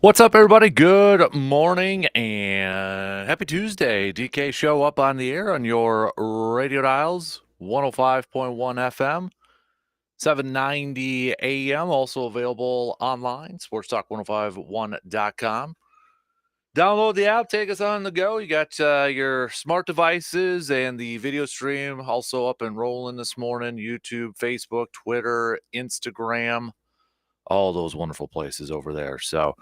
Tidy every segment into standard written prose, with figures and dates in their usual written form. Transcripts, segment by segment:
What's up, everybody? Good morning and happy Tuesday. DK Show up on the air on your radio dials 105.1 FM, 790 AM, also available online, sportstalk1051.com. Download the app, take us on the go. You got your smart devices and the video stream also up and rolling this morning. YouTube, Facebook, Twitter, Instagram, all those wonderful places over there. So,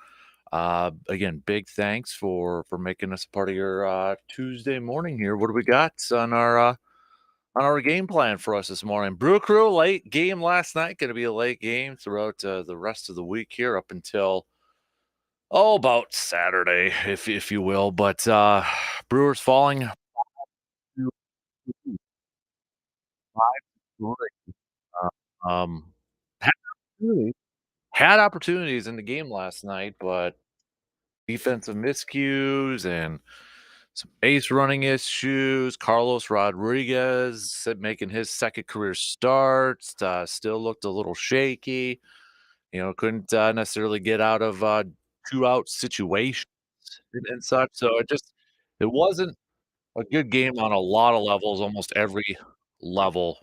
again, big thanks for making us a part of your Tuesday morning here. What do we got on our game plan for us this morning? Brew Crew late game last night. Going to be a late game throughout the rest of the week here up until about Saturday, if you will. But Brewers falling 5-3. Um, had opportunities, had opportunities in the game last night, but defensive miscues and some base running issues. Carlos Rodriguez making his second career start, still looked a little shaky. Couldn't necessarily get out of 2-out situations and such. So it wasn't a good game on a lot of levels, almost every level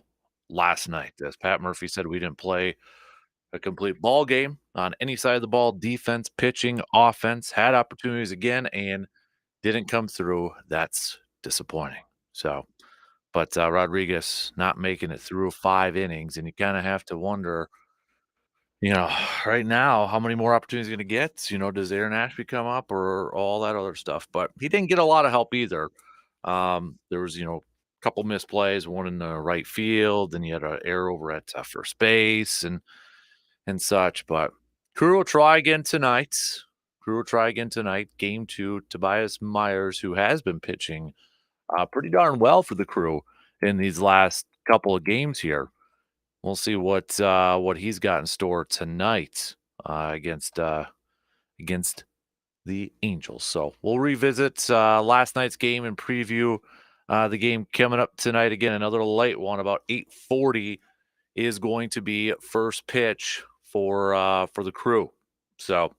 last night. As Pat Murphy said, we didn't play a complete ball game on any side of the ball, defense, pitching, offense, had opportunities again, and didn't come through. That's disappointing. So, but Rodriguez not making it through 5 innings, and you kinda have to wonder, you know, right now, how many more opportunities he's gonna get? Does Aaron Ashby come up or all that other stuff? But he didn't get a lot of help either. There was, a couple misplays, one in the right field, then you had an error over at first base and such. But Crew will try again tonight. Crew will try again tonight. Game 2, Tobias Myers, who has been pitching pretty darn well for the Crew in these last couple of games here. We'll see what he's got in store tonight against the Angels. So we'll revisit last night's game and preview the game coming up tonight. Again, another late one, about 8:40 is going to be first pitch for the Crew. So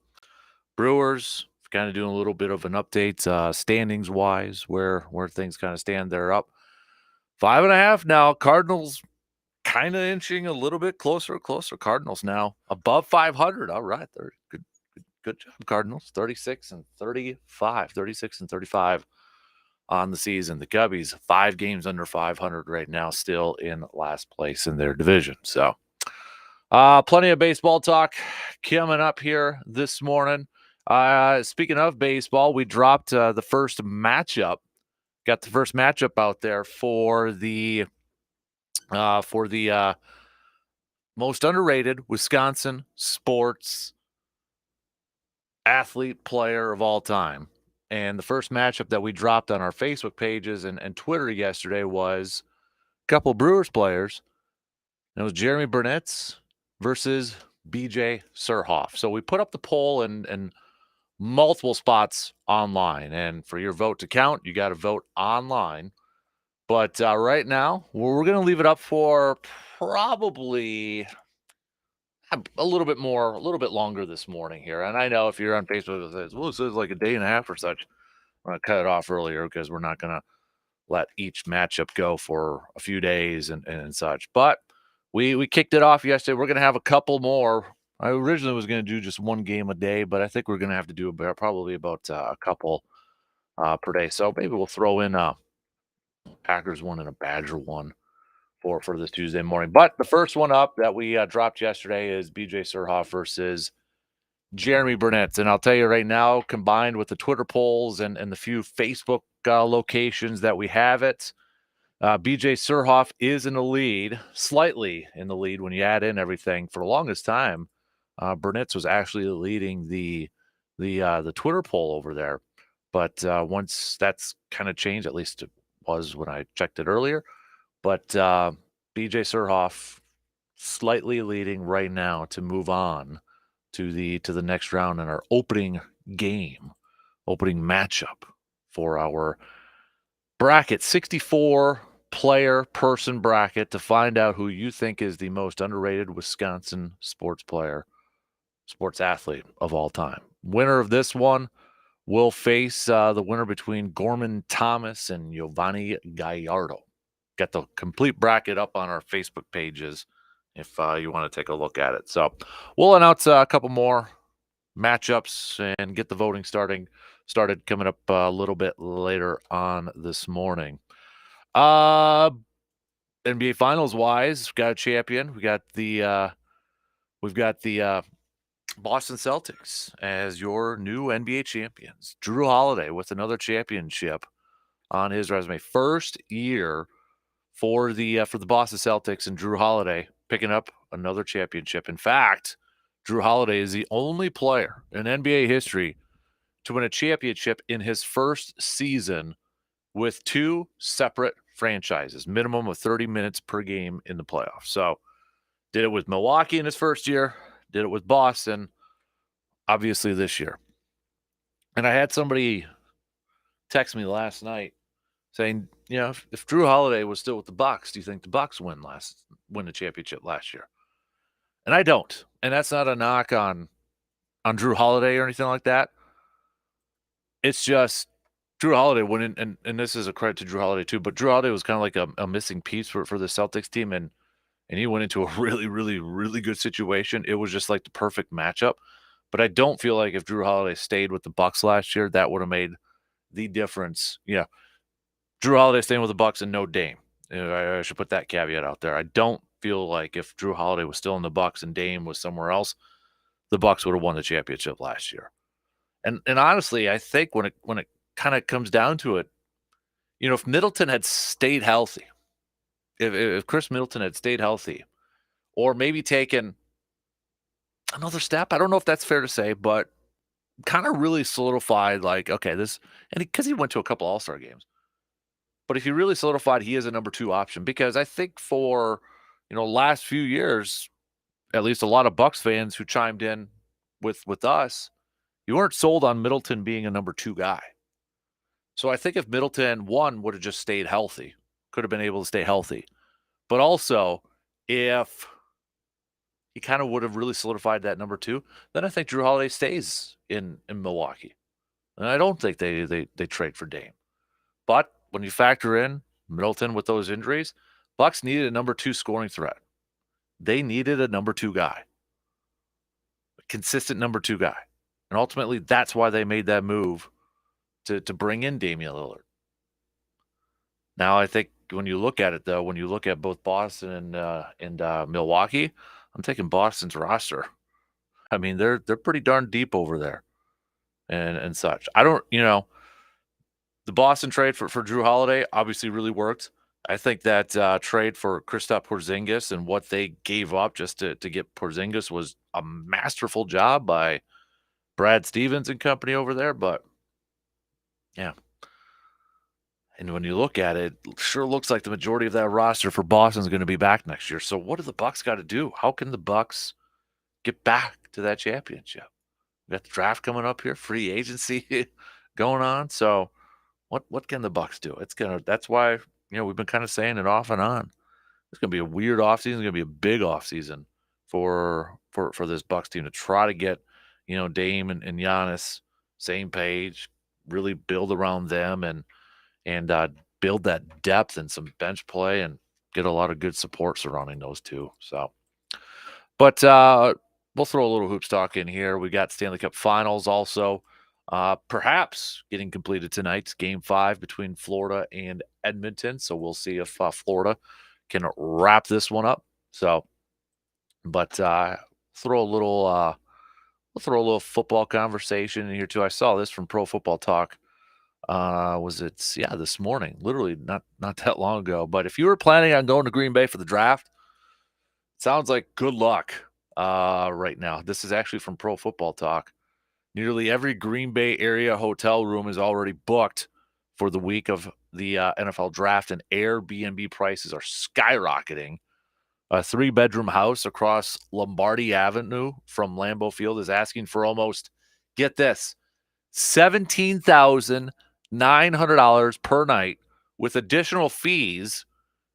Brewers kind of doing a little bit of an update standings wise, where things kind of stand. They're up 5.5 now. Cardinals kind of inching a little bit closer. Cardinals now above 500. All right, they're good job, Cardinals. 36 and 35 on the season. The Cubbies 5 games under 500 right now, still in last place in their division. So plenty of baseball talk coming up here this morning. Speaking of baseball, we dropped the first matchup. Got the first matchup out there for the most underrated Wisconsin sports athlete player of all time. And the first matchup that we dropped on our Facebook pages and Twitter yesterday was a couple Brewers players. And it was Jeremy Burnett's versus BJ Surhoff. So we put up the poll and multiple spots online. And for your vote to count, you got to vote online. But right now, we're going to leave it up for probably a little bit longer this morning here. And I know if you're on Facebook, it says, well, it says like a day and a half or such. I'm going to cut it off earlier because we're not going to let each matchup go for a few days and such. But we kicked it off yesterday. We're going to have a couple more. I originally was going to do just one game a day, but I think we're going to have to do probably about a couple per day. So maybe we'll throw in a Packers one and a Badger one for this Tuesday morning. But the first one up that we dropped yesterday is BJ Surhoff versus Jeremy Burnett. And I'll tell you right now, combined with the Twitter polls and the few Facebook locations that we have it, BJ Surhoff is in the lead, slightly in the lead when you add in everything. For the longest time, Burnett's was actually leading the Twitter poll over there. But once that's kind of changed, at least it was when I checked it earlier. But BJ Surhoff slightly leading right now to move on to the next round in our opening matchup for our bracket, 64 player person bracket, to find out who you think is the most underrated Wisconsin sports athlete of all time. Winner of this one will face the winner between Gorman Thomas and Giovanni Gallardo. Got the complete bracket up on our Facebook pages if you want to take a look at it. So we'll announce a couple more matchups and get the voting started coming up a little bit later on this morning. NBA Finals wise, got a champion. We've got the Boston Celtics as your new NBA champions. Drew Holiday with another championship on his resume. First year for the Boston Celtics, and Drew Holiday picking up another championship. In fact, Drew Holiday is the only player in NBA history to win a championship in his first season with two separate franchises, minimum of 30 minutes per game in the playoffs. So did it with Milwaukee in his first year, did it with Boston, obviously this year. And I had somebody text me last night saying, you know, if Drew Holiday was still with the Bucks, do you think the Bucks win the championship last year? And I don't. And that's not a knock on Drew Holiday or anything like that. It's just Drew Holiday went in, and this is a credit to Drew Holiday too, but Drew Holiday was kind of like a missing piece for the Celtics team, and he went into a really, really, really good situation. It was just like the perfect matchup. But I don't feel like if Drew Holiday stayed with the Bucks last year, that would have made the difference. Yeah, Drew Holiday staying with the Bucks and no Dame. I should put that caveat out there. I don't feel like if Drew Holiday was still in the Bucks and Dame was somewhere else, the Bucks would have won the championship last year. And honestly, I think when it kind of comes down to it, you know, if Middleton had stayed healthy, if Chris Middleton had stayed healthy, or maybe taken another step, I don't know if that's fair to say, but kind of really solidified, like, okay, this, and because he went to a couple All-Star games, but if he really solidified, he is a number two option, because I think for, you know, last few years, at least a lot of Bucks fans who chimed in with us, you weren't sold on Middleton being a number two guy. So I think if Middleton, one, would have just stayed healthy, could have been able to stay healthy, but also if he kind of would have really solidified that number two, then I think Drew Holiday stays in Milwaukee. And I don't think they trade for Dame. But when you factor in Middleton with those injuries, Bucks needed a number two scoring threat. They needed a number two guy, a consistent number two guy. And ultimately, that's why they made that move to bring in Damian Lillard. Now, I think when you look at it, though, when you look at both Boston and Milwaukee, I'm taking Boston's roster. I mean, they're pretty darn deep over there and such. I don't, you know, the Boston trade for Drew Holiday obviously really worked. I think that trade for Kristaps Porzingis and what they gave up just to get Porzingis was a masterful job by Brad Stevens and company over there. But yeah, and when you look at it, it sure looks like the majority of that roster for Boston is going to be back next year. So what do the Bucks got to do? How can the Bucks get back to that championship? We got the draft coming up here, free agency going on. So what can the Bucks do? That's why, you know, we've been kind of saying it off and on. It's gonna be a weird offseason. It's gonna be a big offseason for this Bucks team to try to get, you know, Dame and Giannis same page, really build around them and build that depth and some bench play and get a lot of good support surrounding those two. So, but we'll throw a little hoops talk in here. We got Stanley Cup Finals also. Perhaps getting completed tonight, Game 5 between Florida and Edmonton. So we'll see if Florida can wrap this one up. So, but throw a little we'll throw a little football conversation in here too. I saw this from Pro Football Talk. This morning, literally not that long ago. But if you were planning on going to Green Bay for the draft, sounds like good luck right now. This is actually from Pro Football Talk. Nearly every Green Bay area hotel room is already booked for the week of the NFL draft, and Airbnb prices are skyrocketing. A 3-bedroom house across Lombardi Avenue from Lambeau Field is asking for almost, get this, $17,900 per night with additional fees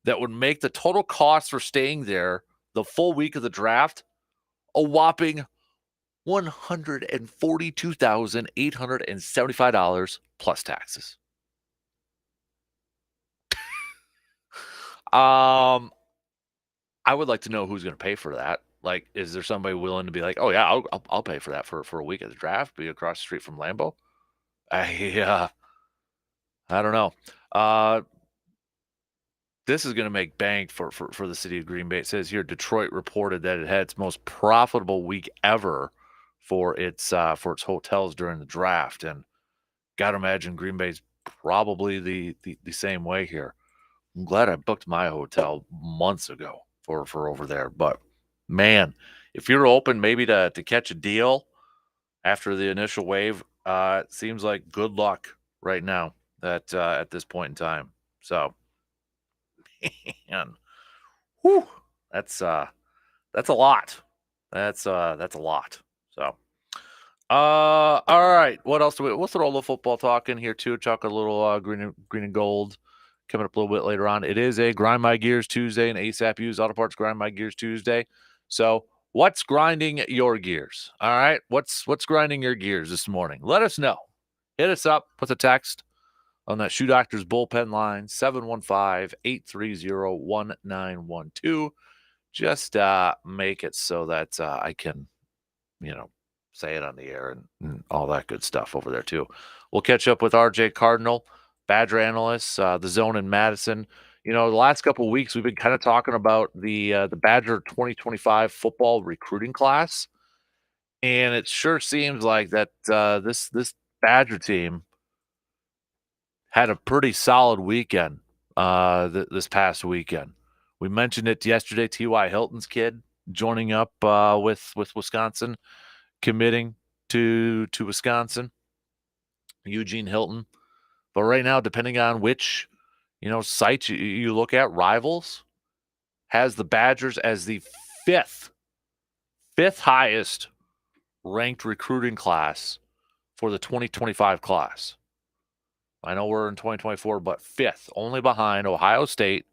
that would make the total cost for staying there the full week of the draft a whopping $142,875 plus taxes. Um, I would like to know who's going to pay for that. Like, is there somebody willing to be like, "Oh yeah, I'll pay for that for a week at the draft, be across the street from Lambeau"? I I don't know. Uh, this is going to make bank for the city of Green Bay. It says here Detroit reported that it had its most profitable week ever for its hotels during the draft, and gotta imagine Green Bay's probably the same way here. I'm glad I booked my hotel months ago for over there, but man, if you're open maybe to catch a deal after the initial wave, it seems like good luck right now at this point in time. So, man, whew, that's that's a lot. That's a lot. So, all right. What else do we'll throw a little football talk in here too. Talk a little green and gold coming up a little bit later on. It is a Grind My Gears Tuesday and ASAP Used Auto Parts Grind My Gears Tuesday. So what's grinding your gears? All right. What's grinding your gears this morning? Let us know. Hit us up with a text on that Shoe Doctors bullpen line 715-830-1912. Just make it so that I can say it on the air and all that good stuff over there too. We'll catch up with RJ Cardinal, Badger analyst, the zone in Madison. The last couple of weeks we've been kind of talking about the Badger 2025 football recruiting class, and it sure seems like that this Badger team had a pretty solid weekend this past weekend. We mentioned it yesterday. T.Y. Hilton's kid joining up with Wisconsin, committing to Wisconsin, Eugene Hilton. But right now, depending on which site you look at, Rivals has the Badgers as the fifth highest ranked recruiting class for the 2025 class. I know we're in 2024, but fifth, only behind Ohio State,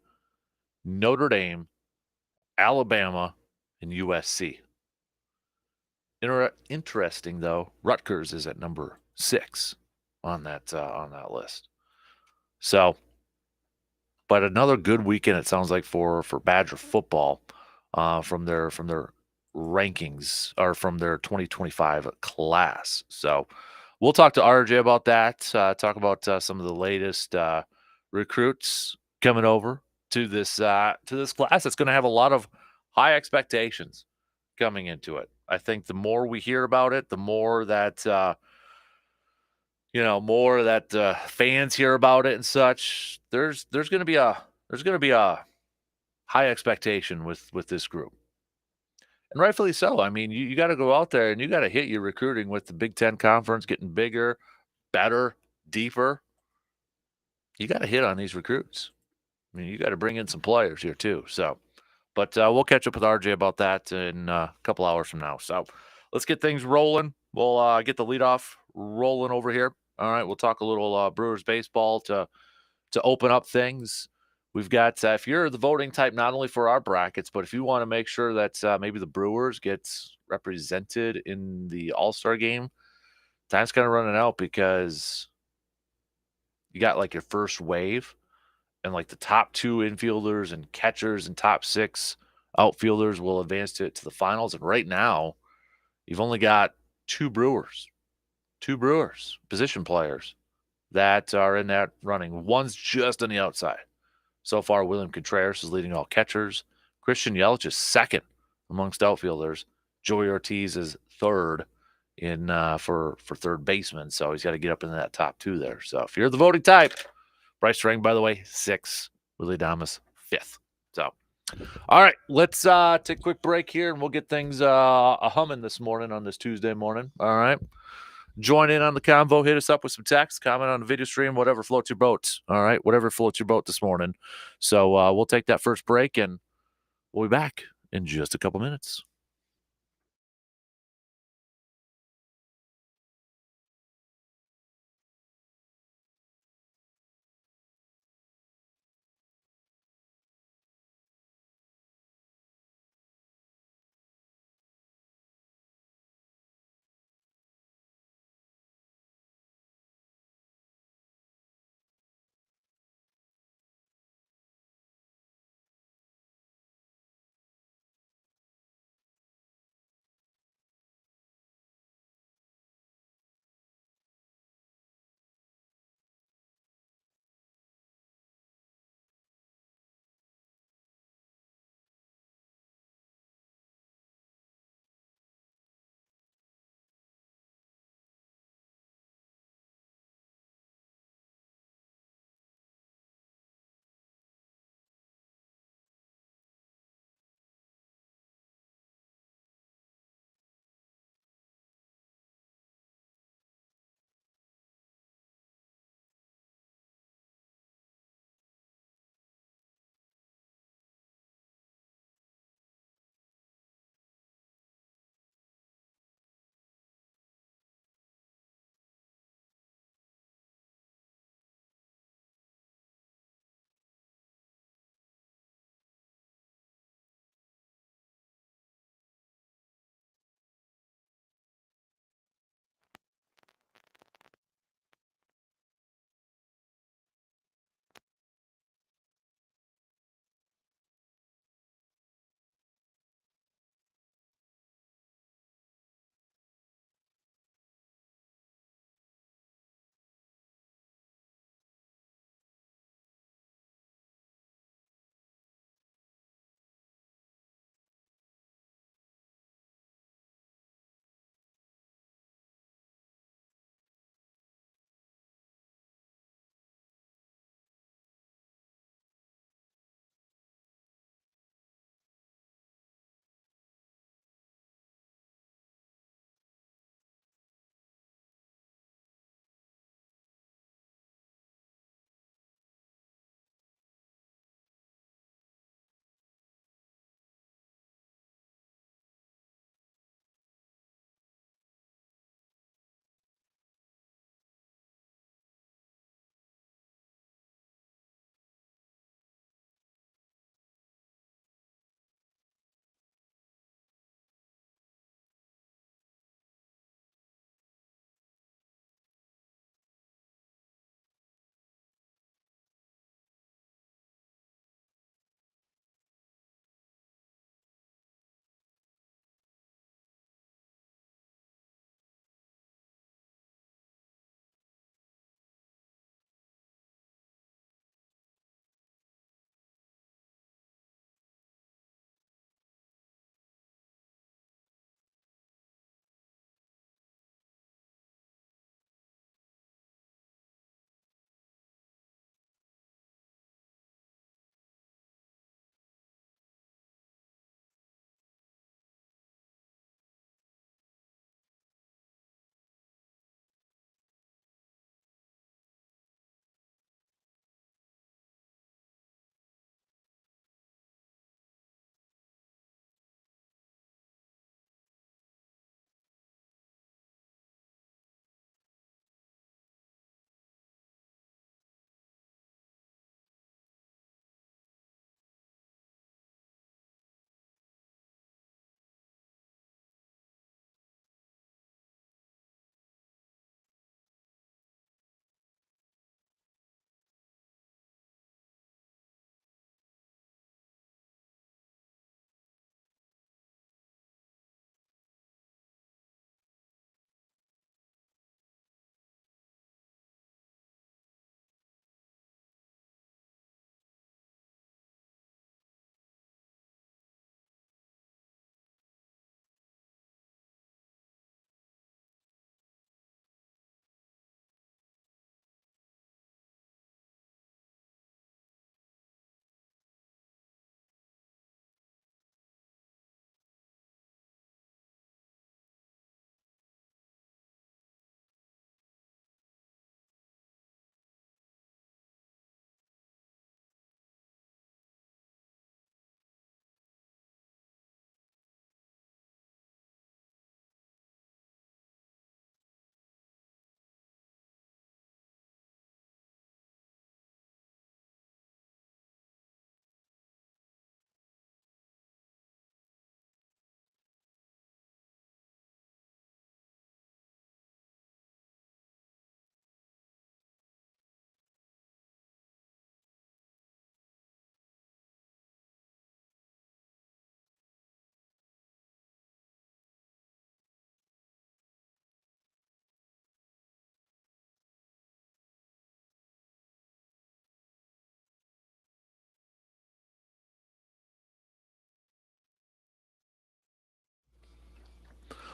Notre Dame, Alabama, and USC. Interesting though, Rutgers is at number 6 on that list. So, but another good weekend it sounds like for Badger football from their rankings or from their 2025 class. So, we'll talk to RJ about that. Talk about some of the latest recruits coming over to this class. It's going to have a lot of high expectations coming into it. I think the more we hear about it, the more that fans hear about it and such. There's going to be a high expectation with this group, and rightfully so. I mean, you got to go out there and you got to hit your recruiting with the Big Ten Conference getting bigger, better, deeper. You got to hit on these recruits. I mean, you got to bring in some players here too. So, but we'll catch up with RJ about that in a couple hours from now. So, let's get things rolling. We'll get the leadoff rolling over here. All right, we'll talk a little Brewers baseball to open up things. We've got if you're the voting type, not only for our brackets, but if you want to make sure that maybe the Brewers gets represented in the All-Star game, time's kind of running out because you got like your first wave and like the top 2 infielders and catchers and top 6 outfielders will advance to the finals. And right now, you've only got two Brewers position players that are in that running. One's just on the outside. So far, William Contreras is leading all catchers. Christian Yelich is second amongst outfielders. Joey Ortiz is third in for third baseman. So he's got to get up into that top 2 there. So if you're the voting type, Bryce Strang, by the way, 6th. Willie Adames, 5th. So, all right, let's take a quick break here, and we'll get things a humming this morning on this Tuesday morning. All right. Join in on the convo. Hit us up with some text, comment on the video stream, whatever floats your boat. All right, whatever floats your boat this morning. So we'll take that first break, and we'll be back in just a couple minutes.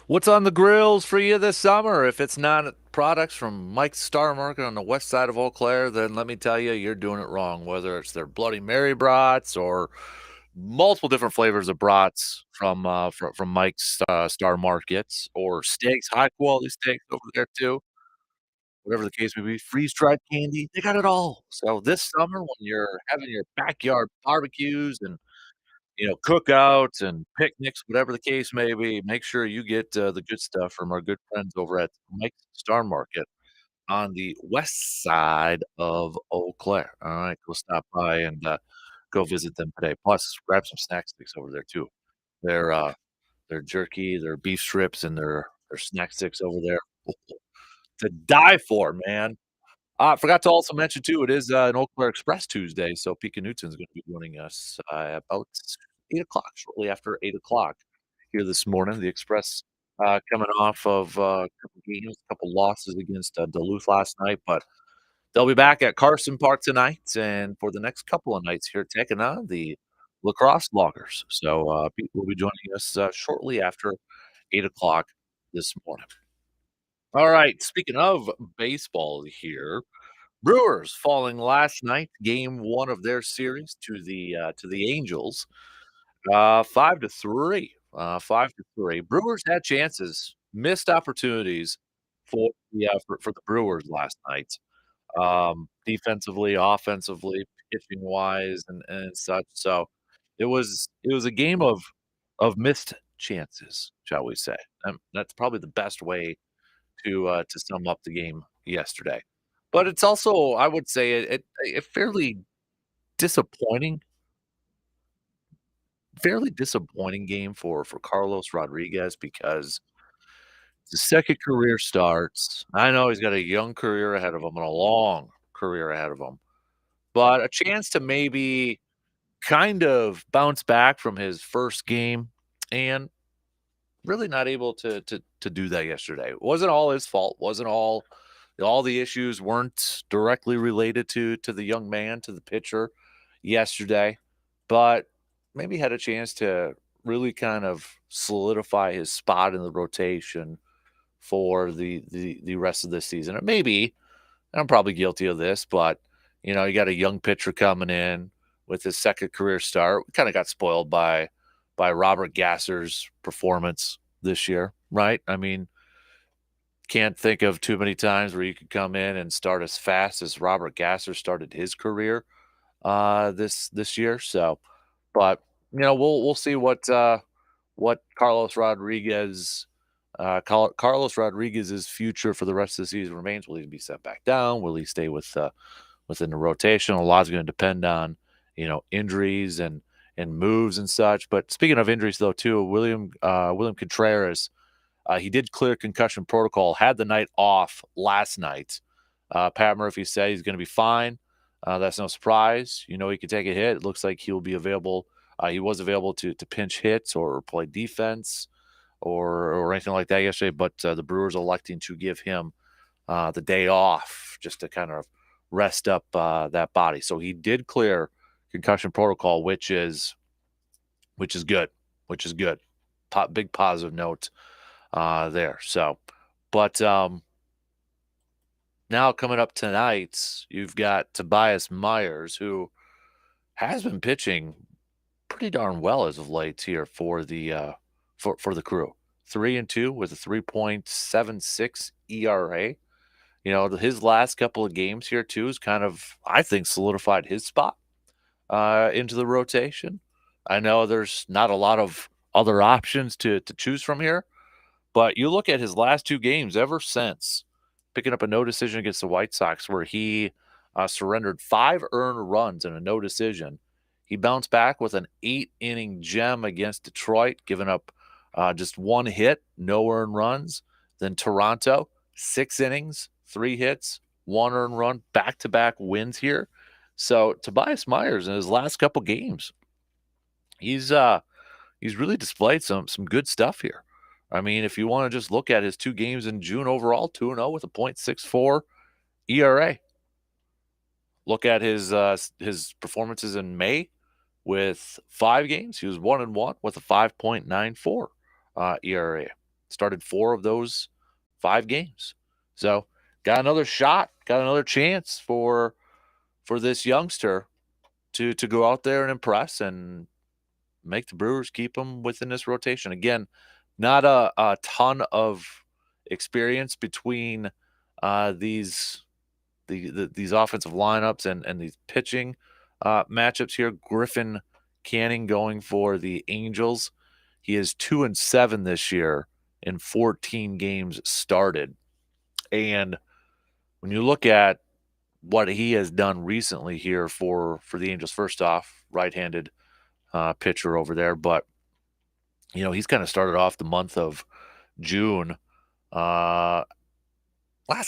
What's on the grills for you this summer? If it's not products from Mike's Star Market on the west side of Eau Claire, then let me tell you, you're doing it wrong. Whether it's their Bloody Mary brats or multiple different flavors of brats from Mike's Star Markets or steaks, high quality steaks over there too. Whatever the case may be, freeze dried candy, they got it all. So this summer, when you're having your backyard barbecues and cookouts and picnics, whatever the case may be, make sure you get, the good stuff from our good friends over at Mike's Star Market on the west side of Eau Claire. Alright, go stop by and, go visit them today. Plus, grab some snack sticks over there too. Their, their jerky, their beef strips, and their snack sticks over there to die for, man. I forgot to also mention too, it is, an Eau Claire Express Tuesday, so Pika Newton's gonna be joining us, about 8 o'clock, shortly after 8 o'clock here this morning. The Express, coming off of, a couple games, a couple losses against, Duluth last night, but they'll be back at Carson Park tonight and for the next couple of nights here taking on the Lacrosse Loggers. So, Pete will be joining us, shortly after 8 o'clock this morning. Alright, speaking of baseball here, Brewers falling last night, game 1 of their series to the Angels, 5 to 3, 5 to 3. Brewers had chances, missed opportunities for the Brewers last night, defensively, offensively, pitching-wise, and such, so it was a game of missed chances, shall we say, that's probably the best way to sum up the game yesterday. But it's also, I would say, a disappointing fairly disappointing game for Carlos Rodriguez because it's his 2nd career starts. I know he's got a young career ahead of him and a long career ahead of him, but a chance to maybe kind of bounce back from his 1st game and really not able to do that yesterday. It wasn't all his fault, wasn't all the issues weren't directly related to the young man, to the pitcher yesterday, but maybe had a chance to really kind of solidify his spot in the rotation for the rest of this season. Or maybe, and I'm probably guilty of this, but you got a young pitcher coming in with his 2nd career start. We kind of got spoiled by Robert Gasser's performance this year, right? I mean, can't think of too many times where you could come in and start as fast as Robert Gasser started his career this year. So, but we'll see what Carlos Rodriguez's future for the rest of the season remains. Will he be sent back down? Will he stay within the rotation? A lot's going to depend on injuries and moves and such. But speaking of injuries, though, too, William Contreras, he did clear concussion protocol, had the night off last night. Pat Murphy said he's going to be fine. That's no surprise. He could take a hit. It looks like he'll be available. He was available to pinch hits or play defense or anything like that yesterday, but the Brewers electing to give him the day off just to kind of rest up that body. So he did clear concussion protocol, which is good, which is good. Big positive note there. So, but now coming up tonight, you've got Tobias Myers, who has been pitching pretty darn well as of late here for the Crew. 3-2 with a 3.76 ERA. His last couple of games here too is kind of, I think, solidified his spot into the rotation. I know there's not a lot of other options to choose from here, but you look at his last 2 games ever since picking up a no decision against the White Sox, where he surrendered 5 earned runs and a no decision. He bounced back with an 8-inning gem against Detroit, giving up just 1 hit, no earned runs. Then Toronto, 6 innings, 3 hits, 1 earned run, back-to-back wins here. So Tobias Myers in his last couple games, he's really displayed some good stuff here. I mean, if you want to just look at his 2 games in June overall, 2-0 with a .64 ERA. Look at his performances in May with 5 games. He was 1-1 with a 5.94 ERA. Started 4 of those 5 games. So got another shot, got another chance for this youngster to go out there and impress and make the Brewers keep him within this rotation. Again, not a ton of experience between these these offensive lineups and these pitching matchups here. Griffin Canning going for the Angels. He is 2-7 this year in 14 games started. And when you look at what he has done recently here for the Angels, first off, right-handed pitcher over there, but he's kind of started off the month of June. Last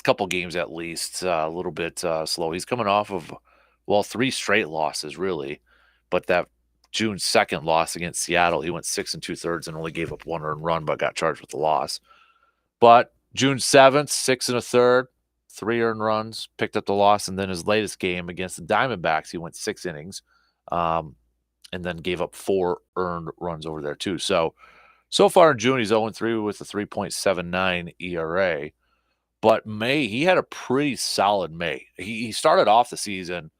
couple games at least, a little bit slow. He's coming off of, well, 3 straight losses, really. But that June 2nd loss against Seattle, he went 6 2/3 and only gave up 1 earned run, but got charged with the loss. But June 7th, 6 1/3, 3 earned runs, picked up the loss. And then his latest game against the Diamondbacks, he went 6 innings and then gave up 4 earned runs over there, too. So far in June, he's 0-3 with a 3.79 ERA. But May, he had a pretty solid May. He started off the season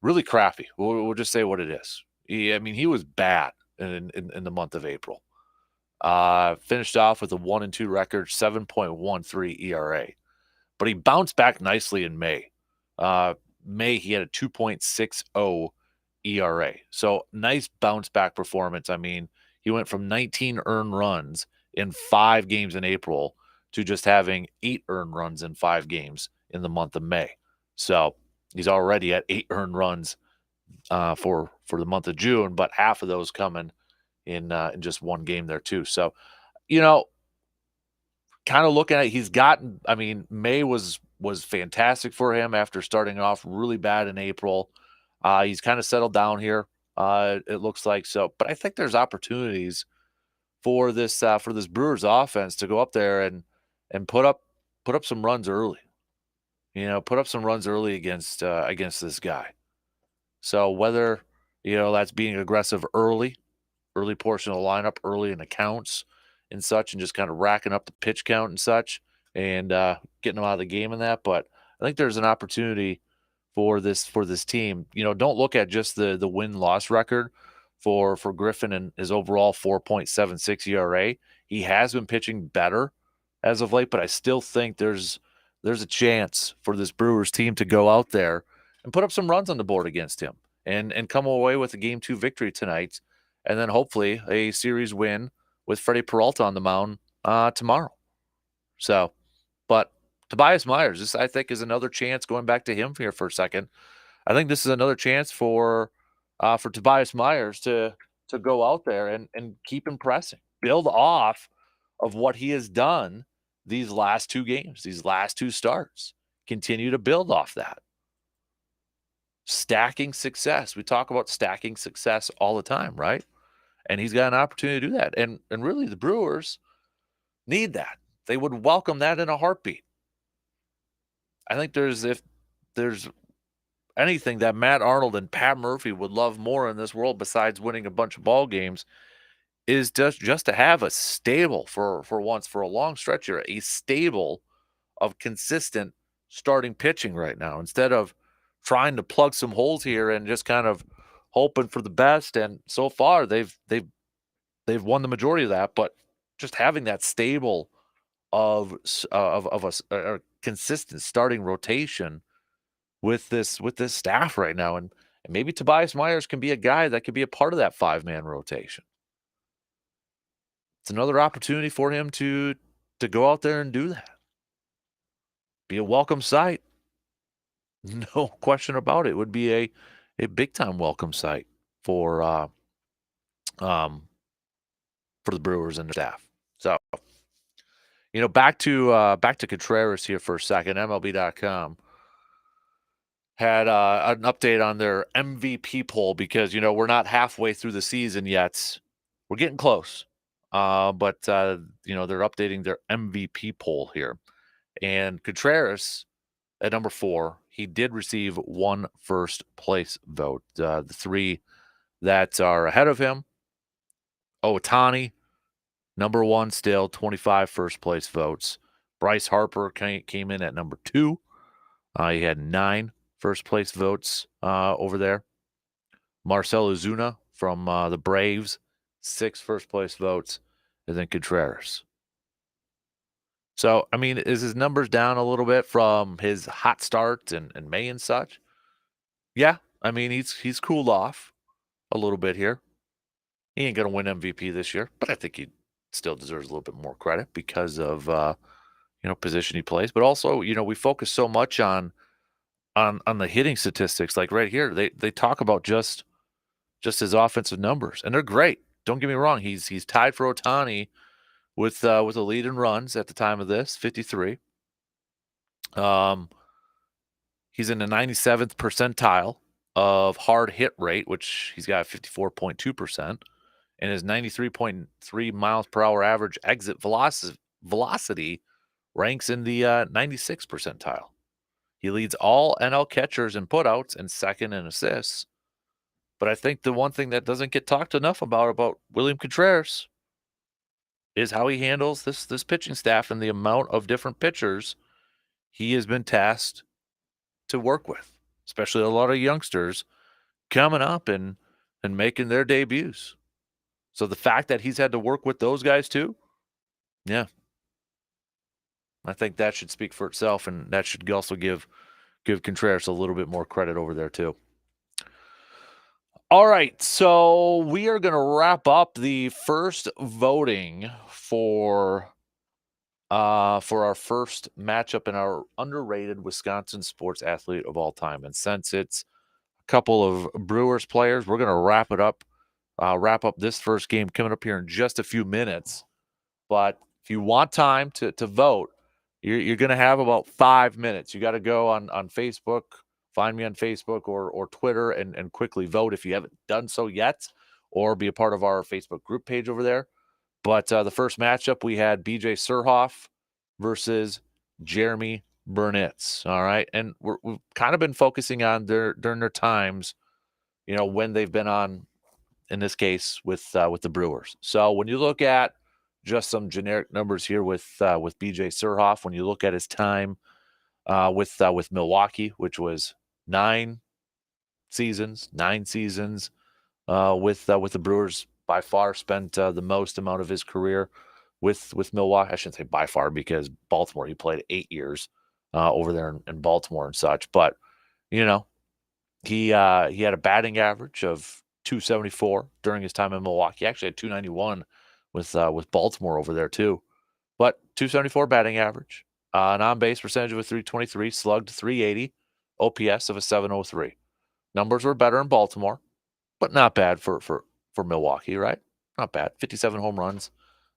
really crappy. We'll just say what it is. He was bad in the month of April. Finished off with a 1-2 record, 7.13 ERA. But he bounced back nicely in May. May, he had a 2.60 ERA. So nice bounce back performance. He went from 19 earned runs in 5 games in April to just having 8 earned runs in 5 games in the month of May. So he's already at 8 earned runs for the month of June, but half of those coming in just 1 game there too. So, kind of looking at, he's gotten, May was fantastic for him after starting off really bad in April. He's kind of settled down here, it looks like. So, but I think there's opportunities for this Brewers offense to go up there and put up some runs early. Put up some runs early against this guy. So whether that's being aggressive early portion of the lineup, early in the counts and such, and just kind of racking up the pitch count and such, and getting them out of the game in that. But I think there's an opportunity for this team. Don't look at just the win-loss record for Griffin and his overall 4.76 ERA. He has been pitching better as of late, but I still think there's a chance for this Brewers team to go out there and put up some runs on the board against him and come away with a Game 2 victory tonight, and then hopefully a series win with Freddie Peralta on the mound tomorrow. So, but Tobias Myers, this I think is another chance, going back to him here for a second. I think this is another chance for Tobias Myers to go out there and keep impressing, build off of what he has done these last 2 games, these last 2 starts. Continue to build off that. Stacking success. We talk about stacking success all the time, right? And he's got an opportunity to do that. And really, the Brewers need that. They would welcome that in a heartbeat. I think if there's anything that Matt Arnold and Pat Murphy would love more in this world besides winning a bunch of ball games, is just to have a stable for once, for a long stretch here, a stable of consistent starting pitching right now, instead of trying to plug some holes here and just kind of hoping for the best. And so far they've won the majority of that, but just having that stable of a consistent starting rotation with this staff right now, and maybe Tobias Myers can be a guy that could be a part of that 5-man rotation. It's another opportunity for him to go out there and do that. Be a welcome sight. No question about it. It would be a big time welcome sight for the Brewers and the staff. So, back to Contreras here for a second. MLB.com had an update on their MVP poll, because we're not halfway through the season yet. We're getting close. But they're updating their MVP poll here. And Contreras at number 4, he did receive 1 first place vote. The 3 that are ahead of him: Ohtani, Number one still, 25 first place votes. Bryce Harper came in at number 2. He had 9 first place votes over there. Marcell Ozuna from the Braves, 6 first place votes, and then Contreras. So, I mean, is his numbers down a little bit from his hot start and May and such? Yeah, I mean, he's cooled off a little bit here. He ain't gonna win MVP this year, but I think he still deserves a little bit more credit because of position he plays. But also, we focus so much on the hitting statistics. Like right here, they talk about just his offensive numbers, and they're great. Don't get me wrong; he's tied for Ohtani with a lead in runs at the time of this, 53. Um, he's in the 97th percentile of hard hit rate, which he's got 54.2%, and his 93.3 miles per hour average exit velocity ranks in the 96th percentile. He leads all NL catchers in putouts and second in assists. But I think the one thing that doesn't get talked enough about William Contreras is how he handles this pitching staff and the amount of different pitchers he has been tasked to work with, especially a lot of youngsters coming up and making their debuts. So the fact that he's had to work with those guys too, yeah, I think that should speak for itself, and that should also give Contreras a little bit more credit over there too. All right, so we are going to wrap up the first voting for our first matchup in our underrated Wisconsin sports athlete of all time. And since it's a couple of Brewers players, we're going to wrap up this first game coming up here in just a few minutes. But if you want time to vote, you're going to have about 5 minutes. You got to go on Facebook, find me on Facebook or Twitter, and quickly vote if you haven't done so yet, or be a part of our Facebook group page over there. But the first matchup, we had BJ Surhoff versus Jeremy Burnitz. All right. And we've kind of been focusing on during their times, when they've been on, in this case, with the Brewers. So when you look at just some generic numbers here with BJ Surhoff, when you look at his time with Milwaukee, which was 9 seasons, with the Brewers, by far spent the most amount of his career with Milwaukee. I shouldn't say by far, because Baltimore, he played 8 years over there in Baltimore and such. But you know, he had a batting average of 274 during his time in Milwaukee. He actually had 291 with Baltimore over there too. But 274 batting average, an on base percentage of a 323, slugged 380, OPS of a 703. Numbers were better in Baltimore, but not bad for Milwaukee, right? Not bad. 57 home runs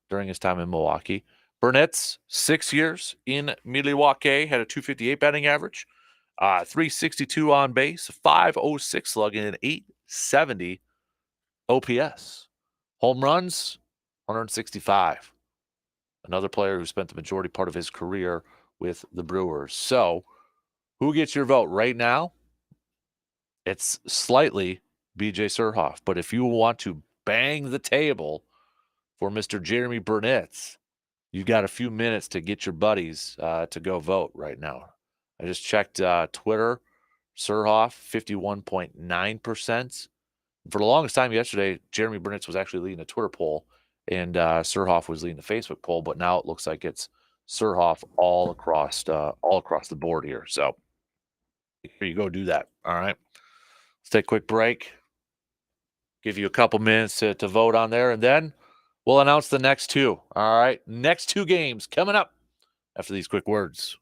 during his time in Milwaukee. Burnett's 6 years in Milwaukee had a 258 batting average, 362 on base, 506 slugging, and 870 OPS. Home runs, 165. Another player who spent the majority part of his career with the Brewers. So, who gets your vote right now? It's slightly BJ Surhoff. But if you want to bang the table for Mr. Jeremy Burnitz, you've got a few minutes to get your buddies to go vote right now. I just checked Twitter. Surhoff, 51.9%. For the longest time yesterday, Jeremy Burnitz was actually leading the Twitter poll, and Surhoff was leading the Facebook poll. But now it looks like it's Surhoff all across the board here. So here you go, do that. All right. Let's take a quick break. Give you a couple minutes to vote on there, and then we'll announce the next two. All right. Next two games coming up after these quick words.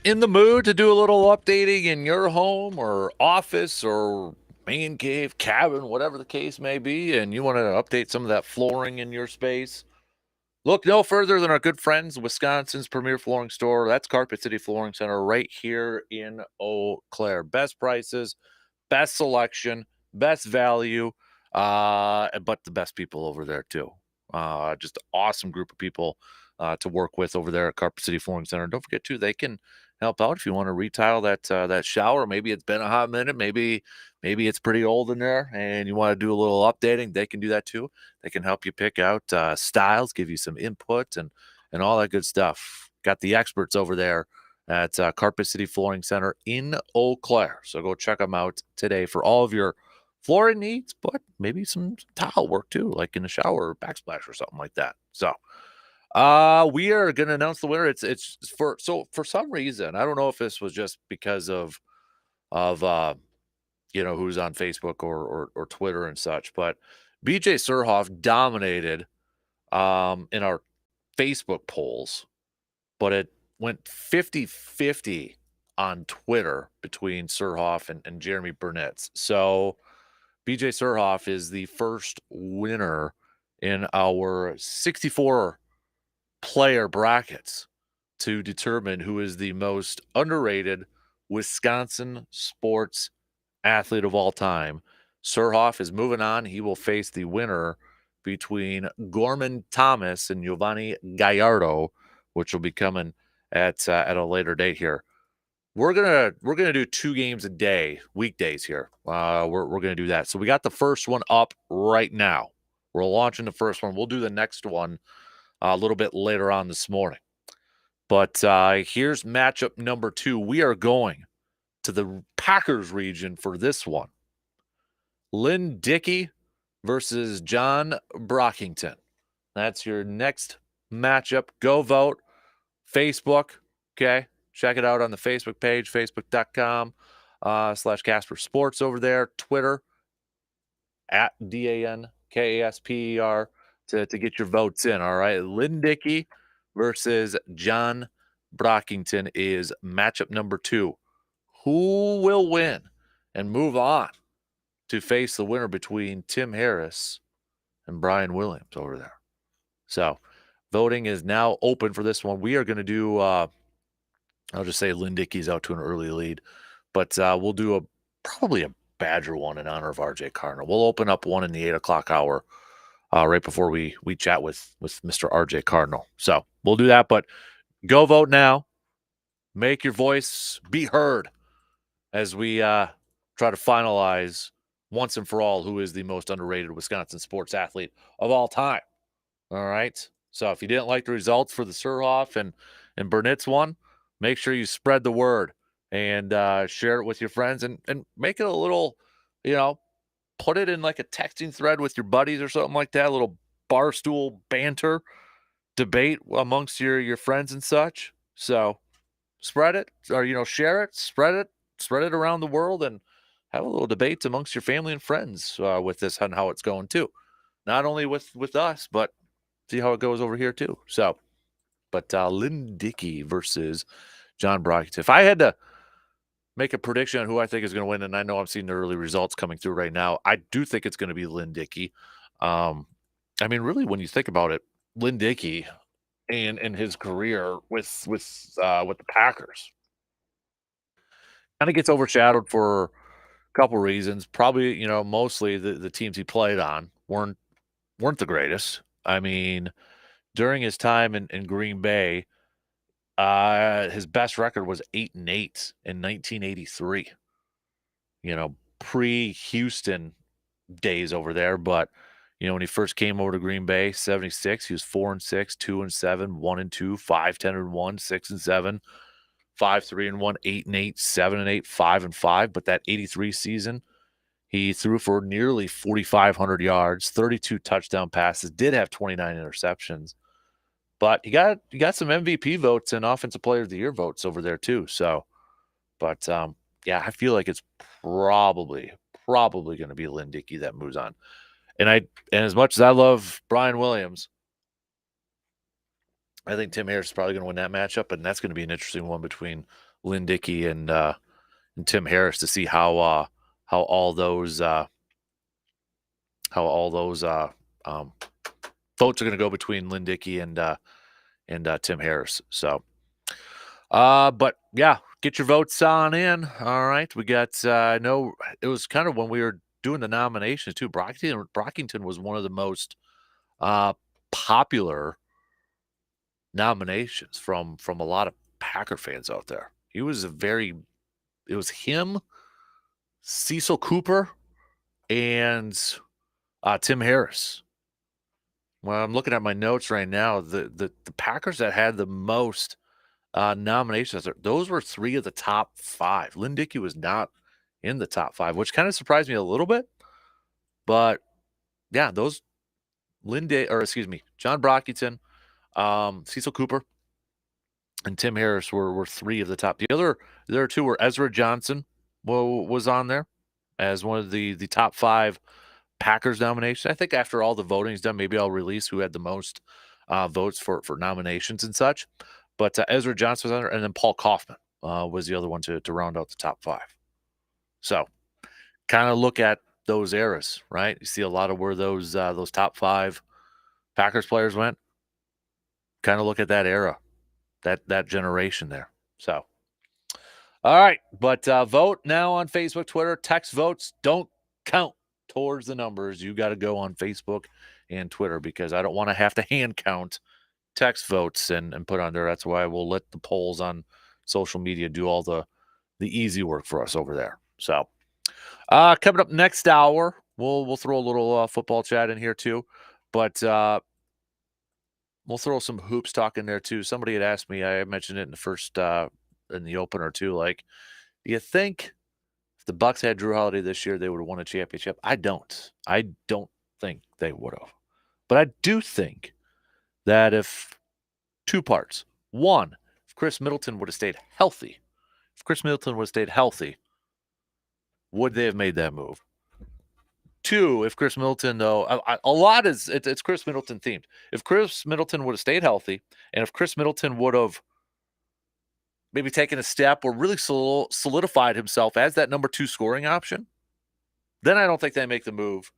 In the mood to do a little updating in your home or office or man cave, cabin, whatever the case may be, and you want to update some of that flooring in your space, look no further than our good friends, Wisconsin's premier flooring store. That's Carpet City Flooring Center right here in Eau Claire. Best prices, best selection, best value, but the best people over there too. Just an awesome group of people to work with over there at Carpet City Flooring Center. Don't forget too, they can help out if you want to retile that shower. Maybe it's been a hot minute. Maybe it's pretty old in there, and you want to do a little updating. They can do that too. They can help you pick out styles, give you some input, and all that good stuff. Got the experts over there at Carpet City Flooring Center in Eau Claire. So go check them out today for all of your flooring needs, but maybe some tile work too, like in the shower or backsplash or something like that. So we are gonna announce the winner. It's for some reason, I don't know if this was just because of who's on Facebook or Twitter and such, but BJ Surhoff dominated in our Facebook polls, but it went 50-50 on Twitter between Surhoff and Jeremy Burnett. So BJ Surhoff is the first winner in our 64 player brackets to determine who is the most underrated Wisconsin sports athlete of all time. Surhoff is moving on. He will face the winner between Gorman Thomas and Giovanni Gallardo, which will be coming at a later date here. We're gonna do 2 games a day, weekdays here. We're gonna do that. So we got the first one up right now. We're launching the first one. We'll do the next one a little bit later on this morning. But here's matchup number 2. We are going to the Packers region for this one. Lynn Dickey versus John Brockington. That's your next matchup. Go vote. Facebook. Okay. Check it out on the Facebook page, facebook.com / Kasper Sports over there. Twitter at DANKASPER to get your votes in. All right. Lynn Dickey versus John Brockington is matchup number 2. Who will win and move on to face the winner between Tim Harris and Brian Williams over there? So voting is now open for this one. We are going to do, I'll just say Lynn Dickey's out to an early lead, but we'll do probably a Badger one in honor of RJ Cardinal. We'll open up one in the 8 o'clock hour right before we chat with Mr. RJ Cardinal. So we'll do that, but go vote now. Make your voice be heard as we try to finalize once and for all who is the most underrated Wisconsin sports athlete of all time. All right. So if you didn't like the results for the Surhoff and Burnett's one, make sure you spread the word and share it with your friends and make it a little, put it in like a texting thread with your buddies or something like that, a little barstool banter debate amongst your friends and such. So spread it or, share it, spread it around the world and have a little debate amongst your family and friends with this and how it's going too. Not only with us, but see how it goes over here too. So, but Lynn Dickey versus John Brockington. If I had to make a prediction on who I think is going to win, and I know I'm seeing the early results coming through right now, I do think it's going to be Lynn Dickey. Really, when you think about it, Lynn Dickey and his career with the Packers kind of gets overshadowed for a couple reasons. Probably, mostly the teams he played on weren't the greatest. I mean, during his time in Green Bay, his best record was 8-8 in 1983. Pre-Houston days over there. But when he first came over to Green Bay, 76, he was 4-6, 2-7, 1-2, 5-10-1, 6-7, 5-3-1, 8-8, 7-8, 5-5. But that 83 season, he threw for nearly 4,500 yards, 32 touchdown passes, did have 29 interceptions. But he got some MVP votes and Offensive Player of the Year votes over there too. So, but I feel like it's probably going to be Lynn Dickey that moves on. And as much as I love Brian Williams, I think Tim Harris is probably going to win that matchup, and that's going to be an interesting one between Lynn Dickey and Tim Harris to see how all those votes are going to go between Lynn Dickey and Tim Harris. So, but yeah, get your votes on in. All right, we got. I know it was kind of when we were doing the nominations too. Brockington was one of the most popular nominations from a lot of Packer fans out there. It was him, Cecil Cooper, and Tim Harris. Well, I'm looking at my notes right now. The Packers that had the most nominations, those were 3 of the top 5. Lynn Dickey was not in the top 5, which kind of surprised me a little bit. But yeah, those John Brockington, Cecil Cooper, and Tim Harris were 3 of the top. The other 2 were Ezra Johnson was on there as one of the top 5 Packers nominations. I think after all the voting is done, maybe I'll release who had the most votes for nominations and such. But Ezra Johnson was on there, and then Paul Kaufman was the other one to round out the top 5. So kind of look at those eras, right? You see a lot of where those top 5 Packers players went. Kind of look at that era, that generation there. So, all right, but vote now on Facebook, Twitter. Text votes don't count towards the numbers. You got to go on Facebook and Twitter because I don't want to have to hand count text votes and put on there. That's why we'll let the polls on social media do all the easy work for us over there. So, coming up next hour, we'll throw a little football chat in here too, but we'll throw some hoops talk in there too. Somebody had asked me, I mentioned it in the first in the opener too, like, do you think if the Bucs had Drew Holiday this year, they would have won a championship? I don't think they would have. But I do think that if 2 parts. 1, if Chris Middleton would have stayed healthy, would they have made that move? 2, if Chris Middleton, though, a lot is it's Chris Middleton themed. If Chris Middleton would have stayed healthy, and if Chris Middleton would have maybe taken a step or really solidified himself as that number 2 scoring option, then I don't think they make the move.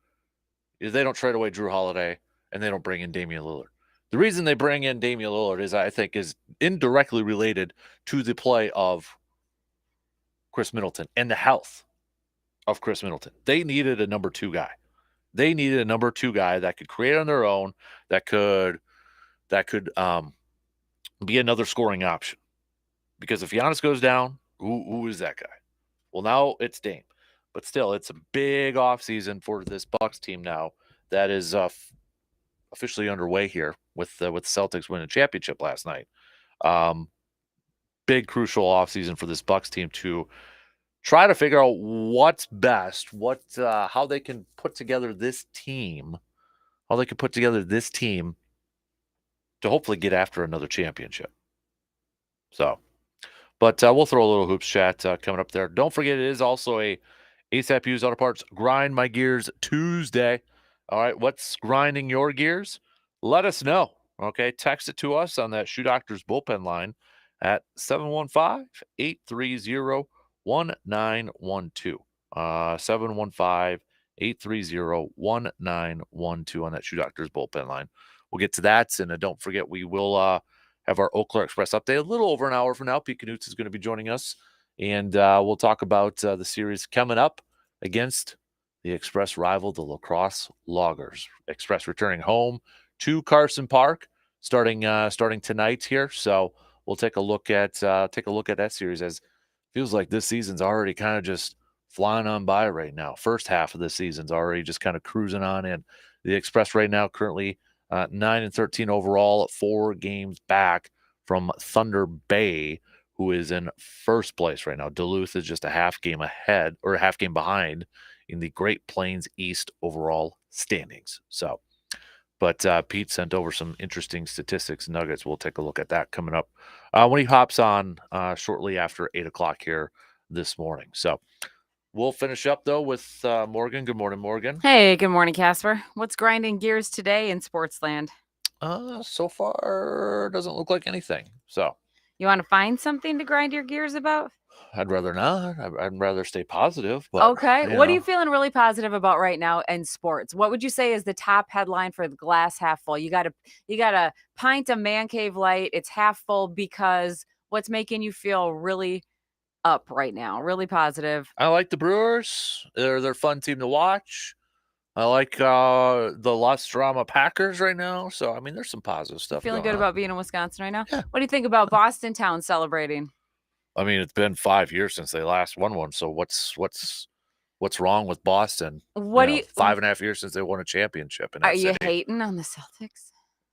They don't trade away Drew Holiday, and they don't bring in Damian Lillard. The reason they bring in Damian Lillard is, I think, is indirectly related to the play of Chris Middleton and the health of Chris Middleton. They needed a number 2 guy. They needed a number 2 guy that could create on their own, that could be another scoring option. Because if Giannis goes down, who is that guy? Well, now it's Dame. But still, it's a big offseason for this Bucs team now that is officially underway here with the Celtics winning a championship last night. Big crucial offseason for this Bucs team to try to figure out what's best, how they can put together this team, to hopefully get after another championship. So, but we'll throw a little hoops chat coming up there. Don't forget, it is also a ASAP Used Auto Parts Grind My Gears Tuesday. All right, what's grinding your gears? Let us know. Okay, text it to us on that Shoe Doctors bullpen line at 715-830-1912. 715-830-1912 on that Shoe Doctors bullpen line. We'll get to that, and don't forget, we will have our Eau Claire Express update a little over an hour from now. Pete Knutz is going to be joining us, and we'll talk about the series coming up against the Express rival, the La Crosse Loggers. Express returning home to Carson Park starting tonight here. So we'll take a look at that series, as it feels like this season's already kind of just flying on by right now. First half of the season's already just kind of cruising on in. The Express right now currently 9-13 overall, 4 games back from Thunder Bay, who is in first place right now. Duluth is just a half game behind in the Great Plains East overall standings. So, but Pete sent over some interesting statistics nuggets. We'll take a look at that coming up when he hops on shortly after 8 o'clock here this morning. So we'll finish up, though, with Morgan. Good morning, Morgan. Hey, good morning, Kasper. What's grinding gears today in Sportsland? So far, doesn't look like anything. So You want to find something to grind your gears about? I'd rather not. I'd rather stay positive, but Okay. you What are you know, feeling really positive about right now in sports? What would you say is the top headline for the glass half full? You got a pint of man cave light. It's half full because what's making you feel really up right now? Really positive. I like the Brewers. They're a fun team to watch. I like the Los Drama Packers right now. So I mean, there's some positive You stuff feeling going good on. about being in Wisconsin right now? Yeah. What do you think about Boston Town celebrating? I mean, it's been 5 years since they last won one. So what's wrong with Boston? What do you 5.5 years since they won a championship in are that you city. hating on the Celtics?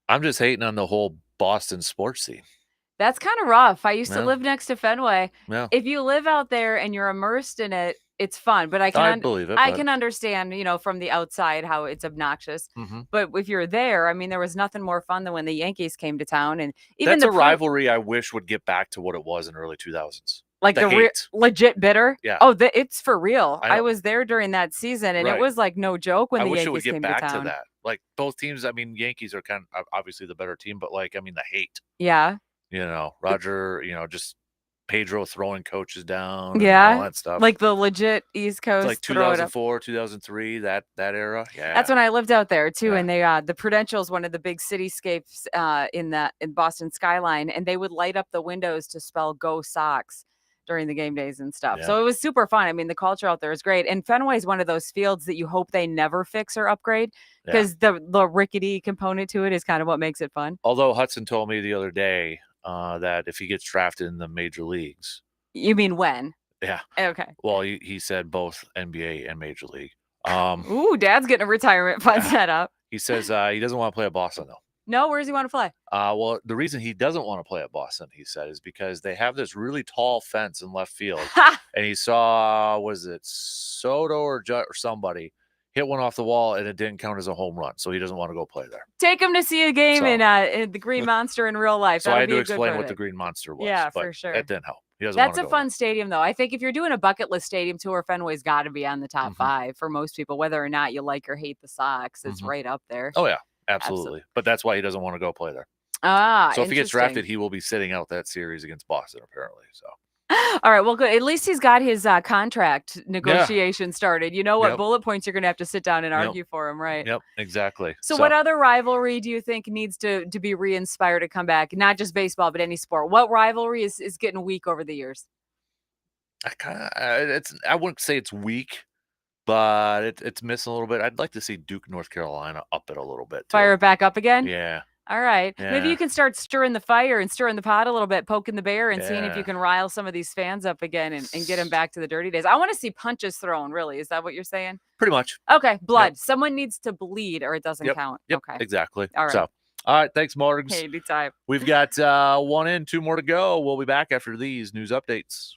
I'm just hating on the whole Boston sports scene. That's kinda rough. I used to Yeah, live next to Fenway. yeah. If you live out there and you're immersed in it, it's fun, but I believe it, I but can understand, from the outside how it's obnoxious. mhm. But if you're there, I mean, there was nothing more fun than when the Yankees came to town and even That's the a rivalry I wish would get back to what it was in early 2000s. like The the hate. legit bitter. Yeah, Oh, it's for real. I I know. was there during that season and it Right. was like no joke when I the wish it would Yankees get came to back to town. that. Like both teams, I mean, Yankees are kind of obviously the better team, but like, I mean, the hate, Yeah. Roger, just Pedro throwing coaches down and all Yeah. that stuff. Like the legit East It's like Coast throw it up. 2004, 2003, that era. That's Yeah. when I lived out there too, Yeah. and the Prudential's one of the big cityscapes, in Boston skyline, and they would light up the windows to spell "Go Sox" during the game days and stuff. Yeah. So it was super fun. I mean, the culture out there is great, and Fenway is one of those fields that you hope they never fix or upgrade Yeah. because the rickety component to it is kind of what makes it fun. Although Hudson told me the other day that if he gets drafted in the major leagues, You mean when? yeah, Okay. well, he said both NBA and major league. Um, Ooh, Dad's getting a retirement fund yeah, set up. he says he doesn't want to play at Boston though. No, where does he want to play? Well, the reason he doesn't want to play at Boston, he said, is because they have this really tall fence in left field, Ha! and he saw was it Soto or somebody hit one off the wall, and it didn't count as a home run, so he doesn't want to go play there. Take him to see a game So, in the Green Monster in real life. so I That'll had be to a good explain what the Friday. Green Monster was, Yeah, but for sure. that didn't help. He doesn't want That's to a go fun stadium, though. I think if you're doing a bucket list stadium tour, Fenway's got to be on the top there. 5 for most people, whether or not you like or hate the Sox. It's Hmm. right up there. Oh yeah, Absolutely. absolutely. But that's why he doesn't want to go play there. Ah, So if he gets interesting. drafted, he will be sitting out that series against Boston, apparently. So All right, well, good. At least he's got his contract yeah, negotiation started. You know what yep, bullet points you're going to have to sit down and yep, argue for him, right? yep, exactly. So, So what other rivalry do you think needs to be re-inspired to come back? Not just baseball, but any sport. What rivalry is getting weak over the years? I wouldn't say it's weak, but it's missing a little bit. I'd like to see Duke, North Carolina, up it a little bit too. Fire it back up again? Yeah, All right. Maybe yeah, you can start stirring the fire and stirring the pot a little bit, poking the bear and seeing if you yeah. can rile some of these fans up again and get them back to the dirty days. I want to see punches thrown, really. Is that what you're saying? Pretty much. Okay. Yep, Blood. Someone needs to bleed or it doesn't yep, count. yep. Okay. Exactly. All right. So, all right. Thanks, Morgs. Hey, anytime. We've got one in, two more to go. We'll be back after these news updates.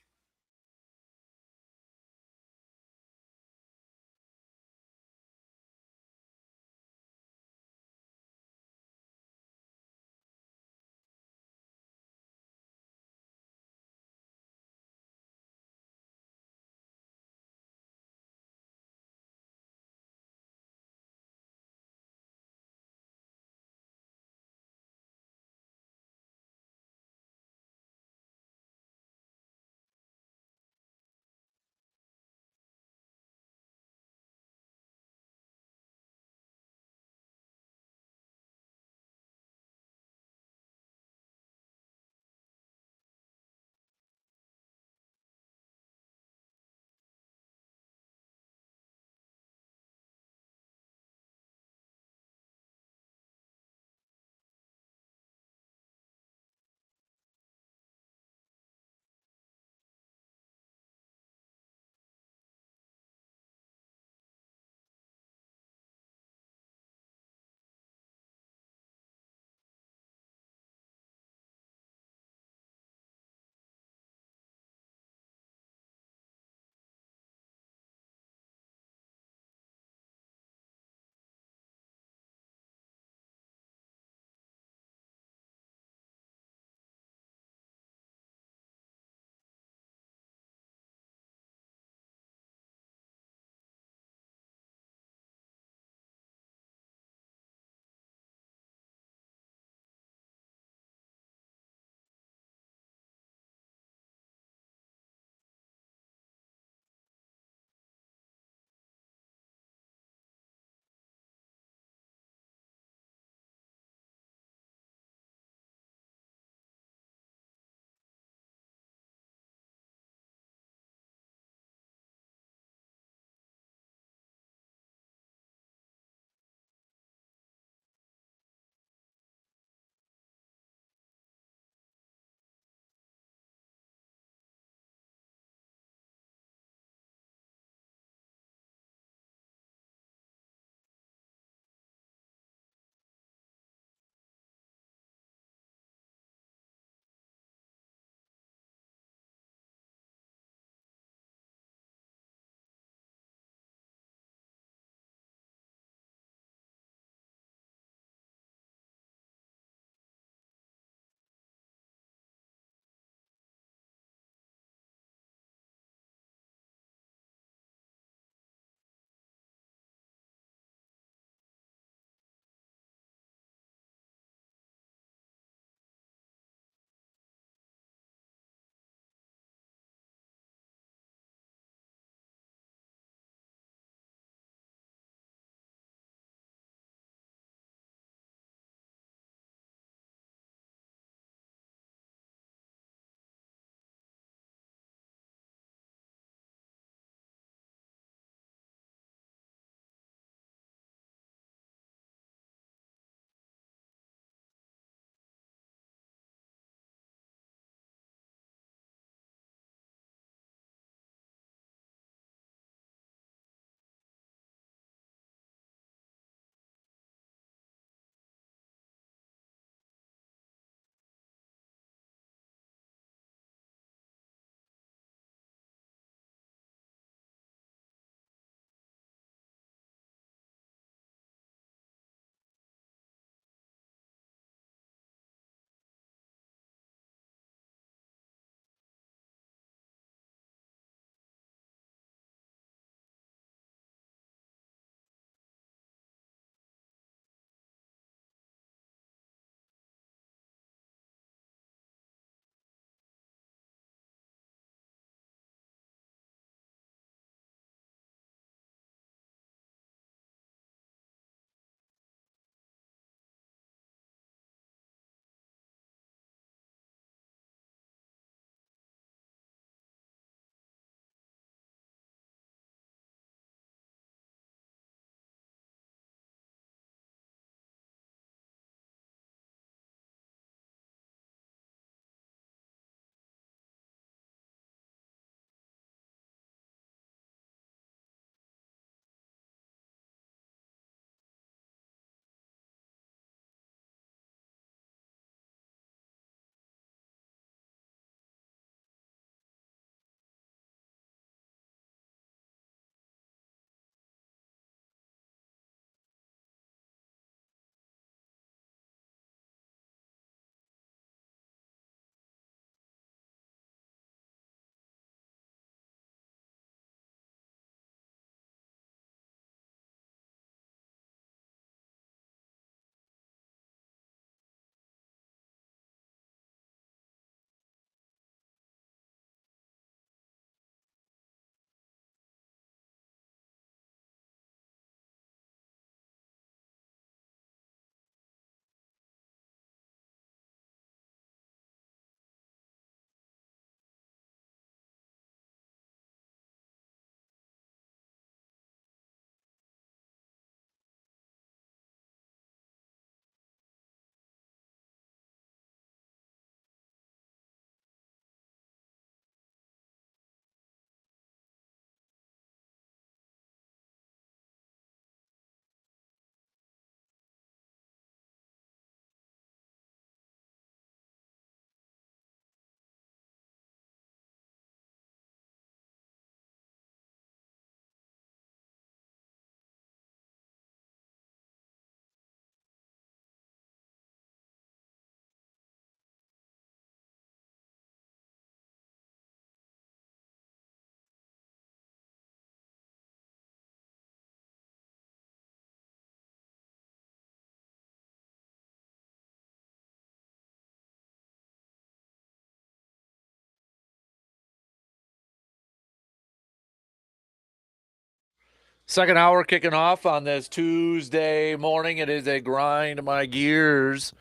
Second hour kicking off on this Tuesday morning. It is a grind my gears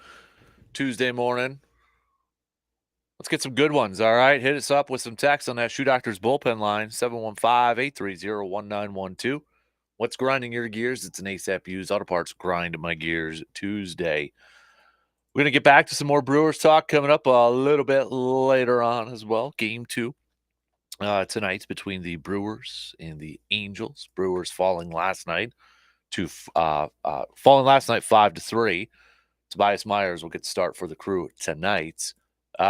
Tuesday morning. Let's get some good ones, all right? Hit us up with some text on that Shoe Doctors bullpen line, 715-830-1912. What's grinding your gears? It's an ASAP Used Auto Parts Grind My Gears Tuesday. We're going to get back to some more Brewers talk coming up a little bit later on as well. Game 2 tonight between the Brewers and the Angels. Brewers falling last night 5-3. Tobias Myers will get the start for the Crew tonight.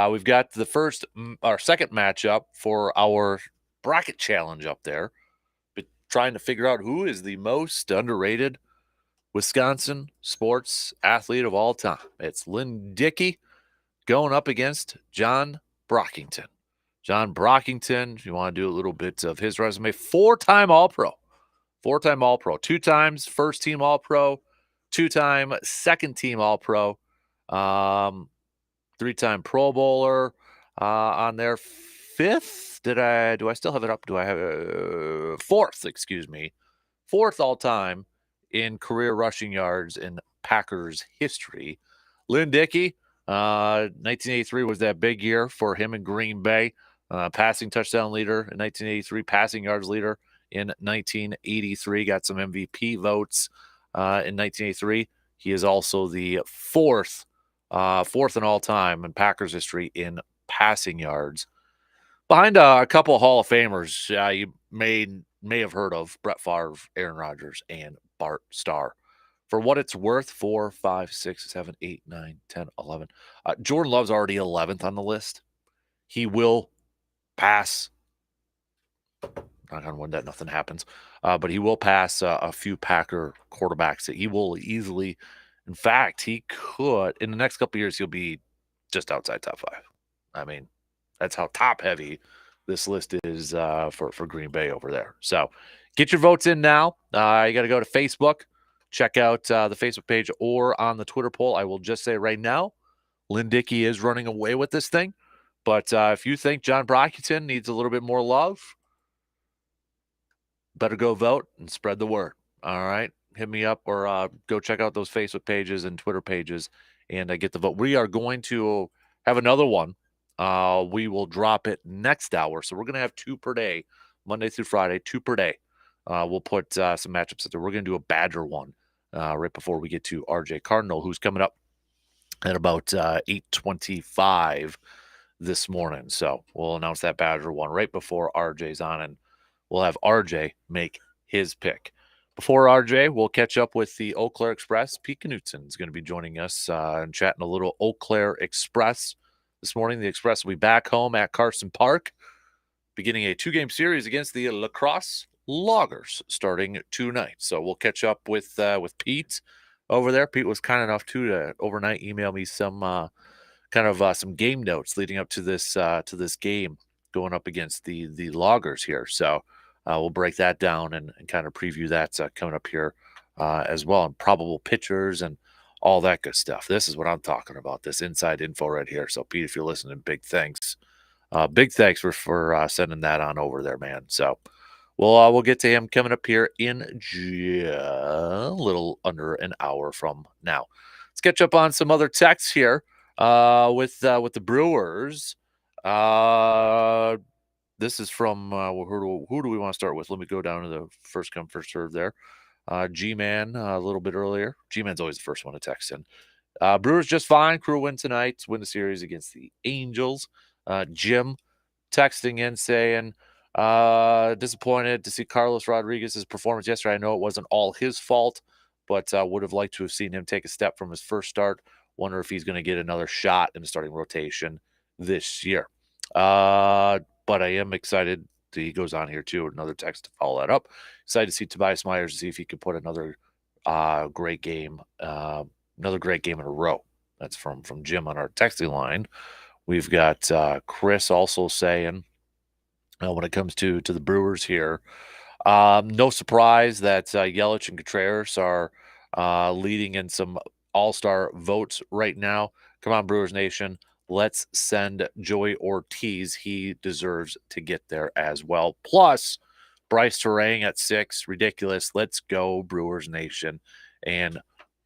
We've got our second matchup for our bracket challenge up there, but trying to figure out who is the most underrated Wisconsin sports athlete of all time. It's Lynn Dickey going up against John Brockington. John Brockington, if you want to do a little bit of his resume, four-time All-Pro, 2 times first-team All-Pro, 2-time second-team All-Pro, 3-time Pro Bowler on their fifth. Do I still have it up? Do I have fourth, excuse me. Fourth all-time in career rushing yards in Packers history. Lynn Dickey, 1983 was that big year for him in Green Bay. Passing touchdown leader in 1983, passing yards leader in 1983. Got some MVP votes in 1983. He is also the fourth in all time in Packers history in passing yards. Behind a couple of Hall of Famers you may have heard of: Brett Favre, Aaron Rodgers, and Bart Starr. For what it's worth, 4, 5, 6, 7, 8, 9, 10, 11. Jordan Love's already 11th on the list. He will pass. Knock on wood that nothing happens. But he will pass a few Packer quarterbacks that he will easily. In fact, he could, in the next couple of years, he'll be just outside top 5. I mean, that's how top heavy this list is for Green Bay over there. So get your votes in now. You got to go to Facebook, check out the Facebook page or on the Twitter poll. I will just say right now, Lynn Dickey is running away with this thing. But if you think John Brockington needs a little bit more love, better go vote and spread the word. All right. Hit me up or go check out those Facebook pages and Twitter pages and get the vote. We are going to have another one. We will drop it next hour. So we're going to have 2 per day, Monday through Friday, 2 per day. We'll put some matchups out there. We're going to do a Badger one right before we get to RJ Cardinal, who's coming up at about 8:25 this morning. So we'll announce that Badger one right before RJ's on, and we'll have RJ make his pick. Before RJ, we'll catch up with the Eau Claire Express. Pete Knutson is going to be joining us and chatting a little Eau Claire Express this morning. The Express will be back home at Carson Park, beginning a 2-game series against the La Crosse Loggers starting tonight. So we'll catch up with Pete over there. Pete was kind enough to overnight email me some some game notes leading up to this game going up against the Loggers here. So we'll break that down and kind of preview that coming up here as well, and probable pitchers and all that good stuff. This is what I'm talking about, this inside info right here. So Pete, if you're listening, big thanks. Big thanks for sending that on over there, man. So we'll get to him coming up here in a little under an hour from now. Let's catch up on some other texts here with the Brewers. This is from who do we want to start with? Let me go down to the first come first serve there. G-Man a little bit earlier. G-Man's always the first one to text in. Brewers just fine. Crew win tonight. Win the series against the Angels. Jim texting in saying, disappointed to see Carlos Rodriguez's performance yesterday. I know it wasn't all his fault, but would have liked to have seen him take a step from his first start. Wonder if he's going to get another shot in the starting rotation this year. But I am excited that he goes on here too. Another text to follow that up. Excited to see Tobias Myers, to see if he could put another great game in a row. That's from Jim on our texting line. We've got Chris also saying, when it comes to the Brewers here, no surprise that Yelich and Contreras are leading in some all-star votes right now. Come on, Brewers Nation. Let's send Joey Ortiz. He deserves to get there as well. Plus, Bryce Terang at 6, ridiculous. Let's go, Brewers Nation, and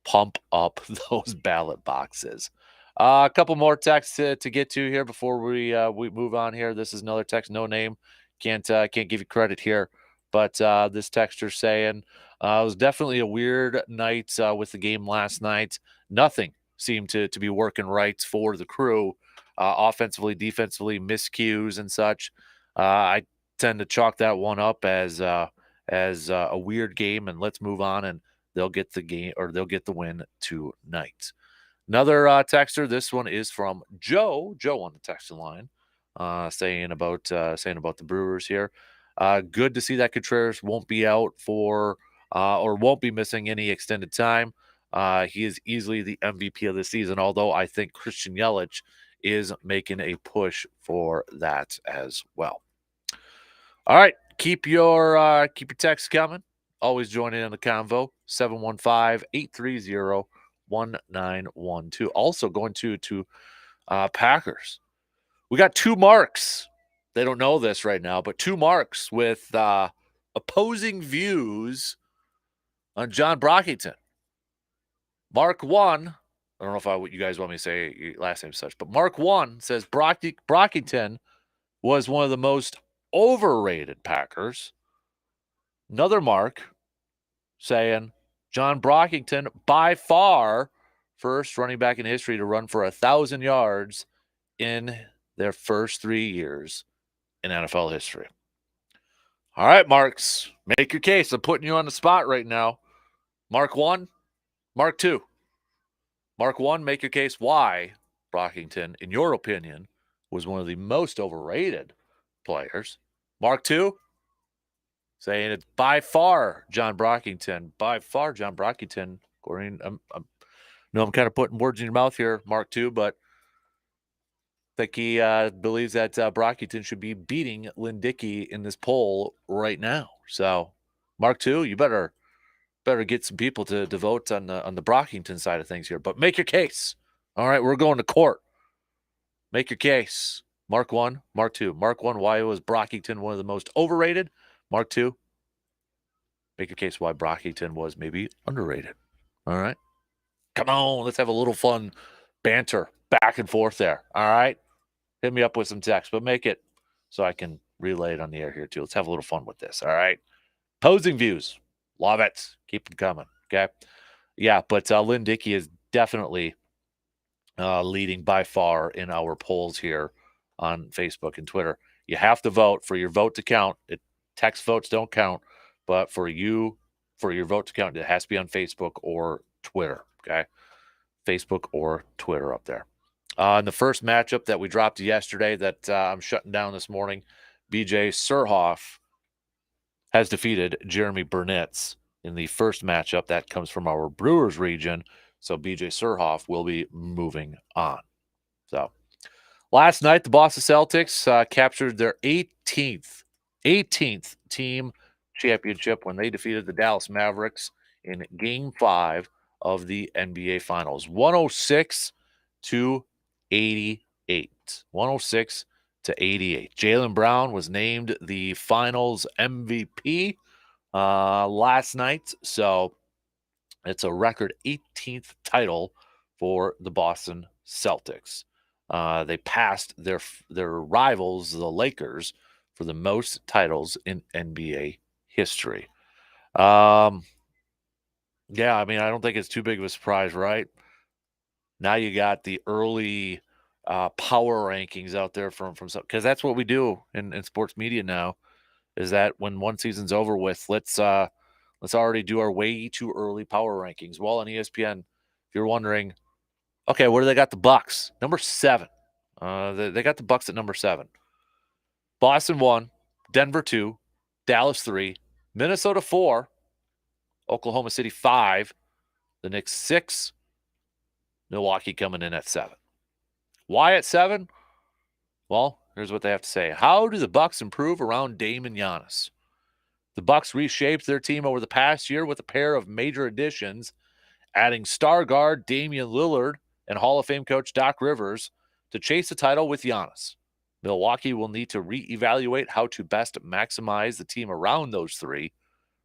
pump up those ballot boxes. A couple more texts to get to here before we move on here. This is another text, no name. Can't give you credit here, but this texter saying it was definitely a weird night with the game last night. Nothing seemed to be working right for the Crew, offensively, defensively, miscues and such. I tend to chalk that one up as a weird game, and let's move on, and they'll get the game, or they'll get the win tonight. Another texter. This one is from Joe. Joe on the texting line, saying about the Brewers here. Good to see that Contreras won't be out for or won't be missing any extended time. He is easily the MVP of the season, although I think Christian Yelich is making a push for that as well. All right, keep your texts coming. Always join in on the convo. 715-830-1912. Also going to Packers. We got two marks. They don't know this right now, but two marks with opposing views on John Brockington. Mark 1, I don't know if you guys want me to say your last name such, but Mark 1 says Brockington was one of the most overrated Packers. Another Mark saying John Brockington, by far, first running back in history to run for 1,000 yards in their first 3 years in NFL history. All right, Marks, make your case. I'm putting you on the spot right now. Mark 1, Mark 2. Mark 1, make your case why Brockington, in your opinion, was one of the most overrated players. Mark 2, saying it's by far John Brockington. By far John Brockington. According, I'm kind of putting words in your mouth here, Mark 2, but I think he believes that Brockington should be beating Lynn Dickey in this poll right now. So, Mark 2, you better get some people to vote on the Brockington side of things here. But make your case. All right, we're going to court. Make your case. Mark 1, Mark 2. Mark 1, why was Brockington one of the most overrated? Mark 2, make your case why Brockington was maybe underrated. All right? Come on, let's have a little fun banter back and forth there. All right? Hit me up with some text, but make it so I can relay it on the air here too. Let's have a little fun with this. All right? Opposing views. Love it. Keep them coming. Okay? Yeah, but Lynn Dickey is definitely leading by far in our polls here on Facebook and Twitter. You have to vote for your vote to count. Text votes don't count, but for your vote to count, it has to be on Facebook or Twitter. Okay, Facebook or Twitter up there. In the first matchup that we dropped yesterday, that I'm shutting down this morning, BJ Surhoff has defeated Jeremy Burnitz in the first matchup. That comes from our Brewers region. So BJ Surhoff will be moving on. So last night, the Boston Celtics captured their 18th team championship when they defeated the Dallas Mavericks in Game 5 of the NBA Finals. 106 to 88. 106 to 88. Jaylen Brown was named the Finals MVP last night. So it's a record 18th title for the Boston Celtics. They passed their rivals, the Lakers, for the most titles in NBA history. Yeah, I mean, I don't think it's too big of a surprise, right? Now you got the early power rankings out there from some, because that's what we do in sports media now, is that when one season's over with, let's already do our way too early power rankings. Well, on ESPN, if you're wondering, okay, where do they got the Bucks? Number 7. They got the Bucks at number 7. Boston 1, Denver 2, Dallas 3, Minnesota 4, Oklahoma City 5, the Knicks 6, Milwaukee coming in at 7. Why at 7? Well, here's what they have to say. How do the Bucks improve around Dame and Giannis? The Bucks reshaped their team over the past year with a pair of major additions, adding star guard Damian Lillard and Hall of Fame coach Doc Rivers to chase the title with Giannis. Milwaukee will need to reevaluate how to best maximize the team around those three.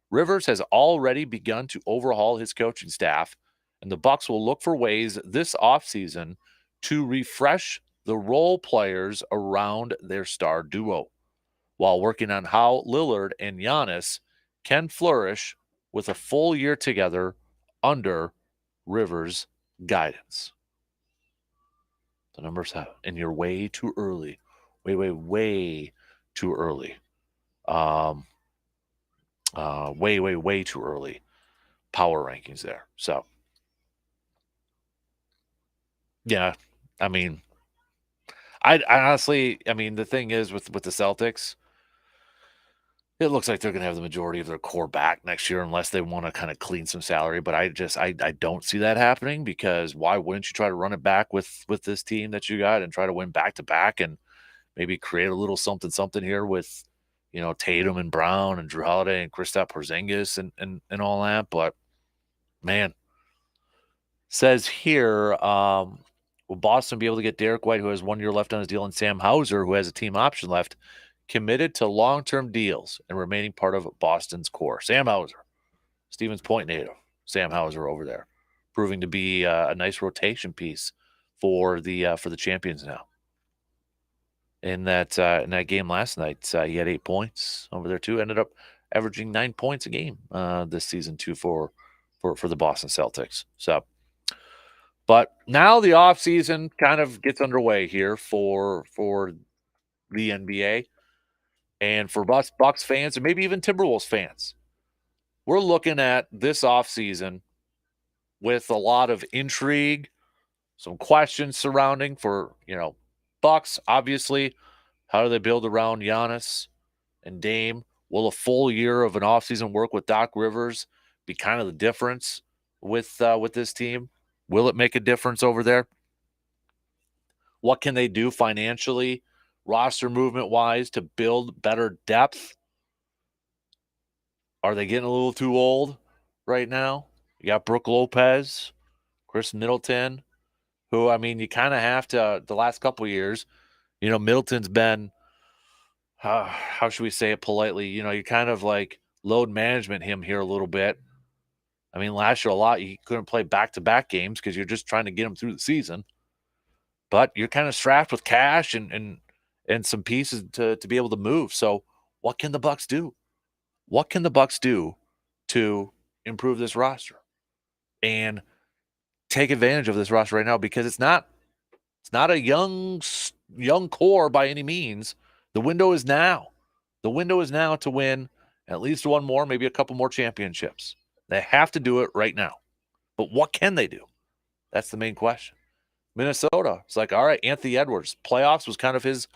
Rivers has already begun to overhaul his coaching staff, and the Bucks will look for ways this offseason to refresh the role players around their star duo, while working on how Lillard and Giannis can flourish with a full year together under Rivers' guidance. The number 7, and you're way too early. Way too early. Way too early. Power rankings there. So, yeah, I mean, I honestly, I mean, the thing is with the Celtics, it looks like they're going to have the majority of their core back next year unless they want to kind of clean some salary. But I don't see that happening, because why wouldn't you try to run it back with this team that you got and try to win back to back and maybe create a little something here with, Tatum and Brown and Drew Holiday and Kristaps Porzingis and all that. But man, says here, will Boston be able to get Derek White, who has 1 year left on his deal, and Sam Hauser, who has a team option left, committed to long-term deals and remaining part of Boston's core? Sam Hauser, Stevens Point native, Sam Hauser over there, proving to be a nice rotation piece for the champions now. In that game last night, he had 8 points over there too. Ended up averaging 9 points a game this season too for the Boston Celtics. So, but now the offseason kind of gets underway here for the NBA and for Bucks fans and maybe even Timberwolves fans. We're looking at this offseason with a lot of intrigue, some questions surrounding for, Bucks, obviously. How do they build around Giannis and Dame? Will a full year of an offseason work with Doc Rivers be kind of the difference with this team? Will it make a difference over there? What can they do financially, roster movement wise, to build better depth? Are they getting a little too old right now? You got Brooke Lopez, Chris Middleton, who, I mean, you kind of have to, the last couple of years, Middleton's been, how should we say it politely? You kind of like load management him here a little bit. I mean, last year a lot, you couldn't play back-to-back games because you're just trying to get him through the season. But you're kind of strapped with cash and some pieces to be able to move. So what can the Bucks do? What can the Bucks do to improve this roster and take advantage of this roster right now? Because it's not a young core by any means. The window is now. The window is now to win at least one more, maybe a couple more championships. They have to do it right now. But what can they do? That's the main question. Minnesota, it's like, all right, Anthony Edwards, playoffs was kind of his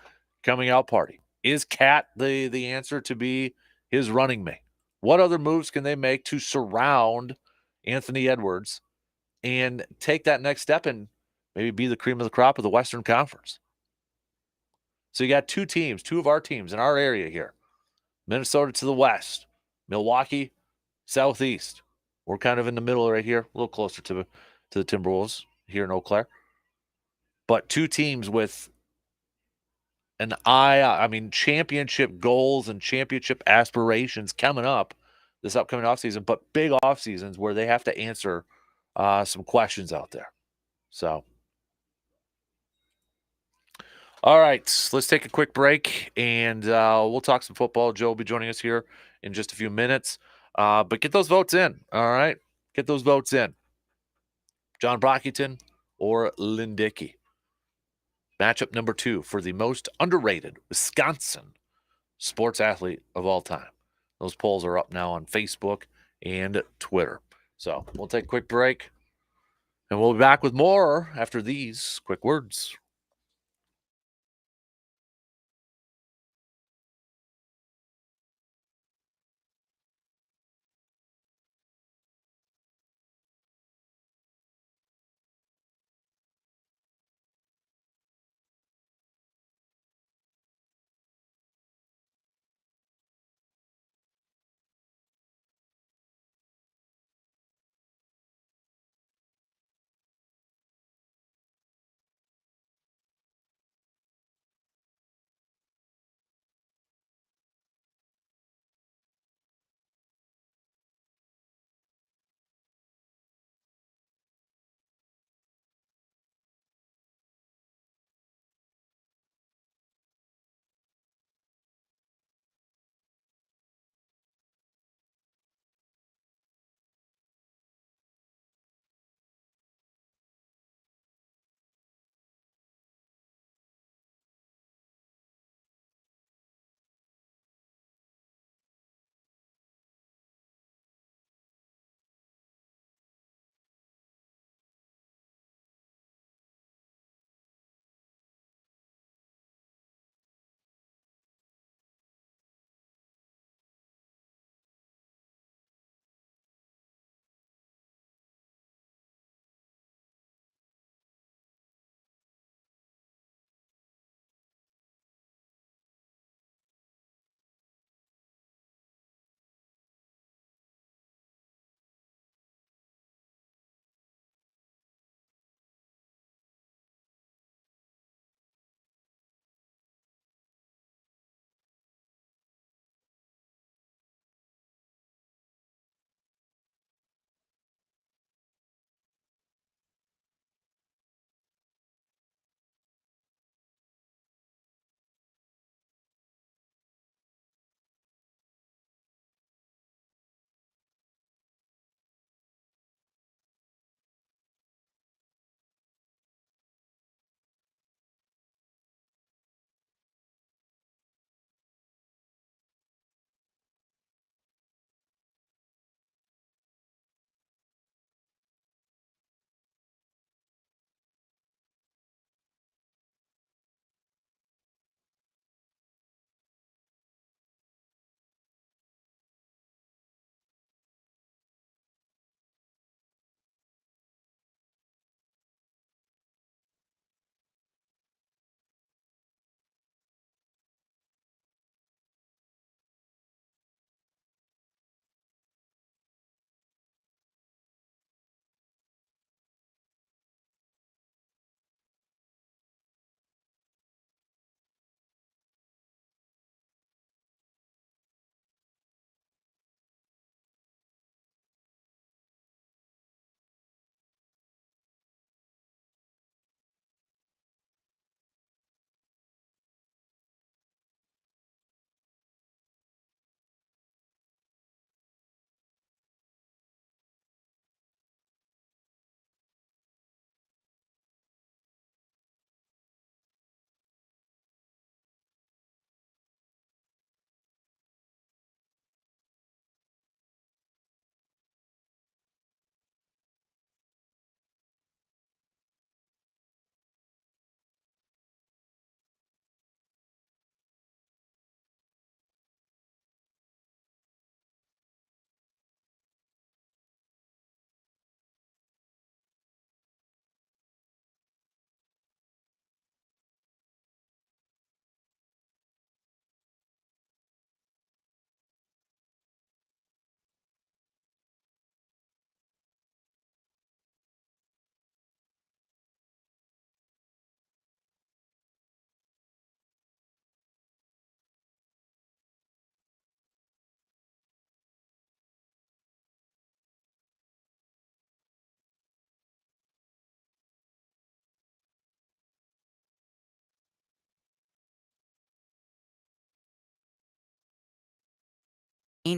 coming out party. Is Cat the answer to be his running mate? What other moves can they make to surround Anthony Edwards and take that next step and maybe be the cream of the crop of the Western Conference? So you got two teams, two of our teams in our area here. Minnesota to the west, Milwaukee southeast. We're kind of in the middle right here, a little closer to the Timberwolves here in Eau Claire. But two teams with championship goals and championship aspirations coming up this upcoming offseason, but big off seasons where they have to answer some questions out there. So, all right, let's take a quick break and we'll talk some football. Joe will be joining us here in just a few minutes. But get those votes in, all right? Get those votes in. John Brockington or Lindicki. Matchup number 2 for the most underrated Wisconsin sports athlete of all time. Those polls are up now on Facebook and Twitter. So we'll take a quick break, and we'll be back with more after these quick words.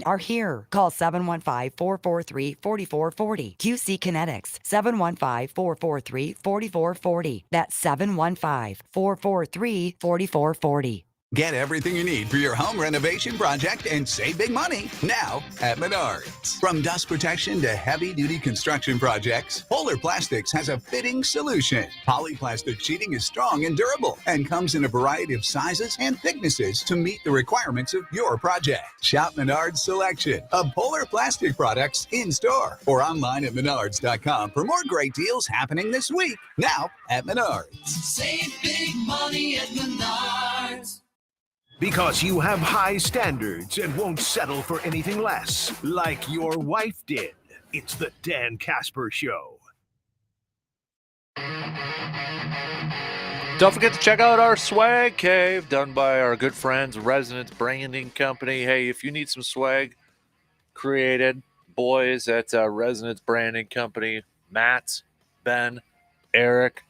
are here. Call 715-443-4440. QC Kinetics, 715-443-4440. That's 715-443-4440. Get everything you need for your home renovation project and save big money now at Menards. From dust protection to heavy-duty construction projects, Polar Plastics has a fitting solution. Polyplastic sheeting is strong and durable and comes in a variety of sizes and thicknesses to meet the requirements of your project. Shop Menards' selection of Polar Plastic products in-store or online at menards.com for more great deals happening this week. Now at Menards. Save big money at Menards. Because you have high standards and won't settle for anything less, like your wife did. It's the Dan Kasper Show. Don't forget to check out our swag cave done by our good friends, Resonance Branding Company. Hey, if you need some swag created, boys at Resonance Branding Company, Matt, Ben, Eric,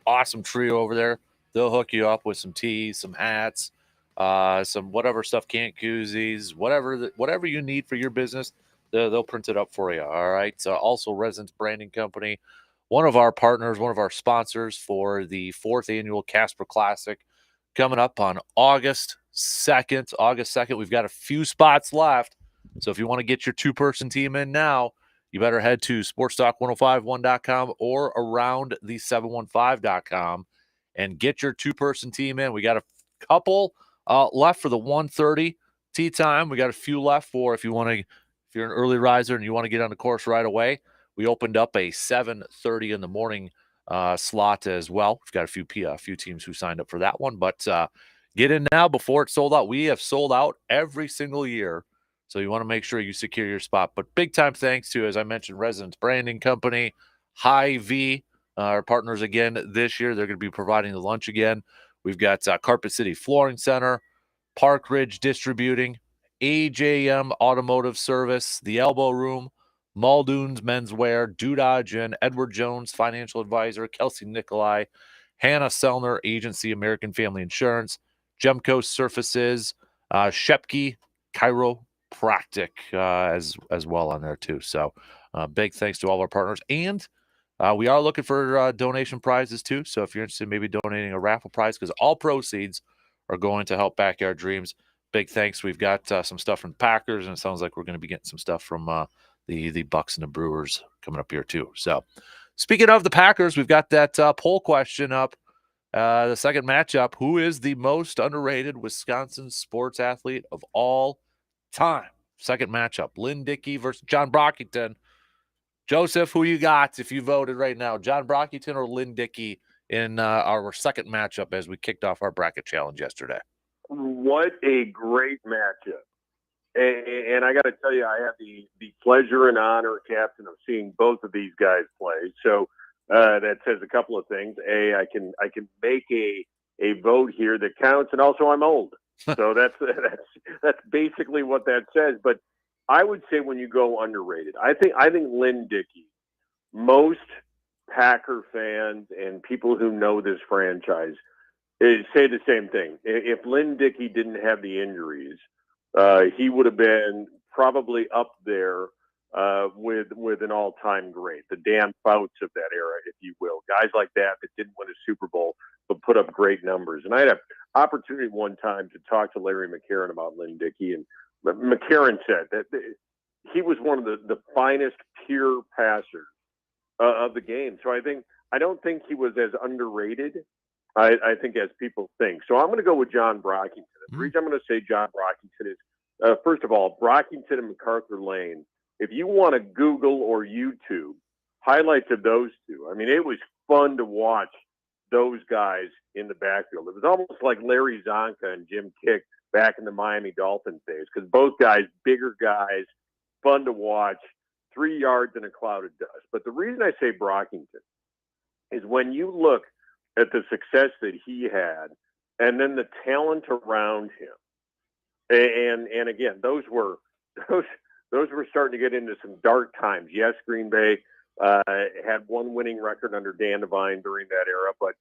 awesome trio over there. They'll hook you up with some tees, some hats, some whatever stuff, can koozies, whatever you need for your business, they'll print it up for you. All right. Also, Resonance Branding Company, one of our partners, one of our sponsors for the 4th annual Casper Classic, coming up on August 2nd. August 2nd, we've got a few spots left. So if you want to get your 2-person team in now, you better head to sportstalk1051.com or aroundthe715.com and get your 2-person team in. We got a couple left for the 1:30 tee time. We got a few left for if you're an early riser and you want to get on the course right away. We opened up a 7:30 in the morning slot as well. We've got a few teams who signed up for that one, but get in now before it's sold out. We have sold out every single year, so you want to make sure you secure your spot. But big time thanks to, as I mentioned, Resonance Branding Company, Hy-Vee, our partners again this year. They're going to be providing the lunch again. We've got Carpet City Flooring Center, Park Ridge Distributing, AJM Automotive Service, The Elbow Room, Muldoon's Menswear, Doodah Gin, Edward Jones Financial Advisor, Kelsey Nikolai, Hannah Sellner Agency, American Family Insurance, Gemco Surfaces, Shepke Chiropractic as well on there too. So big thanks to all of our partners. And we are looking for donation prizes too. So if you're interested in maybe donating a raffle prize, because all proceeds are going to help Backyard Dreams. Big thanks. We've got some stuff from the Packers, and it sounds like we're going to be getting some stuff from the Bucks and the Brewers coming up here too. So speaking of the Packers, we've got that poll question up. The second matchup, who is the most underrated Wisconsin sports athlete of all time? Second matchup, Lynn Dickey versus John Brockington. Joseph, who you got if you voted right now? John Brockington or Lynn Dickey in our second matchup as we kicked off our bracket challenge yesterday? What a great matchup. And I got to tell you, I have the pleasure and honor, Captain, of seeing both of these guys play. So that says a couple of things. A, I can make a vote here that counts, and also I'm old. So that's basically what that says. But I would say when you go underrated, I think Lynn Dickey, most Packer fans and people who know this franchise say the same thing. If Lynn Dickey didn't have the injuries, he would have been probably up there with an all-time great, the Dan Fouts of that era, if you will. Guys like that didn't win a Super Bowl but put up great numbers. And I had an opportunity one time to talk to Larry McCarron about Lynn Dickey, and McCarron said that he was one of the finest pure passers of the game. So I don't think he was as underrated, I think, as people think. So I'm going to go with John Brockington. The reason I'm going to say John Brockington is, first of all, Brockington and MacArthur Lane. If you want to Google or YouTube highlights of those two, I mean, it was fun to watch those guys in the backfield. It was almost like Larry Zonka and Jim Kick back in the Miami Dolphins days, because both guys, bigger guys, fun to watch, 3 yards in a cloud of dust. But the reason I say Brockington is when you look at the success that he had and then the talent around him. And again, those were starting to get into some dark times. Yes, Green Bay had one winning record under Dan Devine during that era, but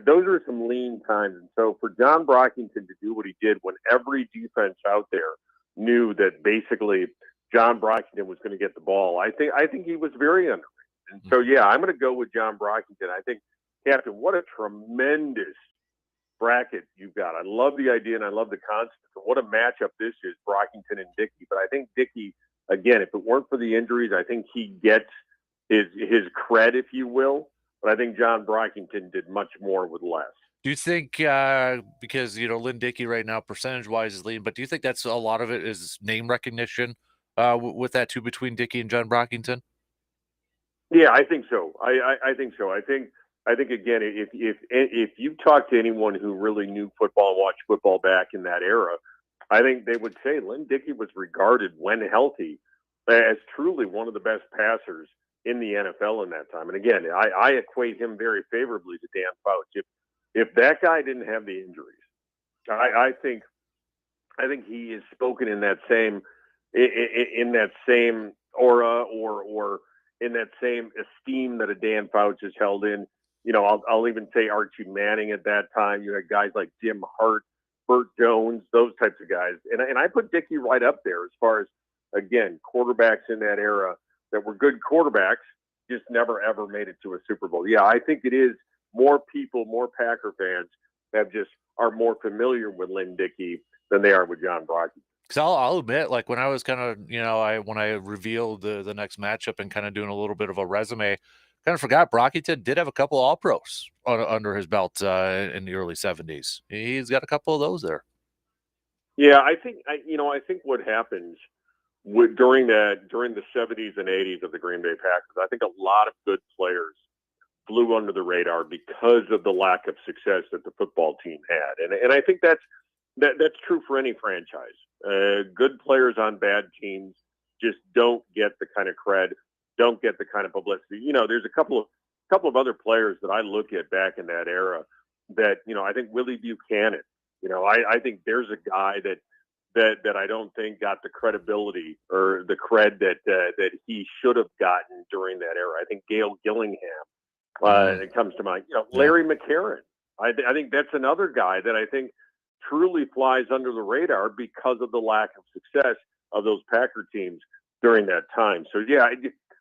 those are some lean times. And so for John Brockington to do what he did when every defense out there knew that basically John Brockington was going to get the ball. I think he was very underrated. And so, yeah, I'm going to go with John Brockington. I think, Captain, what a tremendous bracket you've got. I love the idea and I love the concept. What a matchup this is, Brockington and Dickey. But I think Dickey, again, if it weren't for the injuries, I think he gets his cred, if you will. But I think John Brockington did much more with less. Do you think because Lynn Dickey right now percentage-wise is leading, but do you think that's a lot of it is name recognition with that too between Dickey and John Brockington? Yeah, I think so. I think so. I think again, if you talk to anyone who really knew football and watched football back in that era, I think they would say Lynn Dickey was regarded, when healthy, as truly one of the best passers in the NFL in that time. And again, I equate him very favorably to Dan Fouts. If that guy didn't have the injuries, I think he is spoken in that same aura or in that same esteem that a Dan Fouts is held in. I'll even say Archie Manning at that time. You had guys like Jim Hart, Burt Jones, those types of guys. And I put Dickey right up there as far as, again, quarterbacks in that era that were good quarterbacks, just never, ever made it to a Super Bowl. Yeah, I think it is more people, more Packer fans that just are more familiar with Lynn Dickey than they are with John Brockington. Because I'll admit, like when I was kind of, when I revealed the next matchup and kind of doing a little bit of a resume, kind of forgot Brockington did have a couple of All-Pros under his belt in the early 70s. He's got a couple of those there. Yeah, I think what happens during the 70s and 80s of the Green Bay Packers, I think a lot of good players flew under the radar because of the lack of success that the football team had, and I think that's true for any franchise. Good players on bad teams just don't get the kind of cred, don't get the kind of publicity. There's a couple of other players that I look at back in that era that I think Willie Buchanan. I think there's a guy that I don't think got the credibility or the cred that he should have gotten during that era. I think Gail Gillingham. It comes to mind. Larry McCarron. I think that's another guy that I think truly flies under the radar because of the lack of success of those Packer teams during that time. So, yeah,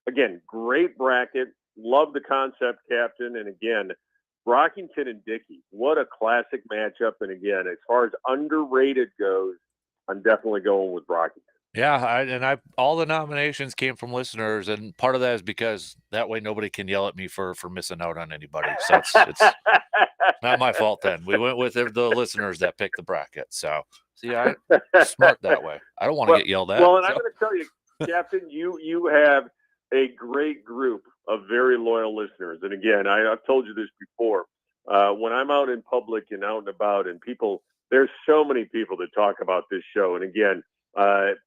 again, great bracket. Love the concept, Captain. And, again, Brockington and Dickey, what a classic matchup. And, again, as far as underrated goes, I'm definitely going with Brockington. Yeah, all the nominations came from listeners, and part of that is because that way nobody can yell at me for missing out on anybody. So it's not my fault then. We went with the listeners that picked the bracket. So, see, I'm smart that way. I don't want to get yelled at. Well, and I'm going to tell you, Captain, you have a great group of very loyal listeners. And again, I've told you this before. When I'm out in public and out and about, and there's so many people that talk about this show. And again,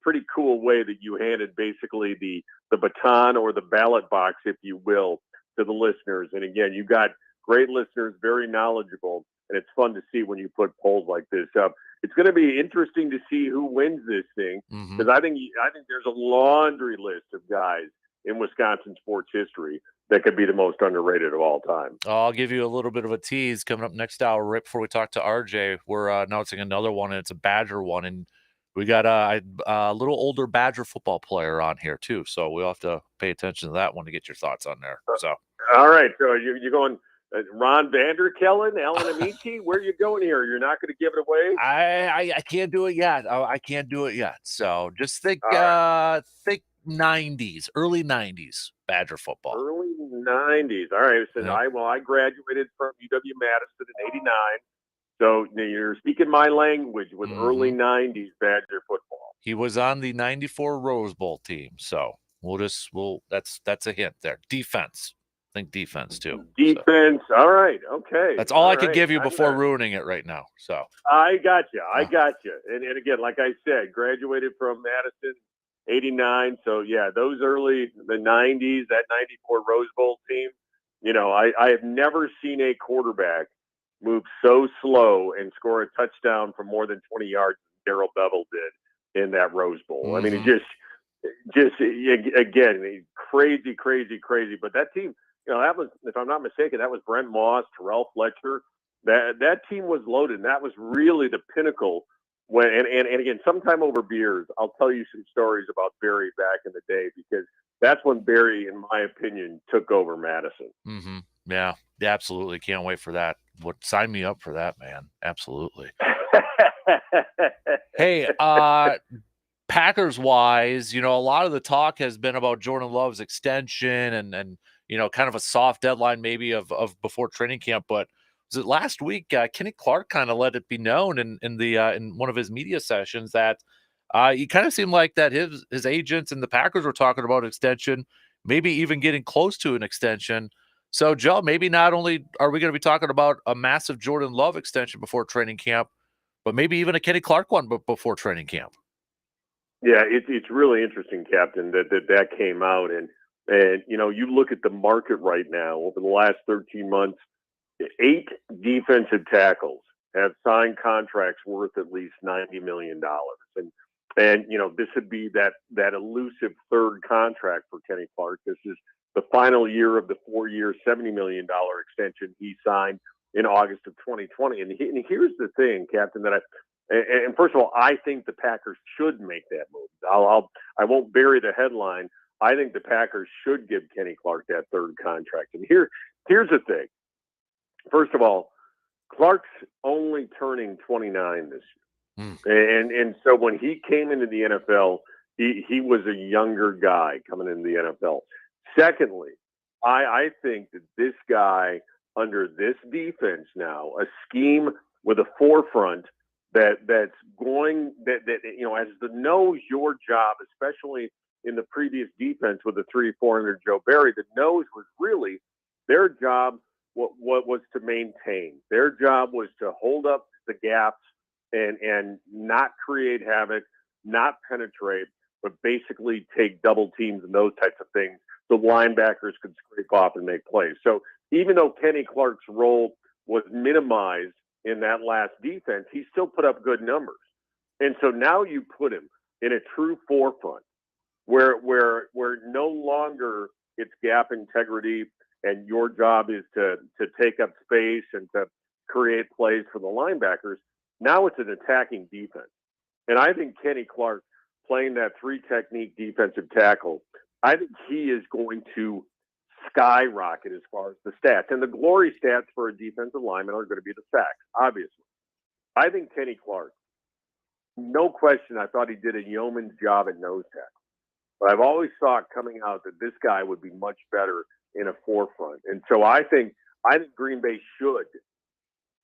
pretty cool way that you handed basically the baton or the ballot box, if you will, to the listeners. And again, you got great listeners, very knowledgeable, and it's fun to see when you put polls like this up. It's going to be interesting to see who wins this thing, because I think there's a laundry list of guys in Wisconsin sports history that could be the most underrated of all time. I'll give you a little bit of a tease coming up next hour. Right before we talk to RJ, we're announcing another one, and it's a Badger one, and we got a little older Badger football player on here too, so we'll have to pay attention to that one to get your thoughts on there. So, all right, so you're going Ron Vanderkellen, Alan Amici. Where are you going here? You're not going to give it away? I can't do it yet. I can't do it yet. So just think 90s, early 90s Badger football. Early 90s. All right. So I graduated from UW-Madison in '89. So you're speaking my language with early 90s Badger football. He was on the 94 Rose Bowl team. So that's a hint there. Defense. Think defense too. Defense. So. All right. Okay. That's all I could give you before ruining it right now. So I got you. And again, like I said, graduated from Madison '89. So yeah, the 90s, that 94 Rose Bowl team. I have never seen a quarterback move so slow and score a touchdown from more than 20 yards than Darrell Bevel did in that Rose Bowl. I mean, it just again, crazy. But that team, that was, if I'm not mistaken, that was Brent Moss, Terrell Fletcher. That team was loaded, and that was really the pinnacle and again, sometime over beers, I'll tell you some stories about Barry back in the day, because that's when Barry, in my opinion, took over Madison. Mm-hmm. Yeah, absolutely. Can't wait for that. Sign me up for that, man. Absolutely. Hey, Packers wise, a lot of the talk has been about Jordan Love's extension and kind of a soft deadline maybe of before training camp. But was it last week? Kenny Clark kind of let it be known in one of his media sessions that he kind of seemed like that his agents and the Packers were talking about extension, maybe even getting close to an extension. So, Joe, maybe not only are we going to be talking about a massive Jordan Love extension before training camp, but maybe even a Kenny Clark one before training camp. Yeah, it's really interesting, Captain, that came out, and you look at the market right now. Over the last 13 months, 8 defensive tackles have signed contracts worth at least $90 million, and this would be that elusive third contract for Kenny Clark. This is the final year of the 4-year, $70 million extension he signed in August of 2020. And here's the thing, Captain, and first of all, I think the Packers should make that move. I won't bury the headline. I think the Packers should give Kenny Clark that third contract. And here's the thing. First of all, Clark's only turning 29 this year. And so when he came into the NFL, he was a younger guy coming into the NFL. Secondly, I think that this guy, under this defense now, a scheme with a forefront that's going that as the knows your job, especially in the previous defense with the 3-4 under Joe Barry, the nose was really their job. What was to maintain their job was to hold up the gaps and not create havoc, not penetrate, but basically take double teams and those types of things so linebackers could scrape off and make plays. So even though Kenny Clark's role was minimized in that last defense, he still put up good numbers. And so now you put him in a true forefront where no longer it's gap integrity and your job is to take up space and to create plays for the linebackers. Now it's an attacking defense. And I think Kenny Clark playing that 3-technique defensive tackle, I think he is going to skyrocket as far as the stats. And the glory stats for a defensive lineman are going to be the sacks, obviously. I think Kenny Clark, no question, I thought he did a yeoman's job at nose tackle. But I've always thought coming out that this guy would be much better in a forefront. And so I think Green Bay should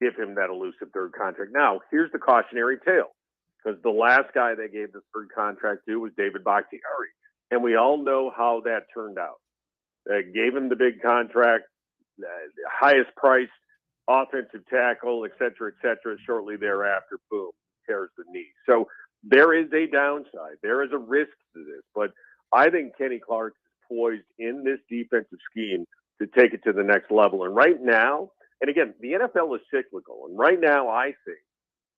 give him that elusive third contract. Now, here's the cautionary tale, because the last guy they gave the third contract to was David Bakhtiari. And we all know how that turned out. They gave him the big contract, the highest priced offensive tackle, et cetera, shortly thereafter, boom, tears the knee. So there is a downside. There is a risk to this. But I think Kenny Clark is poised in this defensive scheme to take it to the next level. And right now, and again, the NFL is cyclical. And right now, I think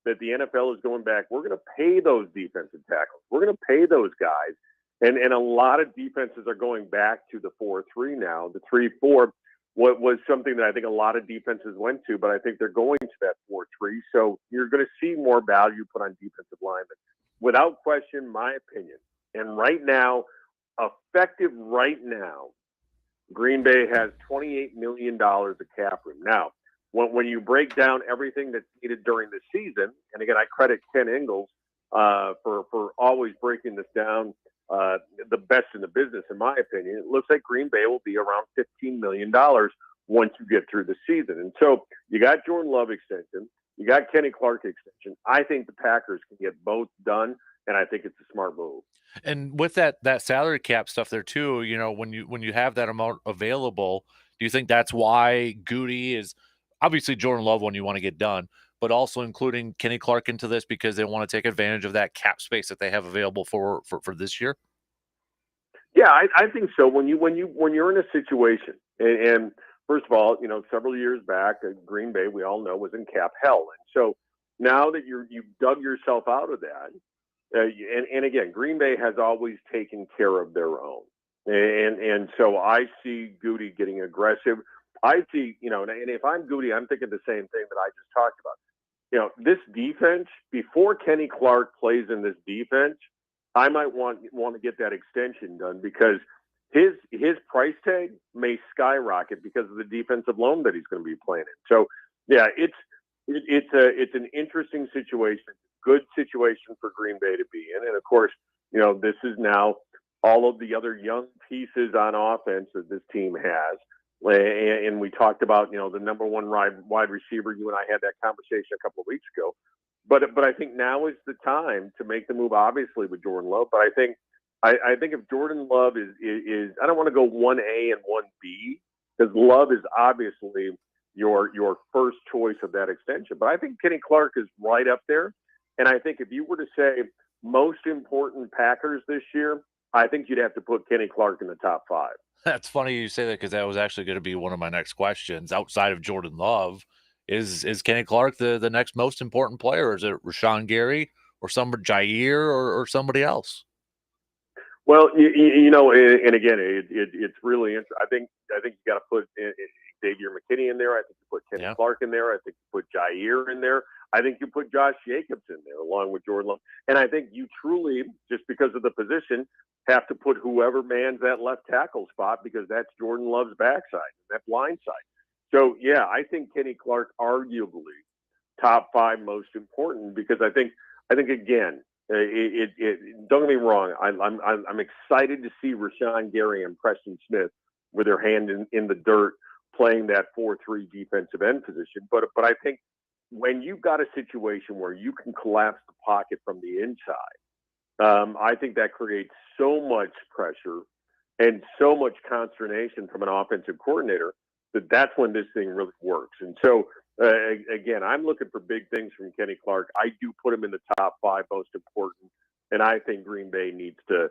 that the NFL is going back. We're going to pay those defensive tackles. We're going to pay those guys. And a lot of defenses are going back to the 4-3 now. The 3-4 was something that I think a lot of defenses went to, but I think they're going to that 4-3. So you're going to see more value put on defensive linemen. Without question, my opinion. And right now, effective right now, Green Bay has $28 million of cap room. Now, when you break down everything that's needed during the season, and again, I credit Ken Ingalls for always breaking this down, the best in the business, in my opinion. It looks like Green Bay will be around $15 million once you get through the season. And so you got Jordan Love extension, you got Kenny Clark extension. I think the Packers can get both done, and I think it's a smart move. And with that salary cap stuff there too, when you have that amount available, do you think that's why Goody is obviously Jordan Love when you want to get done, but also including Kenny Clark into this because they want to take advantage of that cap space that they have available for this year? Yeah, I think so. When you're in a situation, and first of all, several years back, Green Bay, we all know, was in cap hell, and so now that you've dug yourself out of that. And again, Green Bay has always taken care of their own. And so I see Goody getting aggressive. I see, and if I'm Goody, I'm thinking the same thing that I just talked about. this defense, before Kenny Clark plays in this defense, I might want to get that extension done because his price tag may skyrocket because of the defensive loan that he's going to be playing in. So, yeah, it's an interesting situation, good situation for Green Bay to be in. And, of course, this is now all of the other young pieces on offense that this team has. And we talked about, the number one wide receiver. You and I had that conversation a couple of weeks ago. But I think now is the time to make the move, obviously, with Jordan Love. But I think if Jordan Love is I don't want to go 1A and 1B because Love is obviously your first choice of that extension. But I think Kenny Clark is right up there. And I think if you were to say most important Packers this year, I think you'd have to put Kenny Clark in the top 5. That's funny you say that because that was actually going to be one of my next questions. Outside of Jordan Love, is Kenny Clark the next most important player? Or is it Rashawn Gary or Jair or somebody else? Well, and again, it's really interesting. I think you got to put Xavier McKinney in there. I think you put Kenny Clark in there. I think you put Jair in there. I think you put Josh Jacobs in there along with Jordan Love. And I think you truly, just because of the position, have to put whoever mans that left tackle spot because that's Jordan Love's backside, that blind side. So, yeah, I think Kenny Clark arguably top 5 most important because I think again, don't get me wrong. I'm excited to see Rashawn Gary and Preston Smith with their hand in the dirt playing that 4-3 defensive end position. But I think when you've got a situation where you can collapse the pocket from the inside, I think that creates so much pressure and so much consternation from an offensive coordinator that's when this thing really works. And so, again, I'm looking for big things from Kenny Clark. I do put him in the top 5 most important, and I think Green Bay needs to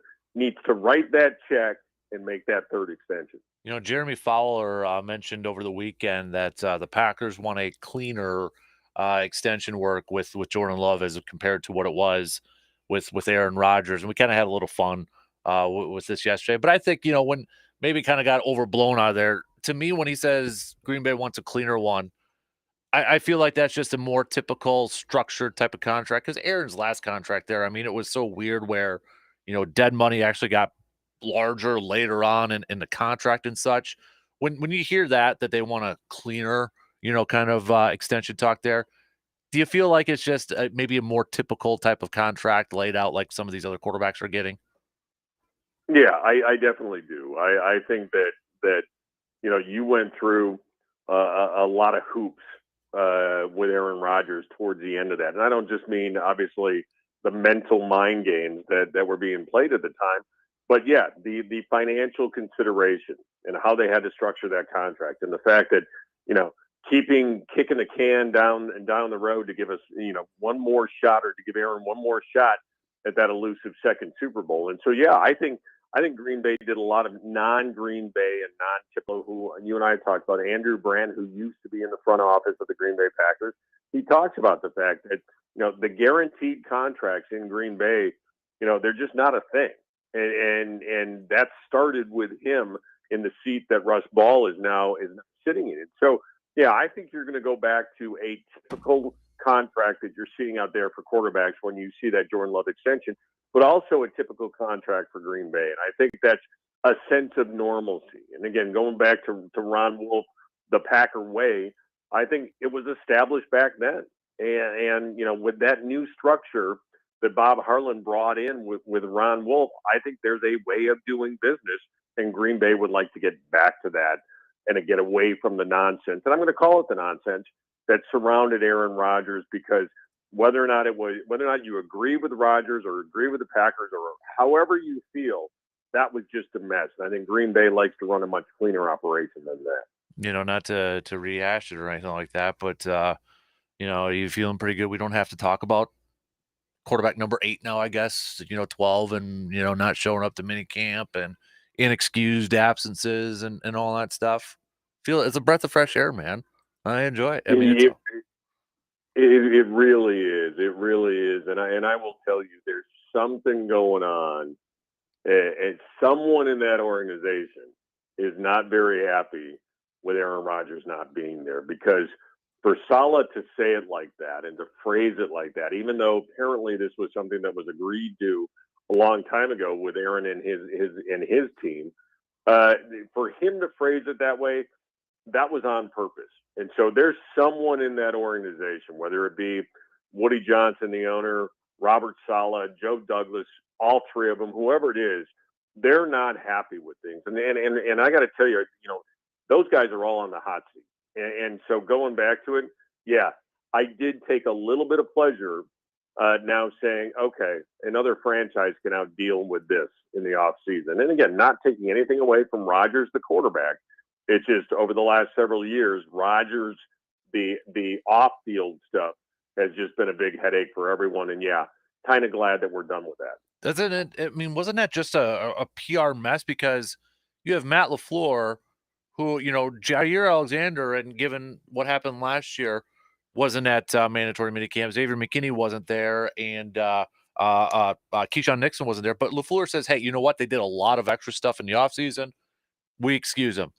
write that check and make that third extension. Jeremy Fowler mentioned over the weekend that the Packers want a cleaner extension work with Jordan Love as compared to what it was with Aaron Rodgers, and we kind of had a little fun with this yesterday. But I think when maybe kind of got overblown out of there. To me, when he says Green Bay wants a cleaner one, I feel like that's just a more typical structured type of contract because Aaron's last contract there, I mean, it was so weird where, dead money actually got larger later on in the contract and such. When you hear that they want a cleaner, kind of extension talk there, do you feel like it's just maybe a more typical type of contract laid out like some of these other quarterbacks are getting? Yeah, I definitely do. I think that you went through a lot of hoops with Aaron Rodgers towards the end of that. And I don't just mean, obviously, the mental mind games that were being played at the time, but, yeah, the financial consideration and how they had to structure that contract and the fact that, kicking the can down the road to give us, one more shot or to give Aaron one more shot at that elusive second Super Bowl. And so, yeah, I think Green Bay did a lot of non-Green Bay and non-typical, who you and I talked about, Andrew Brandt, who used to be in the front office of the Green Bay Packers. He talks about the fact that, the guaranteed contracts in Green Bay, they're just not a thing. And that started with him in the seat that Russ Ball is now sitting in. So, yeah, I think you're going to go back to a typical contract that you're seeing out there for quarterbacks when you see that Jordan Love extension, but also a typical contract for Green Bay. And I think that's a sense of normalcy. And again, going back to Ron Wolf, the Packer way, I think it was established back then. And with that new structure that Bob Harlan brought in with Ron Wolf, I think there's a way of doing business, and Green Bay would like to get back to that and to get away from the nonsense. And I'm going to call it the nonsense that surrounded Aaron Rodgers, because whether or not you agree with Rodgers or agree with the Packers or however you feel, that was just a mess. And I think Green Bay likes to run a much cleaner operation than that. Not to rehash it or anything like that, but are you feeling pretty good? We don't have to talk about quarterback number 8 now, I guess, 12 and, not showing up to mini camp and inexcused absences and all that stuff. Feel it's a breath of fresh air, man. I enjoy it. I mean, it really is. It really is. And I will tell you, there's something going on. And someone in that organization is not very happy with Aaron Rodgers not being there, because for Saleh to say it like that and to phrase it like that, even though apparently this was something that was agreed to a long time ago with Aaron and his team, for him to phrase it that way, that was on purpose. And so there's someone in that organization, whether it be Woody Johnson, the owner, Robert Saleh, Joe Douglas, all three of them, whoever it is, they're not happy with things. And I got to tell you, those guys are all on the hot seat. And so going back to it, yeah, I did take a little bit of pleasure now saying, okay, another franchise can now deal with this in the offseason. And again, not taking anything away from Rodgers, the quarterback. It's just over the last several years, Rodgers, the off-field stuff has just been a big headache for everyone. And yeah, kind of glad that we're done with that. Doesn't it? I mean, wasn't that just a PR mess? Because you have Matt LaFleur, who, Jair Alexander, and given what happened last year, wasn't at mandatory minicamp. Xavier McKinney wasn't there, and Keyshawn Nixon wasn't there. But LaFleur says, hey, you know what? They did a lot of extra stuff in the offseason. We excuse them.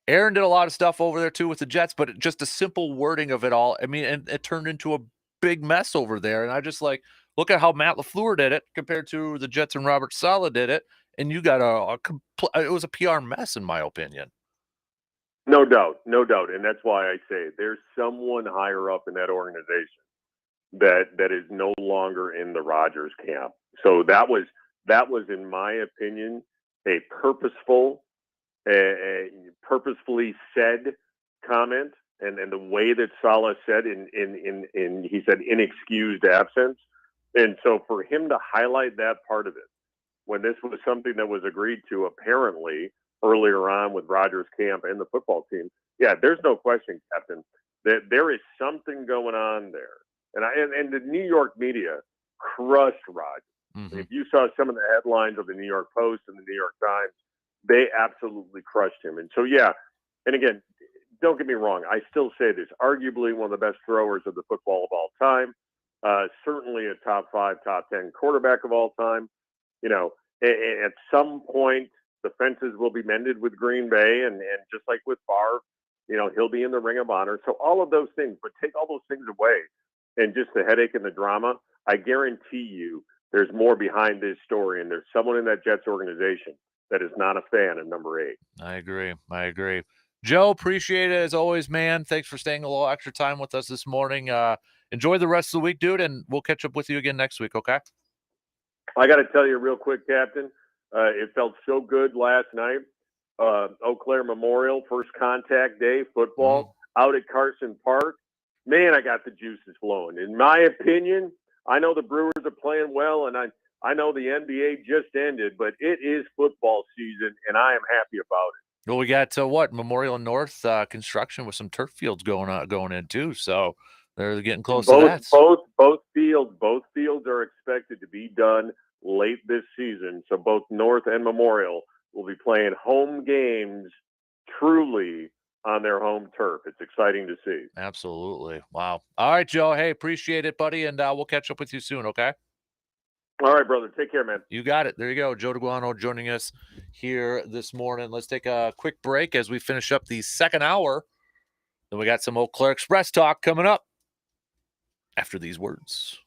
Aaron did a lot of stuff over there, too, with the Jets, but just a simple wording of it all. I mean, and it turned into a big mess over there. And I just look at how Matt LaFleur did it compared to the Jets and Robert Saleh did it. And you got it was a PR mess, in my opinion. No doubt. And that's why I say there's someone higher up in that organization that is no longer in the Rodgers camp. So that was, in my opinion, a purposefully said comment, and the way that Saleh said he said inexcused absence. And so for him to highlight that part of it, when this was something that was agreed to apparently earlier on with Rodgers camp and the football team, yeah, there's no question, Captain, that there is something going on there. And the New York media crushed Rodgers. Mm-hmm. If you saw some of the headlines of the New York Post and the New York Times, they absolutely crushed him. And so, yeah, and again, don't get me wrong, I still say this, arguably one of the best throwers of the football of all time, certainly a top 5, top 10 quarterback of all time. At some point, the fences will be mended with Green Bay, and just like with Favre, he'll be in the Ring of Honor. So all of those things, but take all those things away and just the headache and the drama, I guarantee you there's more behind this story, and there's someone in that Jets organization that is not a fan of number 8. I agree. Joe, appreciate it as always, man. Thanks for staying a little extra time with us this morning. Enjoy the rest of the week, dude, and we'll catch up with you again next week, okay? I got to tell you real quick, Captain, it felt so good last night. Eau Claire Memorial, first contact day, football, out at Carson Park. Man, I got the juices flowing. In my opinion, I know the Brewers are playing well, and I know the NBA just ended, but it is football season, and I am happy about it. Well, we got Memorial North construction with some turf fields going in too, so they're getting close to that. Both fields are expected to be done late this season, so both North and Memorial will be playing home games truly on their home turf. It's exciting to see. Absolutely. Wow. All right, Joe. Hey, appreciate it, buddy, and we'll catch up with you soon, okay? All right, brother. Take care, man. You got it. There you go. Joe DeGuano joining us here this morning. Let's take a quick break as we finish up the second hour. Then we got some Eau Claire Express talk coming up after these words.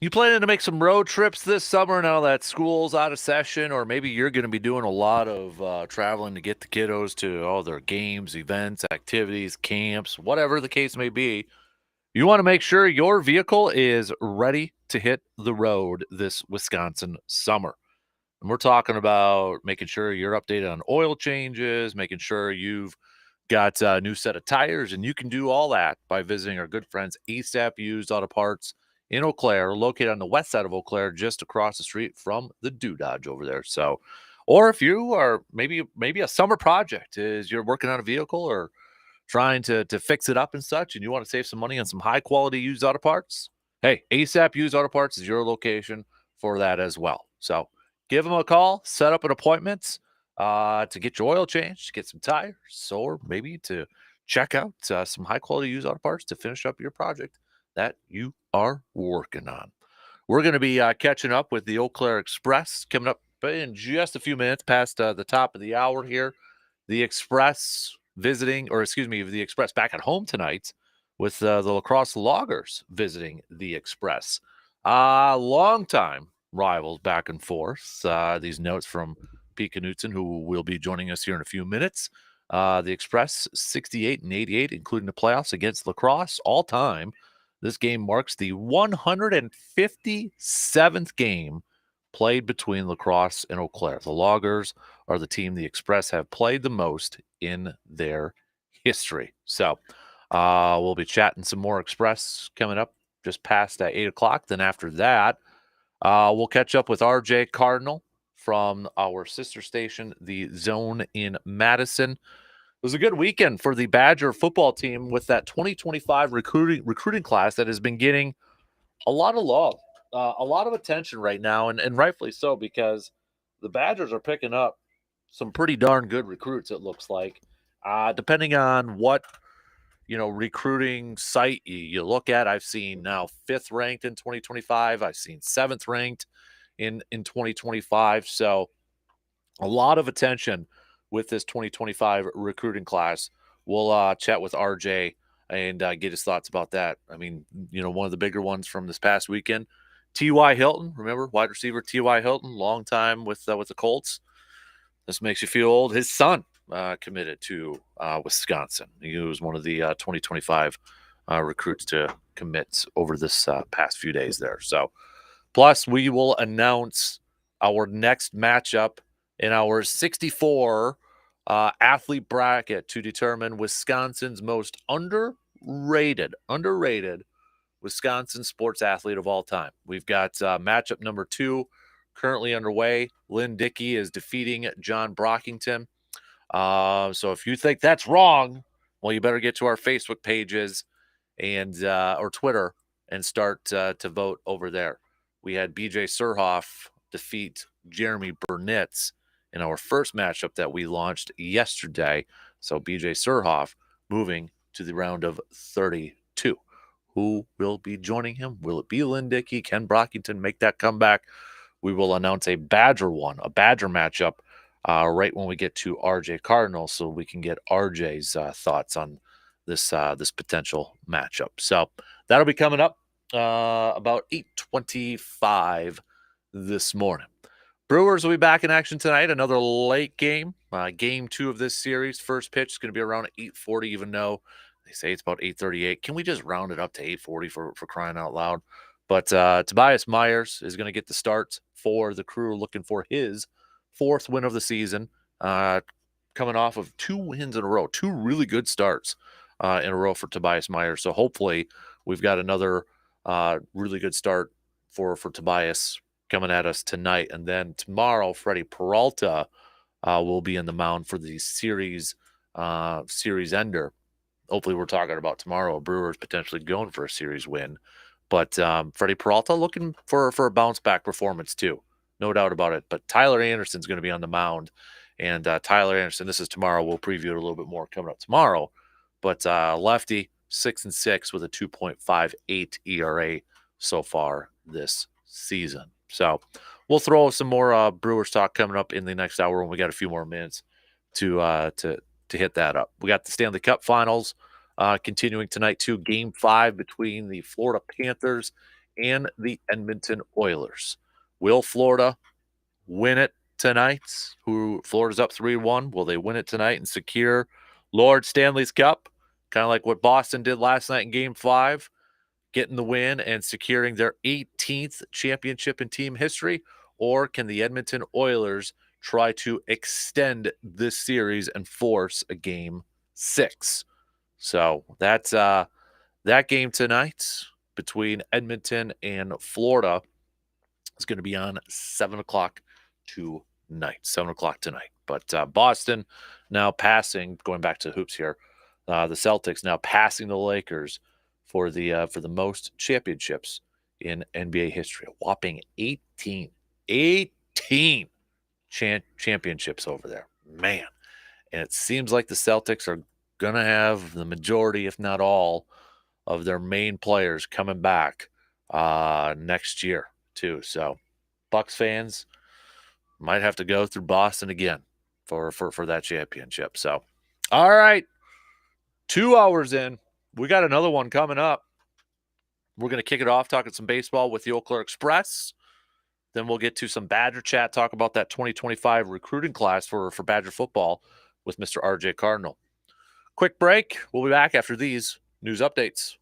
You planning to make some road trips this summer now that school's out of session, or maybe you're going to be doing a lot of traveling to get the kiddos to all their games, events, activities, camps, whatever the case may be. You want to make sure your vehicle is ready to hit the road this Wisconsin summer. And we're talking about making sure you're updated on oil changes, making sure you've got a new set of tires, and you can do all that by visiting our good friends ASAP Used Auto Parts in Eau Claire, located on the west side of Eau Claire, just across the street from the Dodge over there. So, or if you are maybe a summer project is you're working on a vehicle or trying to fix it up and such, and you want to save some money on some high quality used auto parts, hey, ASAP Used Auto Parts is your location for that as well. So give them a call, set up an appointment to get your oil changed, to get some tires, or maybe to check out some high quality used auto parts to finish up your project that you are working on. We're going to be catching up with the Eau Claire Express coming up in just a few minutes past the top of the hour here. The Express the Express back at home tonight with the Lacrosse Loggers visiting the Express. Longtime rivals back and forth. These notes from Pete Knutson, who will be joining us here in a few minutes. The Express 68 and 88, including the playoffs against Lacrosse all time. This game marks the 157th game played between Lacrosse and Eau Claire. The Loggers are the team the Express have played the most in their history. So we'll be chatting some more Express coming up just past 8 o'clock. Then after that, we'll catch up with RJ Cardinal from our sister station, The Zone in Madison. It was a good weekend for the Badger football team with that 2025 recruiting class that has been getting a lot of love, a lot of attention right now, and rightfully so, because the Badgers are picking up some pretty darn good recruits, it looks like. Depending on what recruiting site you look at, I've seen now 5th ranked in 2025. I've seen 7th ranked in 2025. So a lot of attention with this 2025 recruiting class. We'll chat with RJ and get his thoughts about that. I mean, one of the bigger ones from this past weekend, T.Y. Hilton, remember, wide receiver T.Y. Hilton, long time with the Colts. This makes you feel old. His son committed to Wisconsin. He was one of the 2025 recruits to commit over this past few days there. So, plus we will announce our next matchup in our 64 athlete bracket to determine Wisconsin's most underrated Wisconsin sports athlete of all time. We've got matchup number 2 currently underway. Lynn Dickey is defeating John Brockington. So if you think that's wrong, well, you better get to our Facebook pages and or Twitter and start to vote over there. We had BJ Surhoff defeat Jeremy Burnitz in our first matchup that we launched yesterday. So BJ Surhoff moving to the round of 32. Who will be joining him? Will it be Lynn Dickey? Can Brockington make that comeback? We will announce a Badger matchup right when we get to RJ Cardinal, so we can get RJ's thoughts on this potential matchup. So that'll be coming up about 8:25 this morning. Brewers will be back in action tonight. Another late game, game 2 of this series. First pitch is going to be around 8:40, even though they say it's about 8:38. Can we just round it up to 8:40 for crying out loud? But Tobias Myers is going to get the start for the Crew, looking for his 4th win of the season, coming off of 2 wins in a row, 2 really good starts in a row for Tobias Myers. So hopefully we've got another really good start for Tobias coming at us tonight. And then tomorrow, Freddie Peralta will be in the mound for the series ender. Hopefully we're talking about tomorrow, Brewers potentially going for a series win. But Freddie Peralta looking for a bounce-back performance too. No doubt about it. But Tyler Anderson's going to be on the mound. And Tyler Anderson, this is tomorrow. We'll preview it a little bit more coming up tomorrow. But lefty, 6-6 with a 2.58 ERA so far this season. So we'll throw some more Brewers talk coming up in the next hour when we got a few more minutes to hit that up. We got the Stanley Cup Finals continuing tonight too. Game 5 between the Florida Panthers and the Edmonton Oilers. Will Florida win it tonight? Florida's up 3-1. Will they win it tonight and secure Lord Stanley's Cup? Kind of like what Boston did last night in Game 5, getting the win and securing their 18th championship in team history? Or can the Edmonton Oilers try to extend this series and force a Game 6? So that's that game tonight between Edmonton and Florida is going to be on 7 o'clock tonight. 7 o'clock tonight. But Boston now passing, going back to hoops here, the Celtics now passing the Lakers for the most championships in NBA history. A whopping 18 championships over there. Man. And it seems like the Celtics are going to have the majority, if not all, of their main players coming back next year too. So Bucks fans might have to go through Boston again for that championship. So, all right, 2 hours in, we got another one coming up. We're going to kick it off talking some baseball with the Eau Claire Express. Then we'll get to some Badger chat, talk about that 2025 recruiting class for Badger football with Mr. RJ Cardinal. Quick break. We'll be back after these news updates.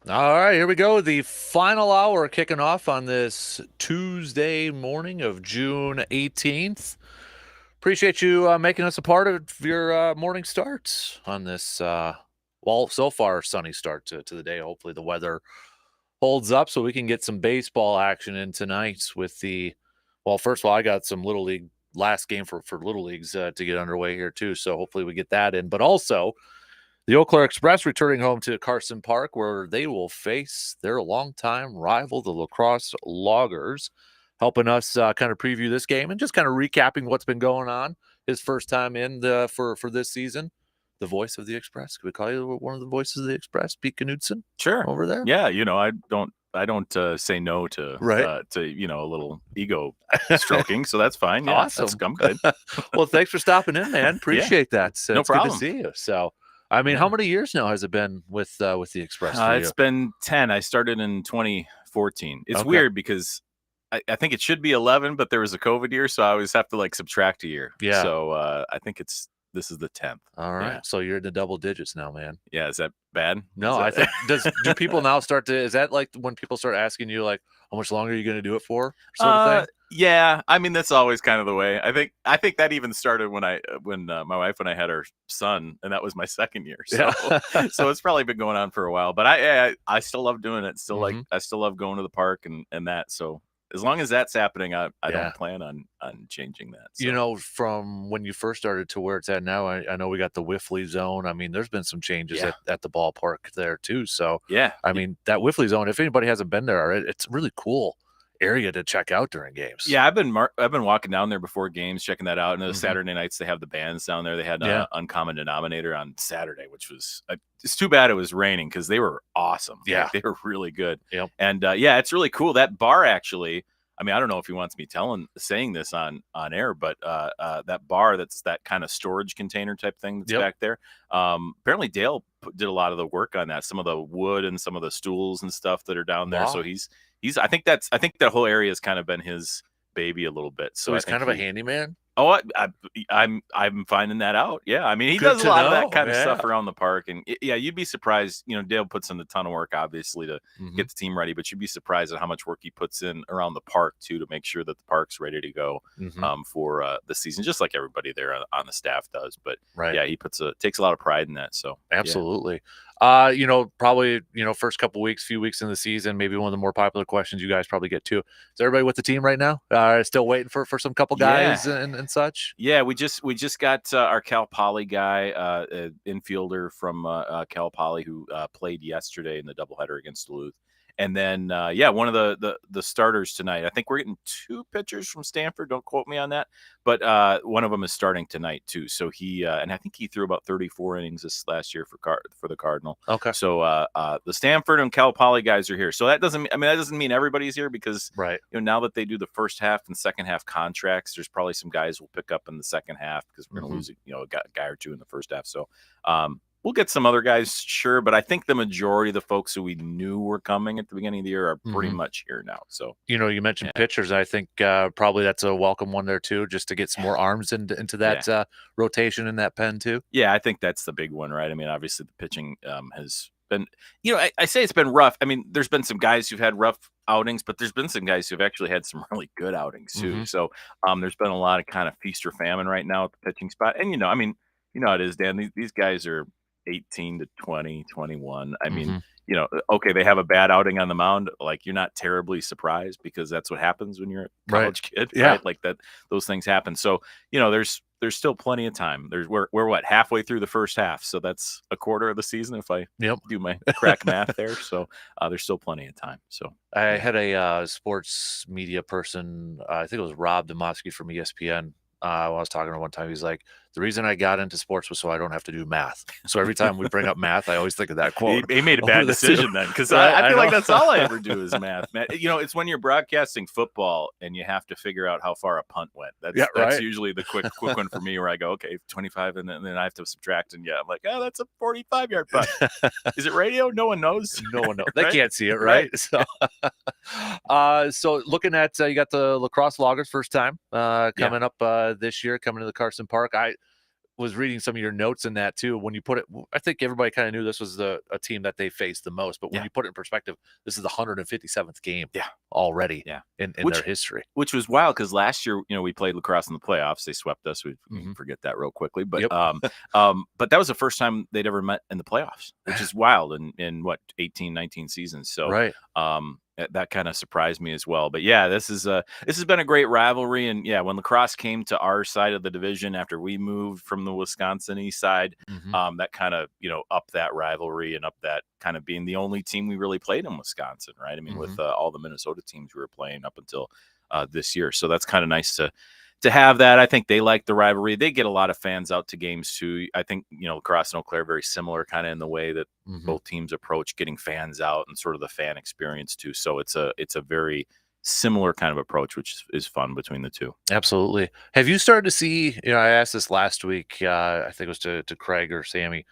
All right, here we go. The final hour kicking off on this Tuesday morning of June 18th. Appreciate you making us a part of your morning starts on this, so far sunny start to the day. Hopefully the weather holds up so we can get some baseball action in tonight with first of all, I got some Little League last game for Little Leagues to get underway here too. So hopefully we get that in. But also the Eau Claire Express returning home to Carson Park, where they will face their longtime rival, the La Crosse Loggers, helping us kind of preview this game and just kind of recapping what's been going on. His first time in for this season. The voice of the Express. Could we call you one of the voices of the Express, Pete Knudsen? Sure. Over there? Yeah, I don't say no to Right. to a little ego stroking, so that's fine. Yeah, Awesome. I'm good. Well, thanks for stopping in, man. Appreciate that. No It's good problem. to see you. So, I mean, how many years now has it been with the Express for you? It's been 10. I started in 2014. It's Okay. weird because I think it should be 11, but there was a COVID year, so I always have to like subtract a year. Yeah. So I think this is the 10th. All right. Yeah. So you're in the double digits now, man. Yeah, is that bad? No, I think do people now start to, is that like when people start asking you like how much longer are you going to do it for? Sort of thing? Yeah, I mean that's always kind of the way. I think that even started when my wife and I had our son, and that was my second year. So Yeah. so it's probably been going on for a while. But I still love doing it. Still I still love going to the park and that. So as long as that's happening, I Yeah. don't plan on changing that. So. You know, from when you first started to where it's at now, I know we got the Whiffley zone. I mean, there's been some changes Yeah. at the ballpark there too. So, Yeah, I mean, that Whiffley zone, if anybody hasn't been there, it's a really cool area to check out during games. Yeah, I've been walking down there before games, checking that out. And the Mhm. Saturday nights they have the bands down there. They had Yeah. Uncommon Denominator on Saturday, which was it's too bad it was raining because they were awesome. Yeah. Like, they were really good. Yep. And yeah, it's really cool. That bar actually. I mean, I don't know if he wants me saying this on air, but that bar that's that kind of storage container type thing that's Yep. back there. Apparently Dale did a lot of the work on that. Some of the wood and some of the stools and stuff that are down there. Wow. So he's I think that whole area has kind of been his baby a little bit. So I he's think kind of a handyman. Oh, I'm finding that out. Yeah, I mean, he Good does a to lot of know, that kind of stuff yeah. around the park, and yeah, you'd be surprised. You know, Dale puts in a ton of work, obviously, to Mhm. get the team ready, but you'd be surprised at how much work he puts in around the park too to make sure that the park's ready to go Mhm. for the season, just like everybody there on the staff does. But Right. yeah, he takes a lot of pride in that. So yeah. Absolutely. Probably, first few weeks in the season, maybe one of the more popular questions you guys probably get too. Is everybody with the team right now? Still waiting for some couple guys Yeah. and such? Yeah, we just got our Cal Poly guy, infielder from Cal Poly who played yesterday in the doubleheader against Duluth. And then, one of the starters tonight. I think we're getting 2 pitchers from Stanford. Don't quote me on that, but one of them is starting tonight too. So he and I think he threw about 34 innings this last year for the Cardinal. Okay. So the Stanford and Cal Poly guys are here. So that doesn't mean everybody's here because Right. now that they do the first half and second half contracts, there's probably some guys we'll pick up in the second half because we're going to lose a guy or two in the first half. So we'll get some other guys, sure, but I think the majority of the folks who we knew were coming at the beginning of the year are pretty much here now. So You mentioned pitchers. I think probably that's a welcome one there too, just to get some more arms into that rotation in that pen too. yeah, I think that's the big one, right? I mean, obviously the pitching has been, I say it's been rough. I mean, there's been some guys who've had rough outings, but there's been some guys who've actually had some really good outings too. Mhm. So there's been a lot of kind of feast or famine right now at the pitching spot. And, I mean, how it is, Dan. These guys are 18 to 20, 21. I mean, okay, they have a bad outing on the mound. Like, you're not terribly surprised because that's what happens when you're a Right. college kid, Yeah. right? Like that, those things happen. So, there's still plenty of time. We're what, halfway through the first half. So that's a quarter of the season if I do my crack math there. So there's still plenty of time. So I had a sports media person, I think it was Rob Demosky from ESPN. When I was talking to him one time, he's like, the reason I got into sports was so I don't have to do math. So every time we bring up math, I always think of that quote. he made a over bad the decision two. then because Right, I I feel like know. that's all I ever do is math. Man. It's when you're broadcasting football and you have to figure out how far a punt went. That's right. usually the quick one for me where I go, okay, 25, and then I have to subtract. And I'm like, oh, that's a 45-yard punt. Is it radio? No one knows. No one knows. They Right? can't see it, Right. So, so looking at you got the La Crosse Loggers first time coming up this year, coming to the Carson Park. was reading some of your notes in that too. When you put it, I think everybody kind of knew this was a team that they faced the most. But when Yeah. you put it in perspective, this is the 157th game Yeah. already Yeah. in Which- their history. Which was wild because last year, we played lacrosse in the playoffs. They swept us. We Mhm. forget that real quickly, but Yep. but that was the first time they'd ever met in the playoffs, which is wild in what 18, 19 seasons. So Right. that kind of surprised me as well. But yeah, this has been a great rivalry, and yeah, when lacrosse came to our side of the division after we moved from the Wisconsin East side, Mhm. that kind of up that rivalry and up that kind of being the only team we really played in Wisconsin, right? I mean, with all the Minnesota teams we were playing up until this year, so that's kind of nice to have that. I think they like the rivalry. They get a lot of fans out to games too. I think lacrosse and Eau Claire are very similar, kind of in the way that both teams approach getting fans out and sort of the fan experience too. So it's a very similar kind of approach, which is fun between the two. Absolutely. Have you started to see, I asked this last week, I think it was to Craig or Sammy,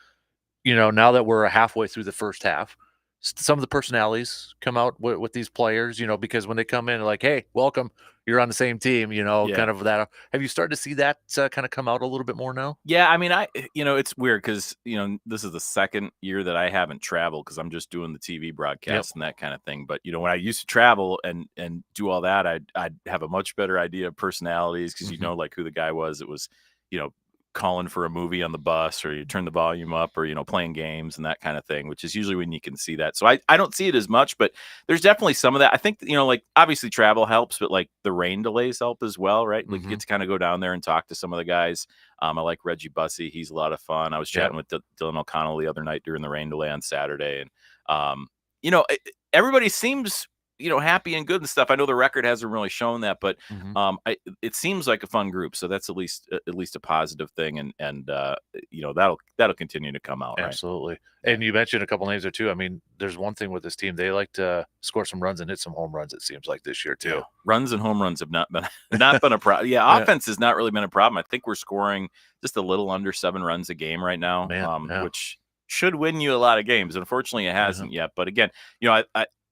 now that we're halfway through the first half, some of the personalities come out with these players, because when they come in, like, hey, welcome, you're on the same team, kind of that. Have you started to see that kind of come out a little bit more now? Yeah, I mean, it's weird because this is the second year that I haven't traveled because I'm just doing the TV broadcast and that kind of thing. But when I used to travel and do all that, I'd have a much better idea of personalities because like who the guy was. It was calling for a movie on the bus, or you turn the volume up, or playing games and that kind of thing, which is usually when you can see that. So I don't see it as much, but there's definitely some of that. I think like obviously travel helps, but like the rain delays help as well, right? Like you get to kind of go down there and talk to some of the guys. I like Reggie Bussey. He's a lot of fun. I was chatting with Dylan O'Connell the other night during the rain delay on Saturday, and everybody seems happy and good and stuff. I know the record hasn't really shown that, but it seems like a fun group. So that's at least a positive thing, and that'll continue to come out. Absolutely. Right? And you mentioned a couple names there too. I mean, there's one thing with this team; they like to score some runs and hit some home runs. It seems like this year too. Yeah. Runs and home runs have not been a problem. Yeah, offense has not really been a problem. I think we're scoring just a little under 7 runs a game right now, which should win you a lot of games. Unfortunately, it hasn't yet. But again,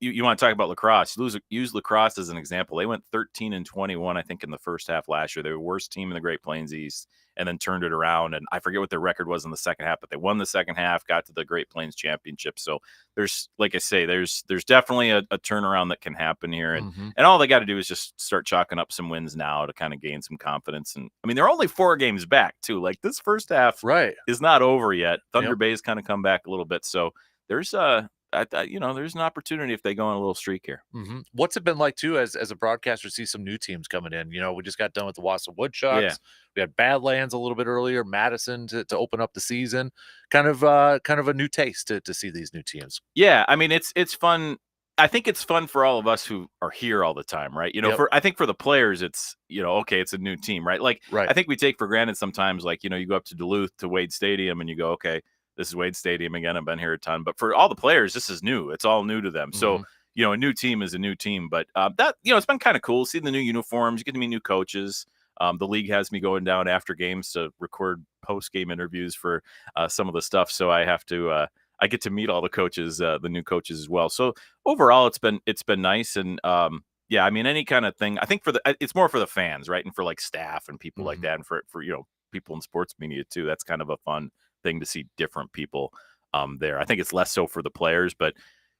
you want to talk about lacrosse? Use lacrosse as an example. They went 13-21, I think, in the first half last year. They were the worst team in the Great Plains East, and then turned it around. And I forget what their record was in the second half, but they won the second half, got to the Great Plains Championship. So there's, like I say, there's definitely a turnaround that can happen here, and all they got to do is just start chalking up some wins now to kind of gain some confidence. And I mean, they're only 4 games back too. Like this first half is not over yet. Thunder Bay's kind of come back a little bit, so there's there's an opportunity if they go on a little streak here. What's it been like too, as a broadcaster, see some new teams coming in? We just got done with the Wausau Woodchucks. Yeah. We had Badlands a little bit earlier, Madison to open up the season. Kind of a new taste to see these new teams. Yeah, I mean it's fun. I think it's fun for all of us who are here all the time, right? I think for the players, it's okay, it's a new team, right? Like I think we take for granted sometimes, like you go up to Duluth to Wade Stadium and you go, okay, this is Wade Stadium again. I've been here a ton, but for all the players, this is new. It's all new to them. So, a new team is a new team, but that, it's been kind of cool seeing the new uniforms. You get to meet new coaches. The league has me going down after games to record post-game interviews for some of the stuff. So I have to, I get to meet all the coaches, the new coaches as well. So overall, it's been nice. And I mean, any kind of thing, I think it's more for the fans, right? And for like staff and people like that. And for people in sports media too. That's kind of a fun thing to see different people there. I think it's less so for the players, but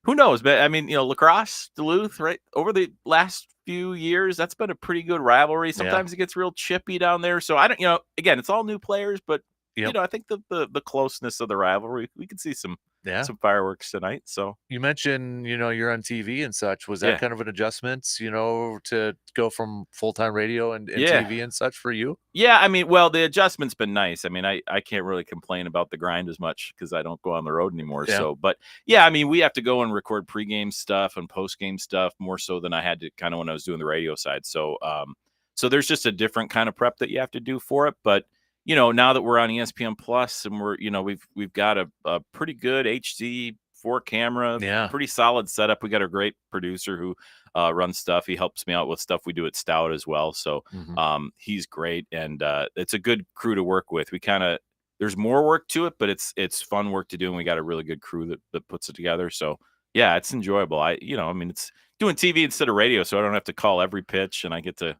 who knows? But I mean, lacrosse, Duluth, right? Over the last few years, that's been a pretty good rivalry. Sometimes it gets real chippy down there. So I don't, again, it's all new players, but I think the closeness of the rivalry, we could see some fireworks tonight. So you mentioned, you're on TV and such. Was that kind of an adjustment, to go from full-time radio and TV and such for you? Yeah, I mean, well, the adjustment's been nice. I mean, I can't really complain about the grind as much because I don't go on the road anymore. Yeah. So, but yeah, I mean, we have to go and record pregame stuff and postgame stuff more so than I had to kind of when I was doing the radio side. So, so there's just a different kind of prep that you have to do for it. But now that we're on ESPN Plus and we're, we've got a pretty good HD 4 camera, pretty solid setup. We got a great producer who runs stuff. He helps me out with stuff we do at Stout as well. So he's great, and it's a good crew to work with. There's more work to it, but it's fun work to do, and we got a really good crew that puts it together. So yeah, it's enjoyable. I mean, it's doing TV instead of radio, so I don't have to call every pitch, and I get to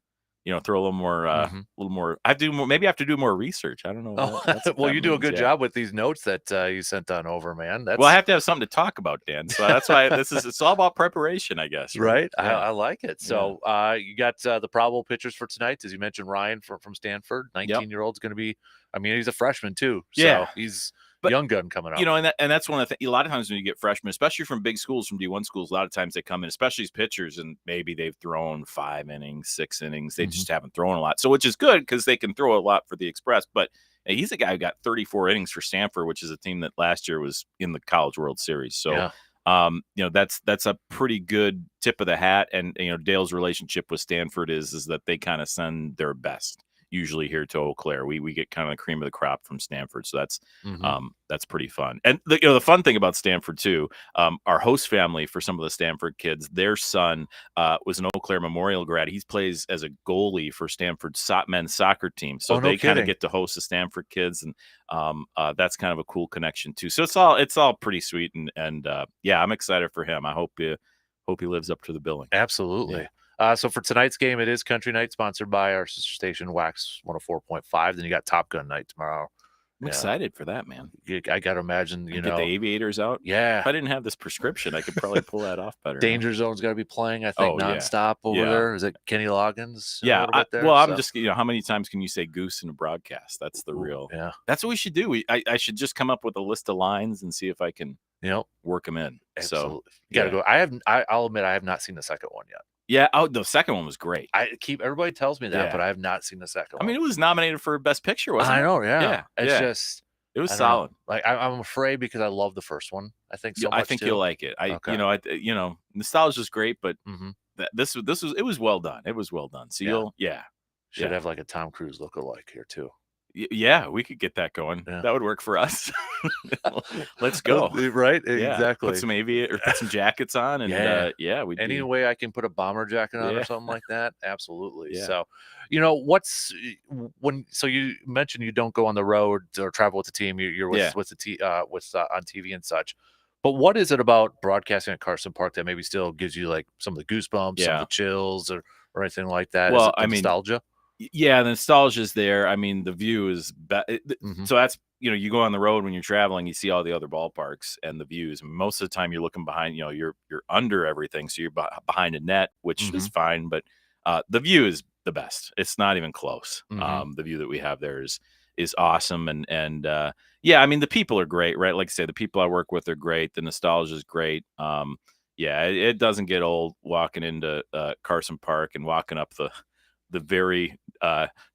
throw a little more. Maybe I have to do more research. I don't know. Oh, what well, that you do a means, good yeah. job with these notes that you sent on over, man. That's Well, I have to have something to talk about, Dan. So that's why it's all about preparation, I guess. right. Yeah. I like it. So you got the probable pitchers for tonight, as you mentioned, Ryan from Stanford, 19-year-old's going to be. I mean, he's a freshman too, so Yeah. he's But, young gun coming up. And that's one of the things. A lot of times when you get freshmen, especially from big schools, from D1 schools, a lot of times they come in, especially as pitchers, and maybe they've thrown 5 innings, 6 innings. They just haven't thrown a lot. So which is good because they can throw a lot for the Express. But he's a guy who got 34 innings for Stanford, which is a team that last year was in the College World Series. So that's a pretty good tip of the hat. And Dale's relationship with Stanford is that they kind of send their best usually here to Eau Claire. We get kind of the cream of the crop from Stanford, so that's pretty fun. And the fun thing about Stanford too, our host family for some of the Stanford kids, their son was an Eau Claire Memorial grad. He plays as a goalie for Stanford's men's soccer team, so they kind of get to host the Stanford kids, and that's kind of a cool connection too. So it's all pretty sweet, and I'm excited for him. I hope he lives up to the billing. Absolutely. Yeah. So for tonight's game, it is Country Night, sponsored by our sister station Wax 104.5. Then you got Top Gun night tomorrow. I'm excited for that, man. I got to imagine, get the aviators out. Yeah. If I didn't have this prescription, I could probably pull that off better. Danger Zone's got to be playing, I think, nonstop over there. Is it Kenny Loggins? Yeah. I'm just, how many times can you say goose in a broadcast? That's the real. Yeah. That's what we should do. I should just come up with a list of lines and see if I can work them in. Absolutely. So you got to go. I'll admit, I have not seen the second one yet. Yeah, the second one was great. Everybody tells me that, but I have not seen the second one. I mean, it was nominated for Best Picture, wasn't it? I know, yeah. It's just it was solid. Like I'm afraid because I love the first one. I think so much. I think you'll like it. Nostalgia is great, but it was well done. It was well done. So should have like a Tom Cruise lookalike here too. Yeah, we could get that going. Yeah. That would work for us. Let's go. Right? Exactly. Put some jackets on, and any way I can put a bomber jacket on or something like that. Absolutely. Yeah. So, so you mentioned you don't go on the road or travel with the team. You're with on TV and such. But what is it about broadcasting at Carson Park that maybe still gives you like some of the goosebumps, some of the chills, or anything like that? Well, is it nostalgia. Yeah, the nostalgia is there. I mean, the view is so that's you go on the road when you're traveling, you see all the other ballparks and the views. Most of the time, you're looking behind. You're under everything, so you're behind a net, which is fine. But the view is the best. It's not even close. The view that we have there is awesome, and I mean, the people are great, right? Like I say, the people I work with are great. The nostalgia is great. It doesn't get old walking into Carson Park and walking up the very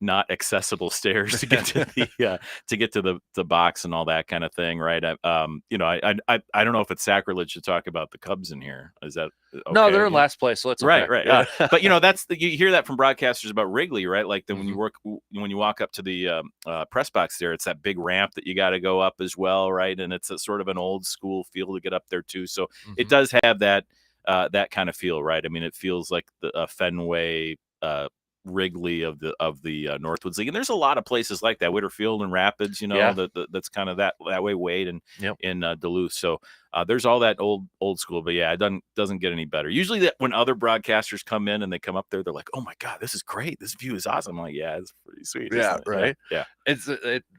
not accessible stairs to get to the box and all that kind of thing, right? I don't know if it's sacrilege to talk about the Cubs in here. Is that okay? No? They're in last place, so it's okay. Right. Yeah. But you hear that from broadcasters about Wrigley, right? Like when you walk up to the press box there, it's that big ramp that you got to go up as well, right? And it's a sort of an old school feel to get up there too. So it does have that kind of feel, right? I mean, it feels like the Fenway. Wrigley of the Northwoods League, and there's a lot of places like that, Whitterfield and Rapids, that's kind of that way, Wade and in Duluth. So there's all that old school, but it doesn't get any better. Usually that when other broadcasters come in and they come up there, they're like, "Oh my God, this is great! This view is awesome!" I'm like, yeah, it's pretty sweet. Yeah, right. Yeah.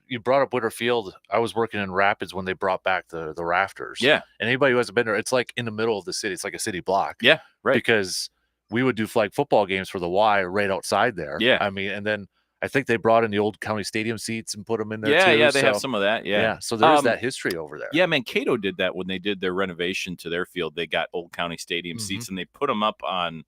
You brought up Whitterfield. I was working in Rapids when they brought back the rafters. Yeah, and anybody who hasn't been there, it's like in the middle of the city. It's like a city block. Yeah, right. Because we would do flag football games for the Y right outside there. Yeah. I mean, and then I think they brought in the old county stadium seats and put them in there too. Yeah, they have some of that. Yeah. So there's that history over there. Yeah, Mankato did that when they did their renovation to their field. They got old county stadium seats and they put them up on.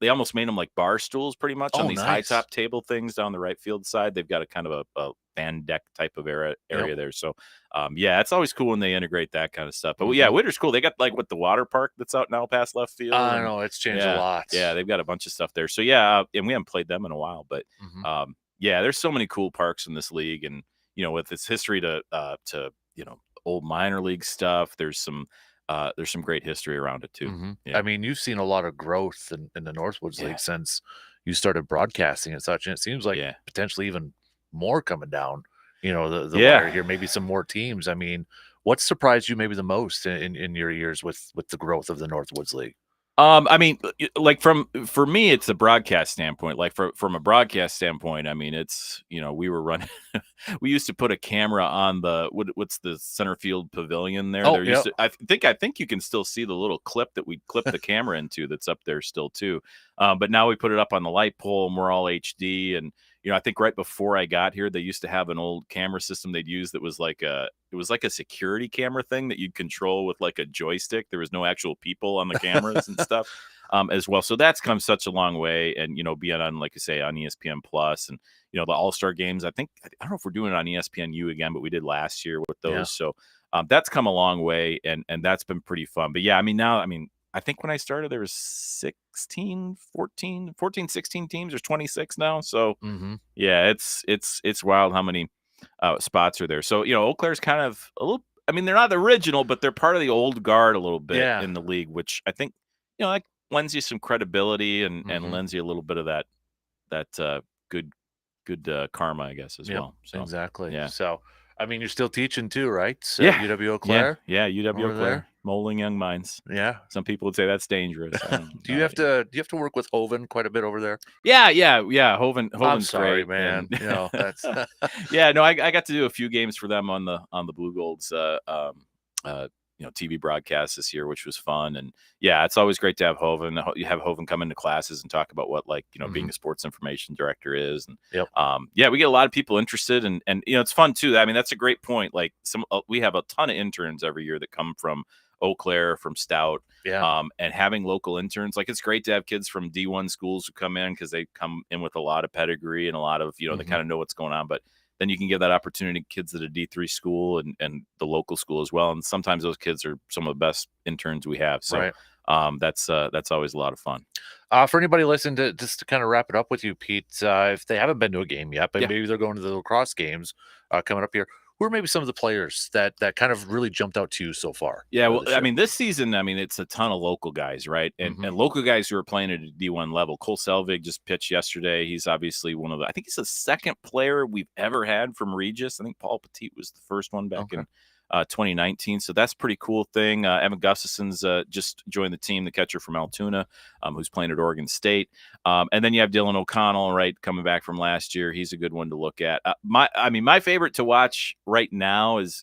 They almost made them like bar stools, pretty much, on these high top table things down the right field side. They've got a kind of a fan deck type of area there. So, it's always cool when they integrate that kind of stuff. But Whitter's cool. They got like the water park that's out now past left field. I know it's changed a lot. Yeah, they've got a bunch of stuff there. So and we haven't played them in a while, but there's so many cool parks in this league, and with its history to old minor league stuff, there's some great history around it too. I mean, you've seen a lot of growth in the Northwoods League since you started broadcasting and such, and it seems like potentially even more coming down. The wire here, maybe some more teams. I mean, what surprised you maybe the most in your years with the growth of the Northwoods League? I mean, like for me, it's a broadcast standpoint. Like from a broadcast standpoint, I mean, it's we were running. We used to put a camera on the what's the center field pavilion there. Oh, There used yep. to. I think you can still see the little clip that we clipped the camera into. That's up there still too. But now we put it up on the light pole, and we're all HD. And I think right before I got here, they used to have an old camera system they'd use that was like a security camera thing that you'd control with like a joystick. There was no actual people on the cameras and stuff as well. So that's come such a long way. And, being on, like you say, on ESPN Plus and, the All-Star games, I don't know if we're doing it on ESPNU again, but we did last year with those. Yeah. So that's come a long way and that's been pretty fun. But yeah, I mean, now, I think when I started, there was 16, 14, 16 teams. There's 26 now. So Mm-hmm. yeah, it's wild how many spots are there. So, Eau Claire's kind of a little, they're not the original, but they're part of the old guard a little bit Yeah. in the league, which I think, that lends you some credibility and Mhm. lends you a little bit of that good karma, I guess, as Yep, well. So exactly. yeah. So, you're still teaching too, right? So Yeah. UW Eau Claire? Yeah, UW over Eau Claire, there? molding young minds. Yeah. Some people would say that's dangerous. I don't Do you know. have to work with Hoven quite a bit over there? Yeah. Hoven's I'm sorry, great, man. and That's yeah, no, I got to do a few games for them on the Blue Golds TV broadcast this year, which was fun. And yeah, it's always great to have Hoven. You have Hoven come into classes and talk about what being a sports information director is. And Yep. yeah, we get a lot of people interested, and it's fun too. That's a great point. Like we have a ton of interns every year that come from Eau Claire, from Stout. Yeah. And having local interns, like it's great to have kids from D1 schools who come in because they come in with a lot of pedigree and a lot of, they Mhm. kind of know what's going on. But then you can give that opportunity to kids at a D3 school and the local school as well. And sometimes those kids are some of the best interns we have. So Right. that's always a lot of fun. For anybody listening, to just to kind of wrap it up with you, Pete, if they haven't been to a game yet, but Yeah. maybe they're going to the lacrosse games coming up here, who are maybe some of the players that kind of really jumped out to you so far? Yeah, well, this year? this season, it's a ton of local guys, right? And Mhm. and local guys who are playing at a D1 level. Cole Selvig just pitched yesterday. He's obviously I think he's the second player we've ever had from Regis. I think Paul Petit was the first one back Okay. in 2019. So that's a pretty cool thing. Evan Gustafson's just joined the team, the catcher from Altoona, who's playing at Oregon State. And then you have Dylan O'Connell, right, coming back from last year. He's a good one to look at. My favorite to watch right now is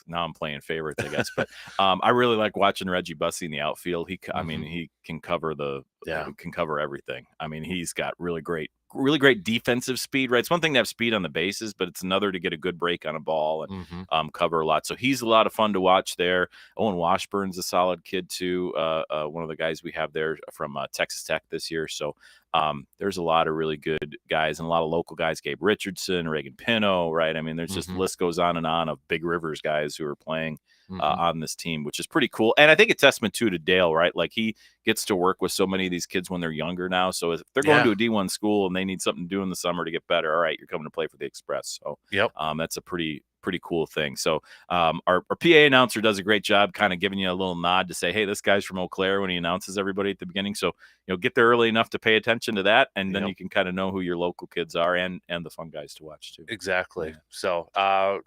now I'm playing favorites, I guess, but I really like watching Reggie Bussey in the outfield. He can cover can cover everything. He's got really great defensive speed, right? It's one thing to have speed on the bases, but it's another to get a good break on a ball and Mhm. cover a lot. So he's a lot of fun to watch there. Owen Washburn's a solid kid too. One of the guys we have there from Texas Tech this year. So there's a lot of really good guys and a lot of local guys, Gabe Richardson, Reagan Pino, right? There's just the Mhm. list goes on and on of Big Rivers guys who are playing Mhm. on this team, which is pretty cool. And I think a testament to Dale, right? Like he gets to work with so many of these kids when they're younger now. So if they're going Yeah. to a D1 school and they need something to do in the summer to get better, all right, you're coming to play for the Express. So Yep. that's a pretty cool thing. So our PA announcer does a great job kind of giving you a little nod to say, hey, this guy's from Eau Claire when he announces everybody at the beginning. So, get there early enough to pay attention to that. And then Yep. you can kind of know who your local kids are and the fun guys to watch too. Exactly. Yeah. So,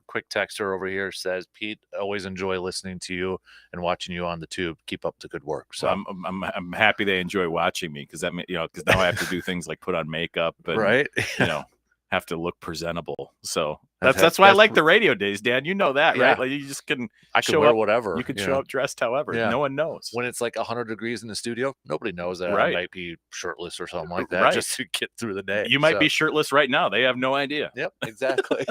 quick texter over here says, Pete, always enjoy listening to you and watching you on the tube. Keep up the good work. So, So I'm happy they enjoy watching me because because now I have to do things like put on makeup and, right? have to look presentable. So That's- that's why I that's- like the radio days, Dan. You know that, Yeah. right? Like you just can I can show wear up whatever. You can show up dressed however. Yeah. No one knows. When it's like 100 degrees in the studio, nobody knows that I Right. might be shirtless or something like that Right. just to get through the day. You might So, be shirtless right now. They have no idea. Yep, exactly.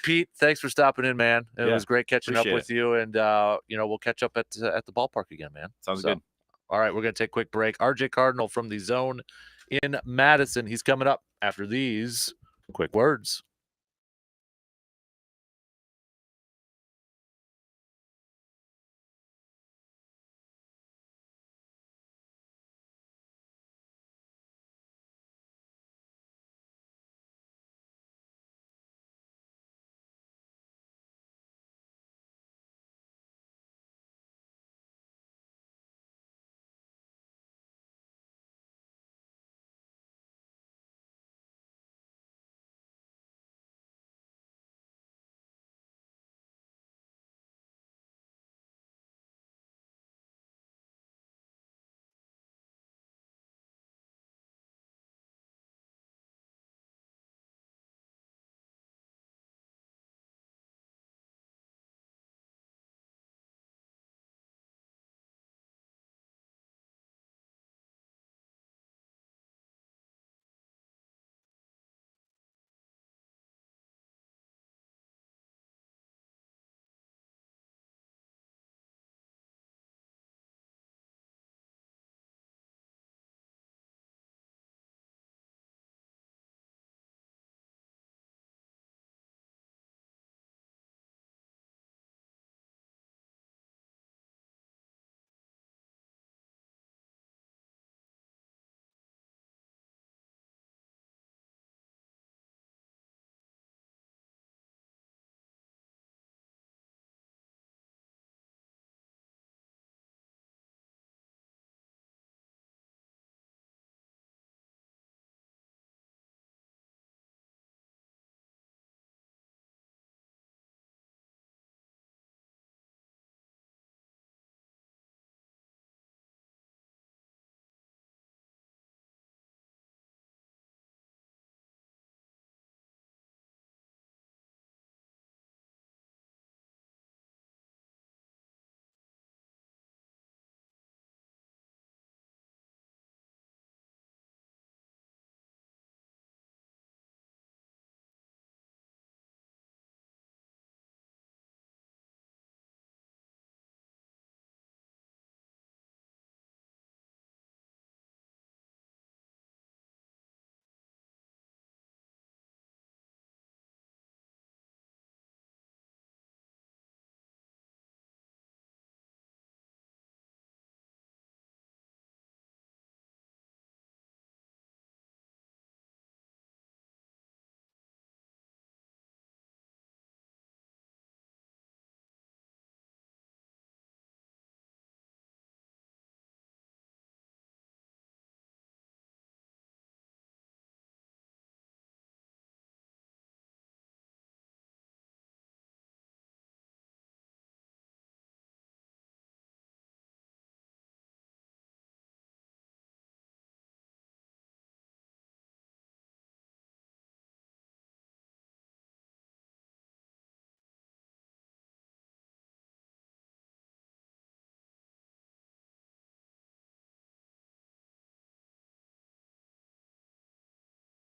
Pete, thanks for stopping in, man. It Yeah, was great catching up appreciate with you, and we'll catch up at the ballpark again, man. Sounds So, good. All right, we're gonna take a quick break. RJ Cardinal from the Zone in Madison. He's coming up after these quick words.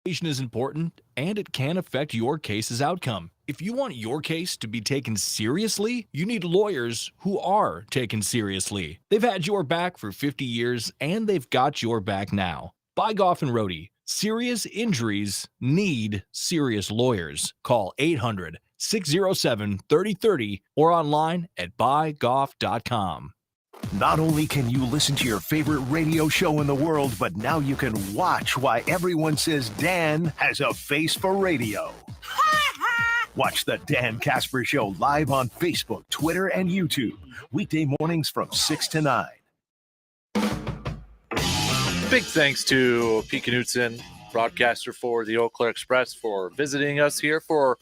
Is important, and it can affect your case's outcome. If you want your case to be taken seriously, you need lawyers who are taken seriously. They've had your back for 50 years, and they've got your back now. Bygoff and Rohde. Serious injuries need serious lawyers. Call 800-607-3030 or online at bygoff.com. Not only can you listen to your favorite radio show in the world, but now you can watch why everyone says Dan has a face for radio. Watch the Dan Kasper Show live on Facebook, Twitter, and YouTube. Weekday mornings from 6 to 9. Big thanks to Pete Knutson, broadcaster for the Eau Claire Express, for visiting us here for a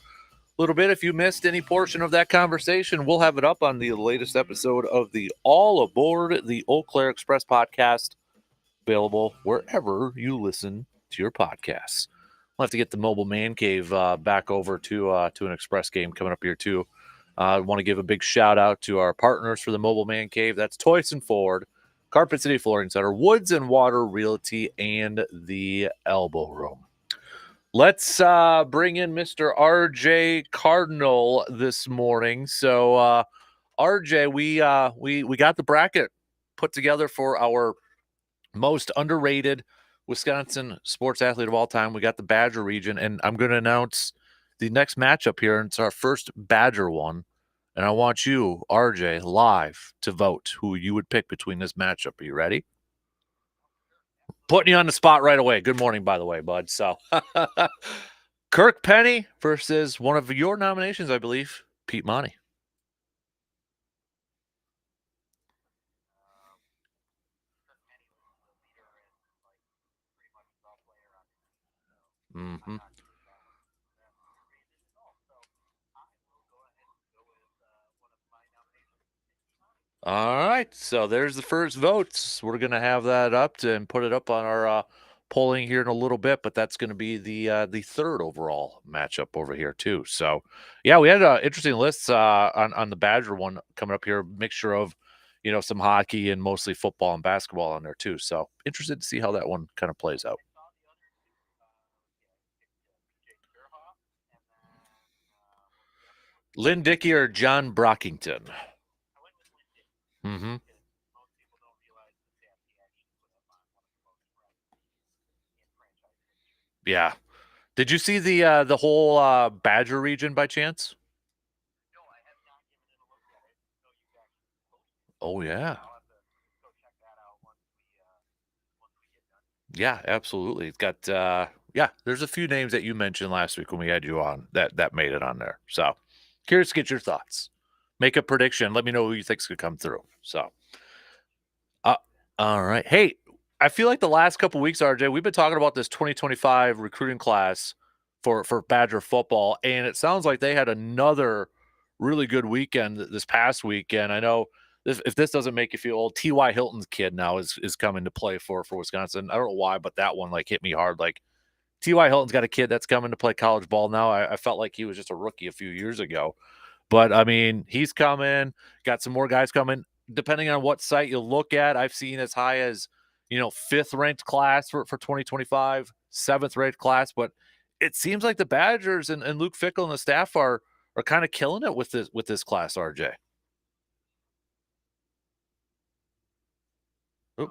little bit. If you missed any portion of that conversation, we'll have it up on the latest episode of the All Aboard the Eau Claire Express podcast, available wherever you listen to your podcasts. We'll have to get the mobile man cave back over to an Express game coming up here too. I want to give a big shout out to our partners for the mobile man cave. That's Toyson Ford, Carpet City Flooring Center, Woods and Water Realty, and the Elbow Room. Let's bring in Mr. RJ Cardinal this morning. So, RJ, we got the bracket put together for our most underrated Wisconsin sports athlete of all time. We got the Badger region, and I'm going to announce the next matchup here, and it's our first Badger one. And I want you, RJ, live to vote who you would pick between this matchup. Are you ready? Putting you on the spot right away. Good morning, by the way, bud. So, Kirk Penny versus one of your nominations, I believe, Pete Monty. Mm-hmm. All right, so there's the first votes. We're gonna have that up and put it up on our polling here in a little bit, but that's going to be the third overall matchup over here too. So, yeah, we had interesting lists on the Badger one coming up here. Mixture of some hockey and mostly football and basketball on there too. So interested to see how that one kind of plays out. Lynn Dickey or John Brockington? Mm-hmm. Yeah. Did you see the whole Badger region by chance? Oh yeah. Yeah, absolutely. It's got there's a few names that you mentioned last week when we had you on that made it on there. So curious to get your thoughts. Make a prediction. Let me know who you think's gonna come through. So all right. Hey, I feel like the last couple weeks, RJ, we've been talking about this 2025 recruiting class for Badger football, and it sounds like they had another really good weekend this past weekend. I know if this doesn't make you feel old, T.Y. Hilton's kid now is coming to play for Wisconsin. I don't know why, but that one like hit me hard. Like T.Y. Hilton's got a kid that's coming to play college ball now. I felt like he was just a rookie a few years ago. But I mean, he's coming, got some more guys coming. Depending on what site you look at, I've seen as high as, fifth ranked class for 2025, seventh ranked class. But it seems like the Badgers and Luke Fickle and the staff are kind of killing it with this class, RJ. Oop.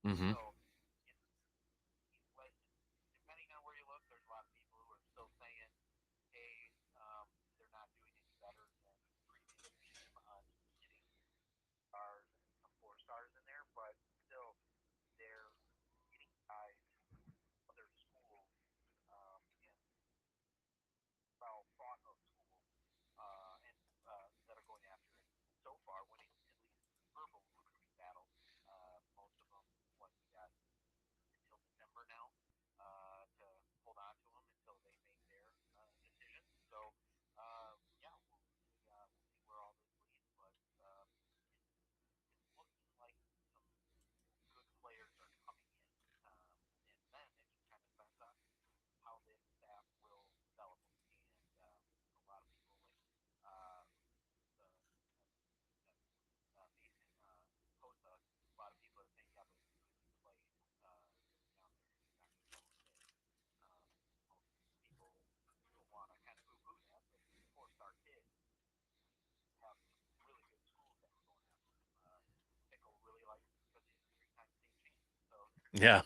Mm-hmm. Yeah.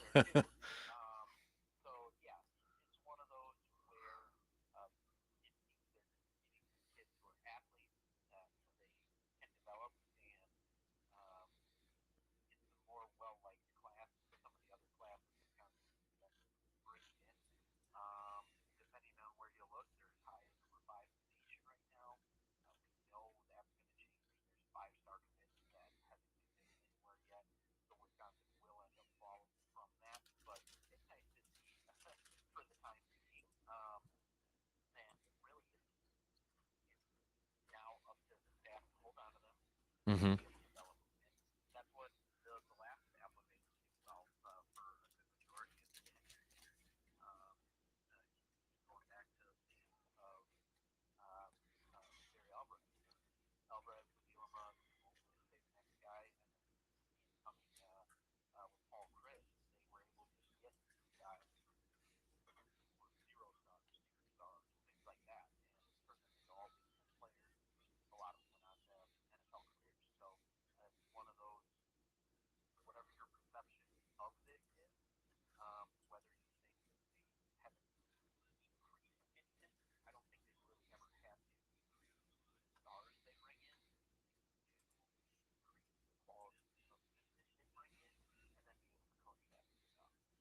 hmm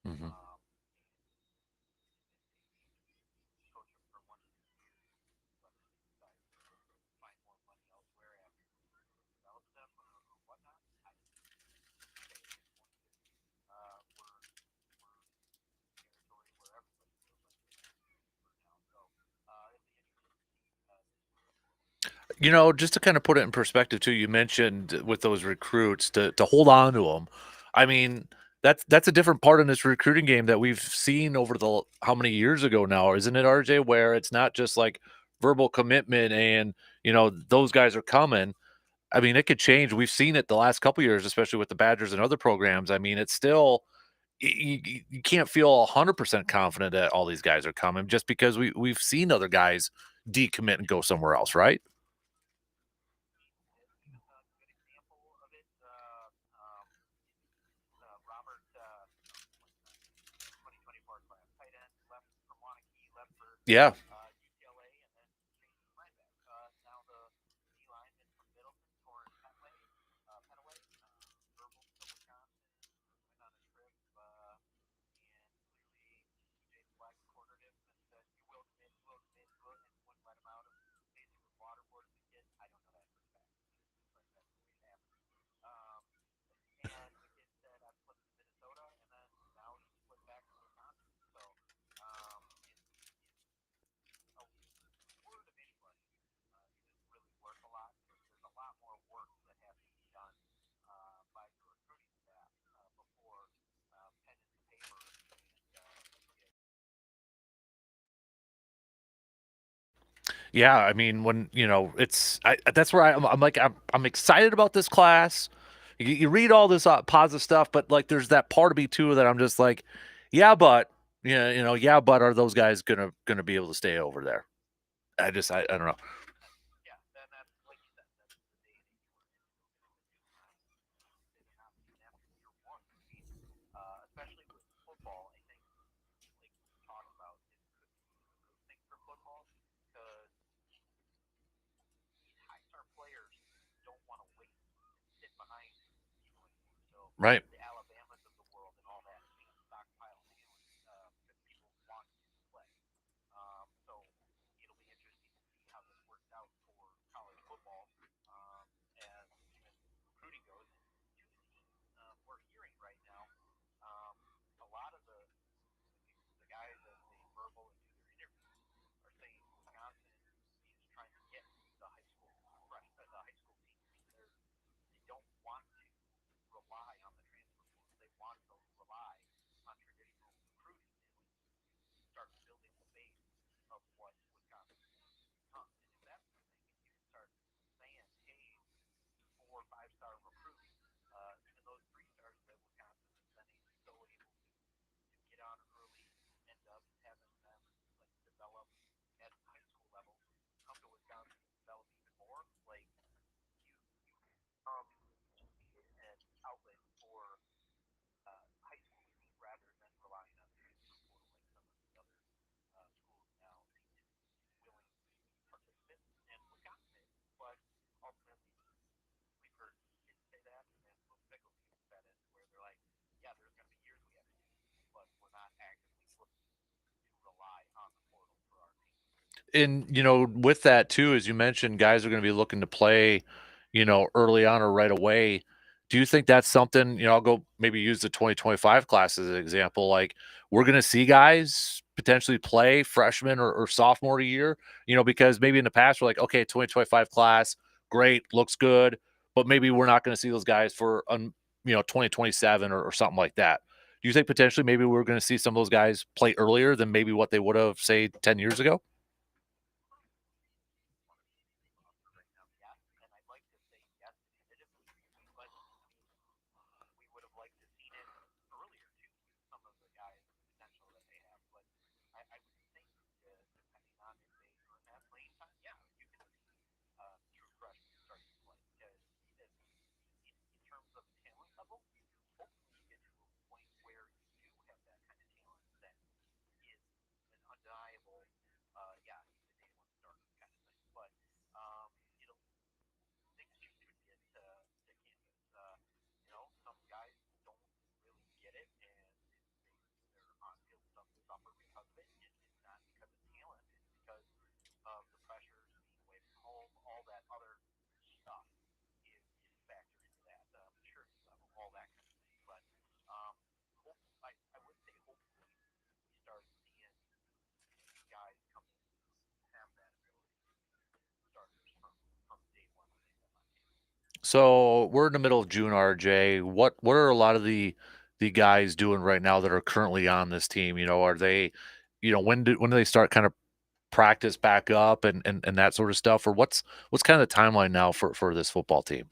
hmm just to kind of put it in perspective too, you mentioned with those recruits to hold on to them. I mean, that's a different part in this recruiting game that we've seen over the how many years ago now, isn't it, RJ? Where it's not just like verbal commitment and those guys are coming. I mean, it could change. We've seen it the last couple years, especially with the Badgers and other programs. I mean, it's still you can't feel 100% confident that all these guys are coming just because we've seen other guys decommit and go somewhere else, right? Yeah. Yeah, I mean, when that's where I'm like I'm excited about this class. You read all this positive stuff, but like there's that part of me too that I'm just like, yeah, but yeah, but are those guys gonna be able to stay over there? I don't know. Right. And, with that too, as you mentioned, guys are going to be looking to play, early on or right away. Do you think that's something, I'll go maybe use the 2025 class as an example. Like, we're going to see guys potentially play freshman or sophomore year, because maybe in the past we're like, okay, 2025 class, great, looks good, but maybe we're not going to see those guys for, 2027 or something like that. Do you think potentially maybe we're going to see some of those guys play earlier than maybe what they would have, say, 10 years ago? So we're in the middle of June, RJ. What are a lot of the guys doing right now that are currently on this team? Are they, when do they start kind of practice back up and that sort of stuff? Or what's kind of the timeline now for this football team?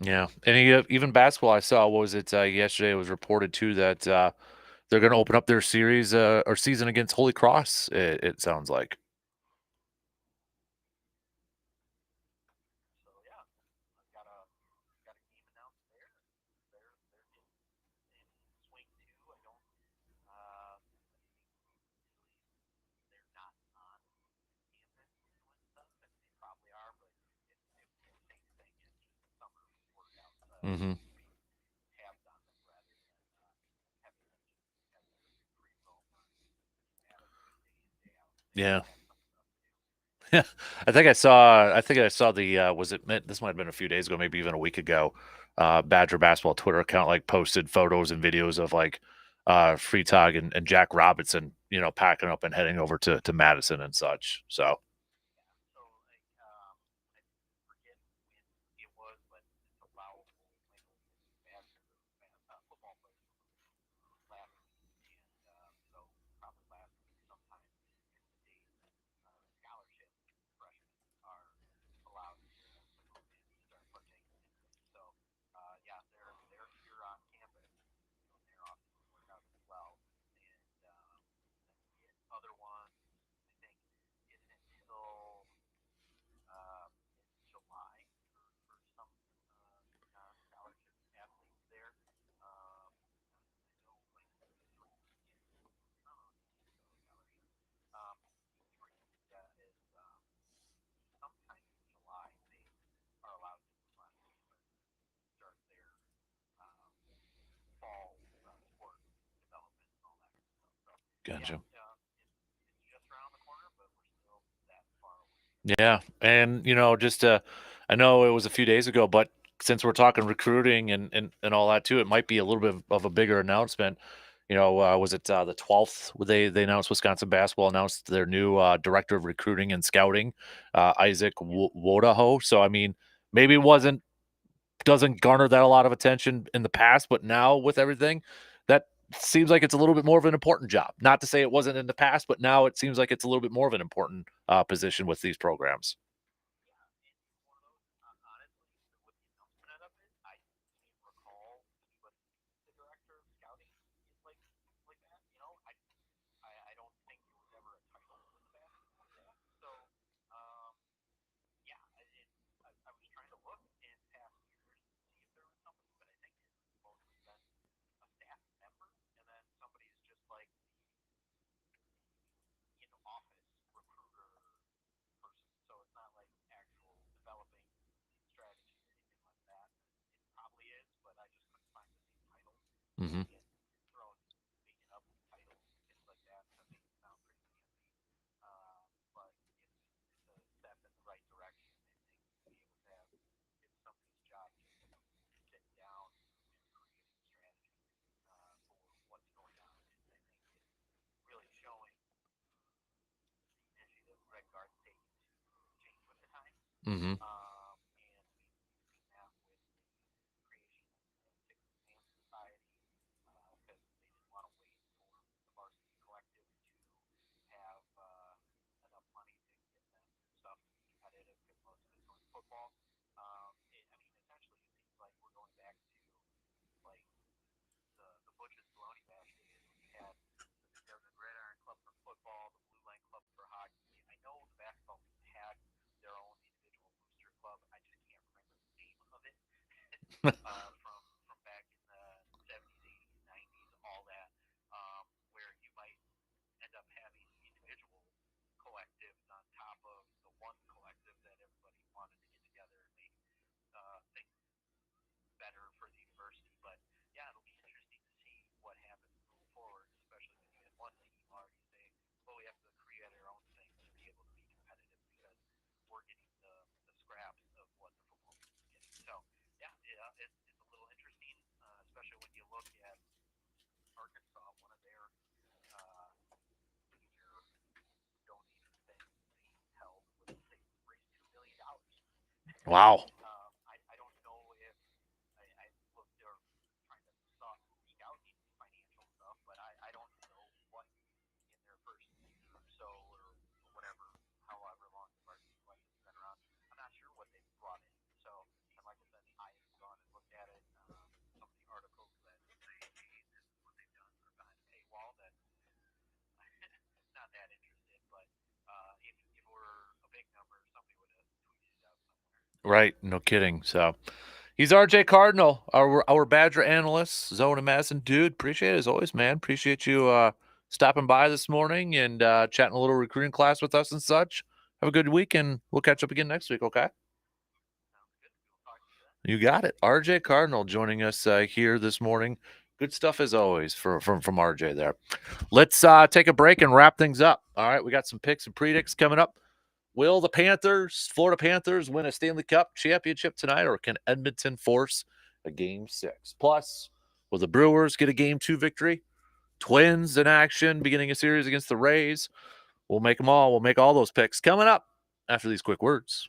Yeah, and even basketball, I saw what was it yesterday? It was reported too that they're going to open up their series or season against Holy Cross. It sounds like. Hmm. Yeah. Yeah, I think I saw the this might have been a few days ago, maybe even a week ago. Badger basketball Twitter account like posted photos and videos of like Freetag and Jack Robinson, packing up and heading over to Madison and such. So gotcha. Yeah, and just I know it was a few days ago, but since we're talking recruiting and all that too, it might be a little bit of a bigger announcement. Was it the 12th? They announced Wisconsin basketball announced their new director of recruiting and scouting, Isaac Wodaho. So I mean, maybe it wasn't doesn't garner that a lot of attention in the past, but now with everything, that seems like it's a little bit more of an important job. Not to say it wasn't in the past, but now it seems like it's a little bit more of an important position with these programs. Mm-hmm. Mm-hmm. Wow. Right. No kidding. So he's RJ Cardinal, our Badger analyst, Zone and Madison. Dude, appreciate it as always, man. Appreciate you stopping by this morning and chatting a little recruiting class with us and such. Have a good week, and we'll catch up again next week, okay? You got it. RJ Cardinal joining us here this morning. Good stuff as always from RJ there. Let's take a break and wrap things up. All right, we got some picks and predicts coming up. Will the Florida Panthers, win a Stanley Cup championship tonight, or can Edmonton force a game 6? Plus, will the Brewers get a game 2 victory? Twins in action, beginning a series against the Rays. We'll make them all. We'll make all those picks coming up after these quick words.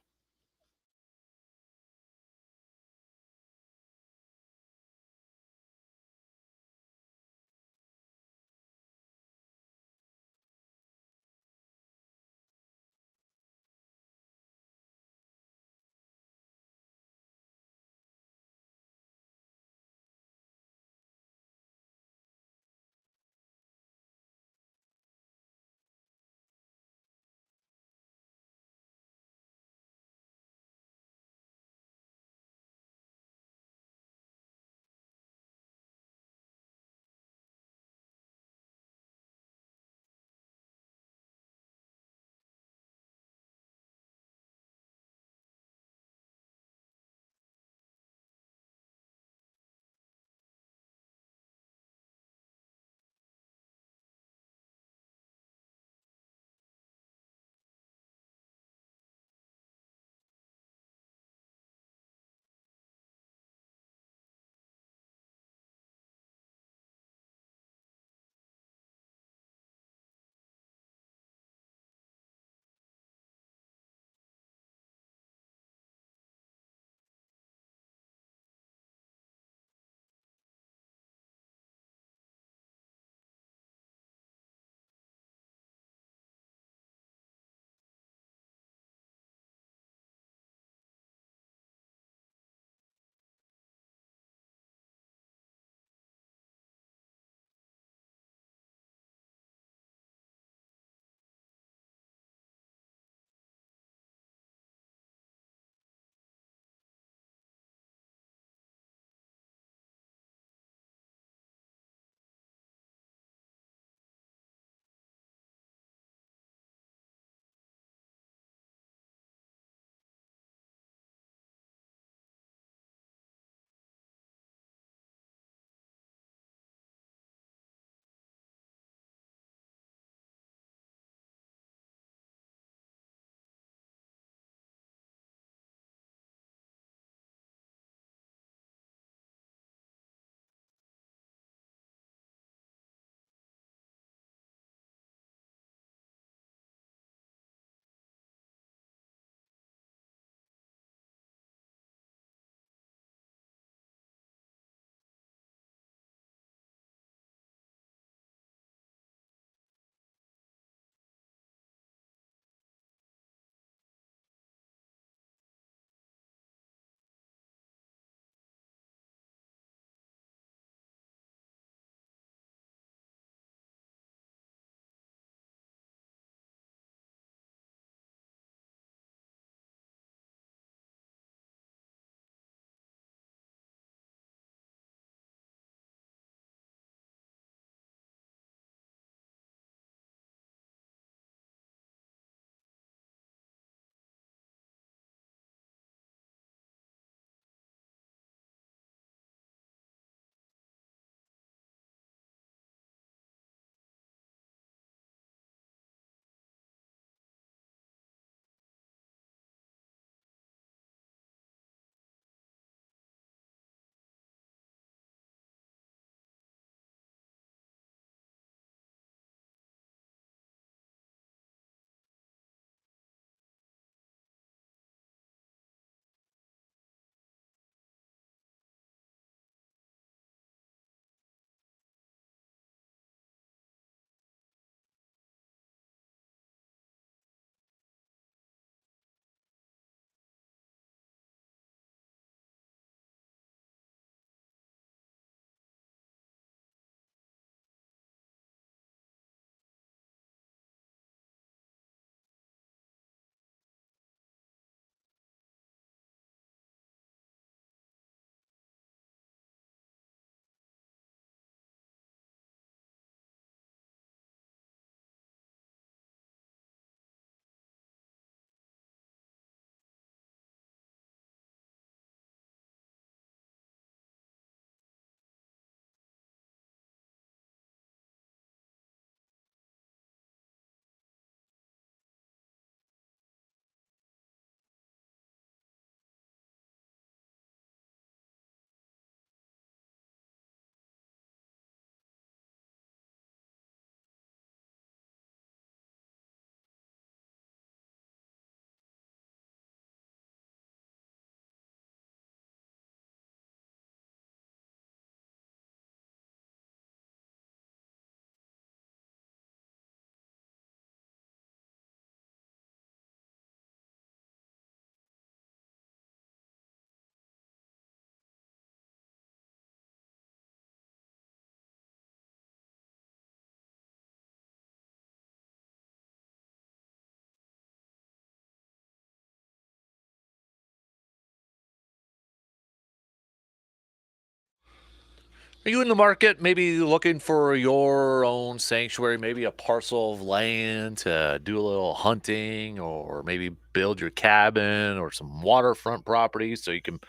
Are you in the market, maybe looking for your own sanctuary, maybe a parcel of land to do a little hunting or maybe build your cabin or some waterfront property so you can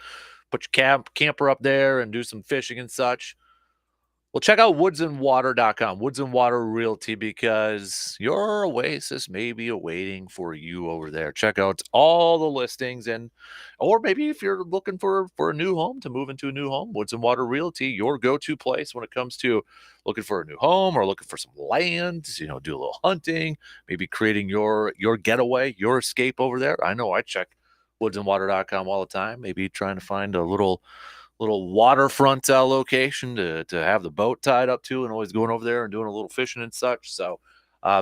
put your camper up there and do some fishing and such? Well, check out woodsandwater.com, Woods and Water Realty, because your oasis may be awaiting for you over there. Check out all the listings, and or maybe if you're looking for a new home, to move into a new home, Woods and Water Realty, your go-to place when it comes to looking for a new home or looking for some land, do a little hunting, maybe creating your getaway, your escape over there. I know I check woodsandwater.com all the time, maybe trying to find a little waterfront location to have the boat tied up to, and always going over there and doing a little fishing and such. So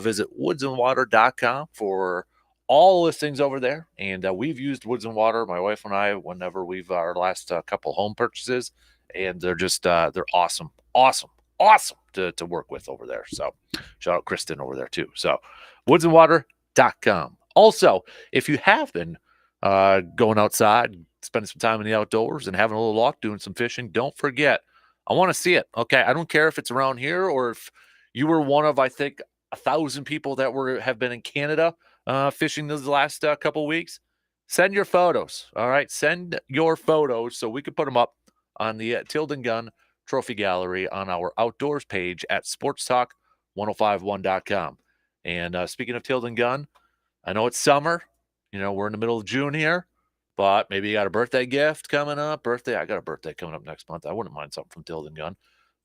visit woodsandwater.com for all listings over there. And we've used Woods and Water, my wife and I, whenever we've our last couple home purchases, and they're just they're awesome to work with over there. So shout out Kristen over there too. So woodsandwater.com. Also, if you have been going outside, spending some time in the outdoors and having a little walk, doing some fishing, don't forget, I want to see it. Okay. I don't care if it's around here or if you were one of, I think, 1,000 people that have been in Canada fishing those last couple of weeks. Send your photos. All right. Send your photos so we can put them up on the Tilden Gun Trophy Gallery on our outdoors page at sportstalk1051.com. And speaking of Tilden Gun, I know it's summer. We're in the middle of June here, but maybe you got a birthday gift coming up. I got a birthday coming up next month. I wouldn't mind something from Tilden Gun.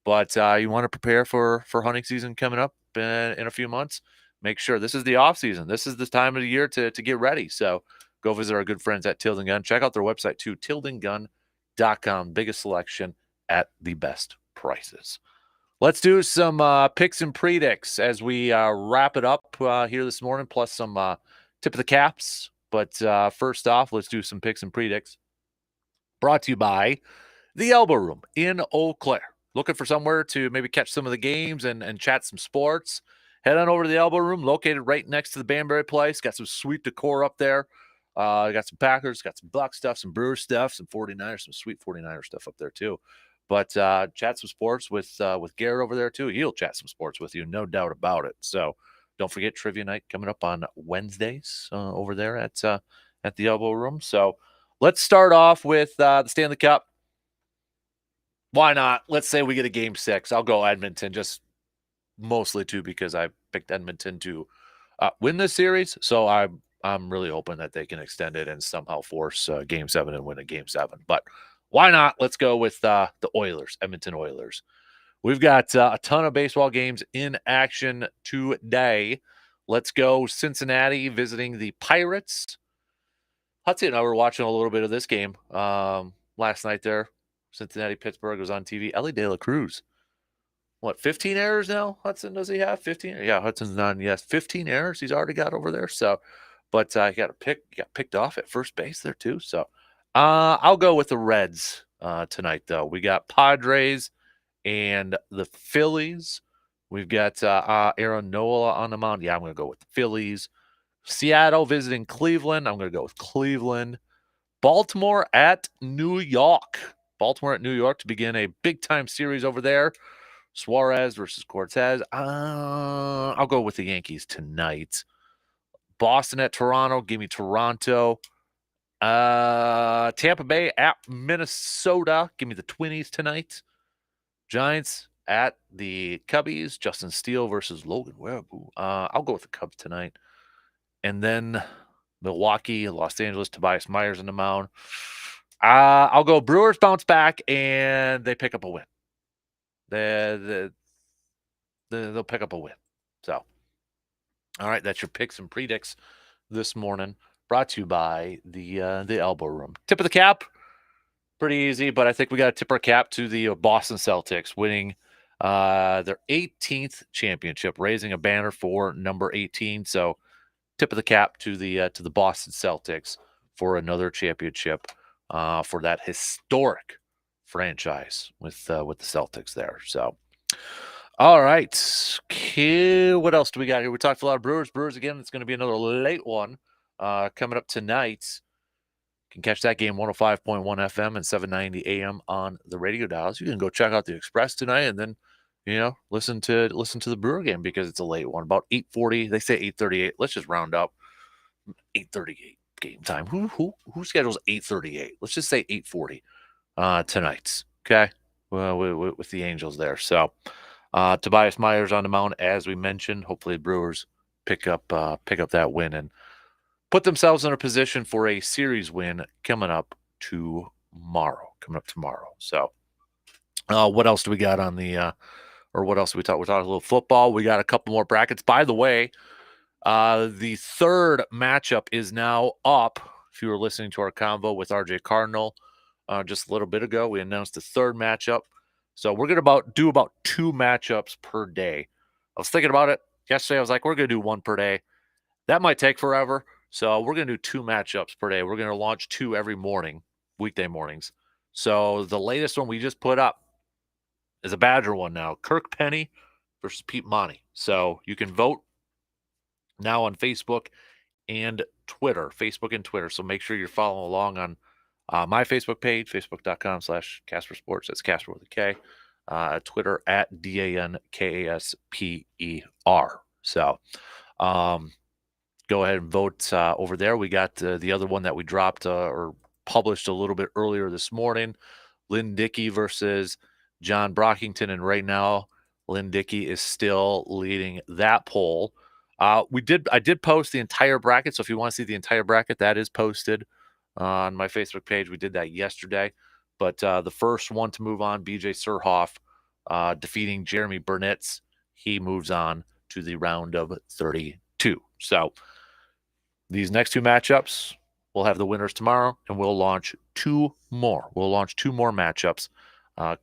But you want to prepare for hunting season coming up in a few months. Make sure this is the off season. This is the time of the year to get ready. So go visit our good friends at Tilden Gun. Check out their website too, tildengun.com. Biggest selection at the best prices. Let's do some picks and predicts as we wrap it up here this morning, plus some tip of the caps. But first off, let's do some picks and predicts. Brought to you by the Elbow Room in Eau Claire. Looking for somewhere to maybe catch some of the games and chat some sports? Head on over to the Elbow Room, located right next to the Banbury Place. Got some sweet decor up there. Got some Packers, got some Buck stuff, some Brewer stuff, some 49ers, some sweet 49er stuff up there too. But chat some sports with Garrett over there too. He'll chat some sports with you, no doubt about it. So don't forget trivia night coming up on Wednesdays over there at the Elbow Room. So let's start off with the Stanley Cup. Why not? Let's say we get a game 6. I'll go Edmonton, just mostly too because I picked Edmonton to win this series. So I'm really hoping that they can extend it and somehow force game 7 and win a game 7. But why not? Let's go with the Oilers, Edmonton Oilers. We've got a ton of baseball games in action today. Let's go Cincinnati visiting the Pirates. Hudson and I were watching a little bit of this game last night there. Cincinnati-Pittsburgh was on TV. Ellie De La Cruz. 15 errors now, Hudson, does he have? 15? Yeah, Hudson's not, yes. 15 errors he's already got over there. So, but he got picked off at first base there too. So I'll go with the Reds tonight, though. We got Padres and the Phillies. We've got Aaron Nola on the mound. Yeah, I'm going to go with the Phillies. Seattle visiting Cleveland. I'm going to go with Cleveland. Baltimore at New York. Baltimore at New York to begin a big-time series over there. Suarez versus Cortez. I'll go with the Yankees tonight. Boston at Toronto. Give me Toronto. Tampa Bay at Minnesota. Give me the Twinnies tonight. Giants at the Cubbies. Justin Steele versus Logan Webb. I'll go with the Cubs tonight. And then Milwaukee, Los Angeles, Tobias Myers in the mound. I'll go Brewers bounce back and they pick up a win. They'll pick up a win. So, all right, that's your picks and predicts this morning. Brought to you by the Elbow Room. Tip of the cap, pretty easy, but I think we got to tip our cap to the Boston Celtics winning their 18th championship, raising a banner for number 18. So, tip of the cap to the Boston Celtics for another championship for that historic franchise with the Celtics there. So, all right. What else do we got here? We talked a lot of Brewers. Brewers again. It's going to be another late one coming up tonight. can catch that game 105.1 FM and 790 AM on the radio dials. You can go check out the Express tonight and then, listen to the Brewer game because it's a late one. About 8:40. They say 8:38. Let's just round up. 8:38 game time. Who schedules 8:38? Let's just say 8:40 tonight. Okay. Well, with the Angels there. So Tobias Myers on the mound, as we mentioned. Hopefully the Brewers pick up that win and put themselves in a position for a series win coming up tomorrow. So what else do we got on the or what else do we talk? We're talking a little football. We got a couple more brackets. By the way, the third matchup is now up. If you were listening to our convo with RJ Cardinal just a little bit ago, we announced the third matchup. So we're going to do about 2 matchups per day. I was thinking about it yesterday. I was like, we're going to do 1 per day. That might take forever. So we're going to do 2 matchups per day. We're going to launch 2 every morning, weekday mornings. So the latest one we just put up is a Badger one now. Kirk Penny versus Pete Monty. So you can vote now on Facebook and Twitter. So make sure you're following along on my Facebook page, facebook.com/Kasper Sports. That's Kasper with a K. Twitter at DANKASPER. So go ahead and vote over there. We got the other one that we dropped or published a little bit earlier this morning. Lynn Dickey versus John Brockington. And right now, Lynn Dickey is still leading that poll. I did post the entire bracket. So if you want to see the entire bracket, that is posted on my Facebook page. We did that yesterday. But the first one to move on, BJ Surhoff, defeating Jeremy Burnitz. He moves on to the round of 32. So these next 2 matchups, we'll have the winners tomorrow, and we'll launch 2 more. We'll launch 2 more matchups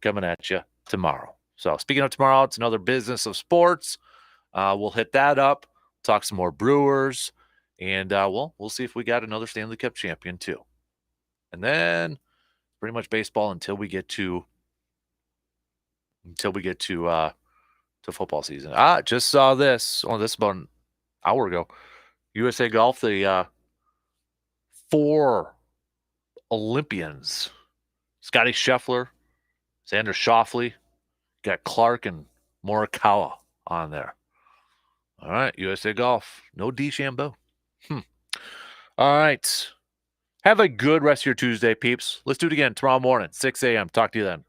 coming at you tomorrow. So speaking of tomorrow, it's another Business of Sports. We'll hit that up, talk some more Brewers, and we'll see if we got another Stanley Cup champion too. And then pretty much baseball until we get to football season. Just saw this. This about an hour ago. USA Golf, the 4 Olympians, Scotty Scheffler, Xander Schauffele, got Clark and Morikawa on there. All right, USA Golf, no DeChambeau. All right. Have a good rest of your Tuesday, peeps. Let's do it again tomorrow morning, 6 a.m. Talk to you then.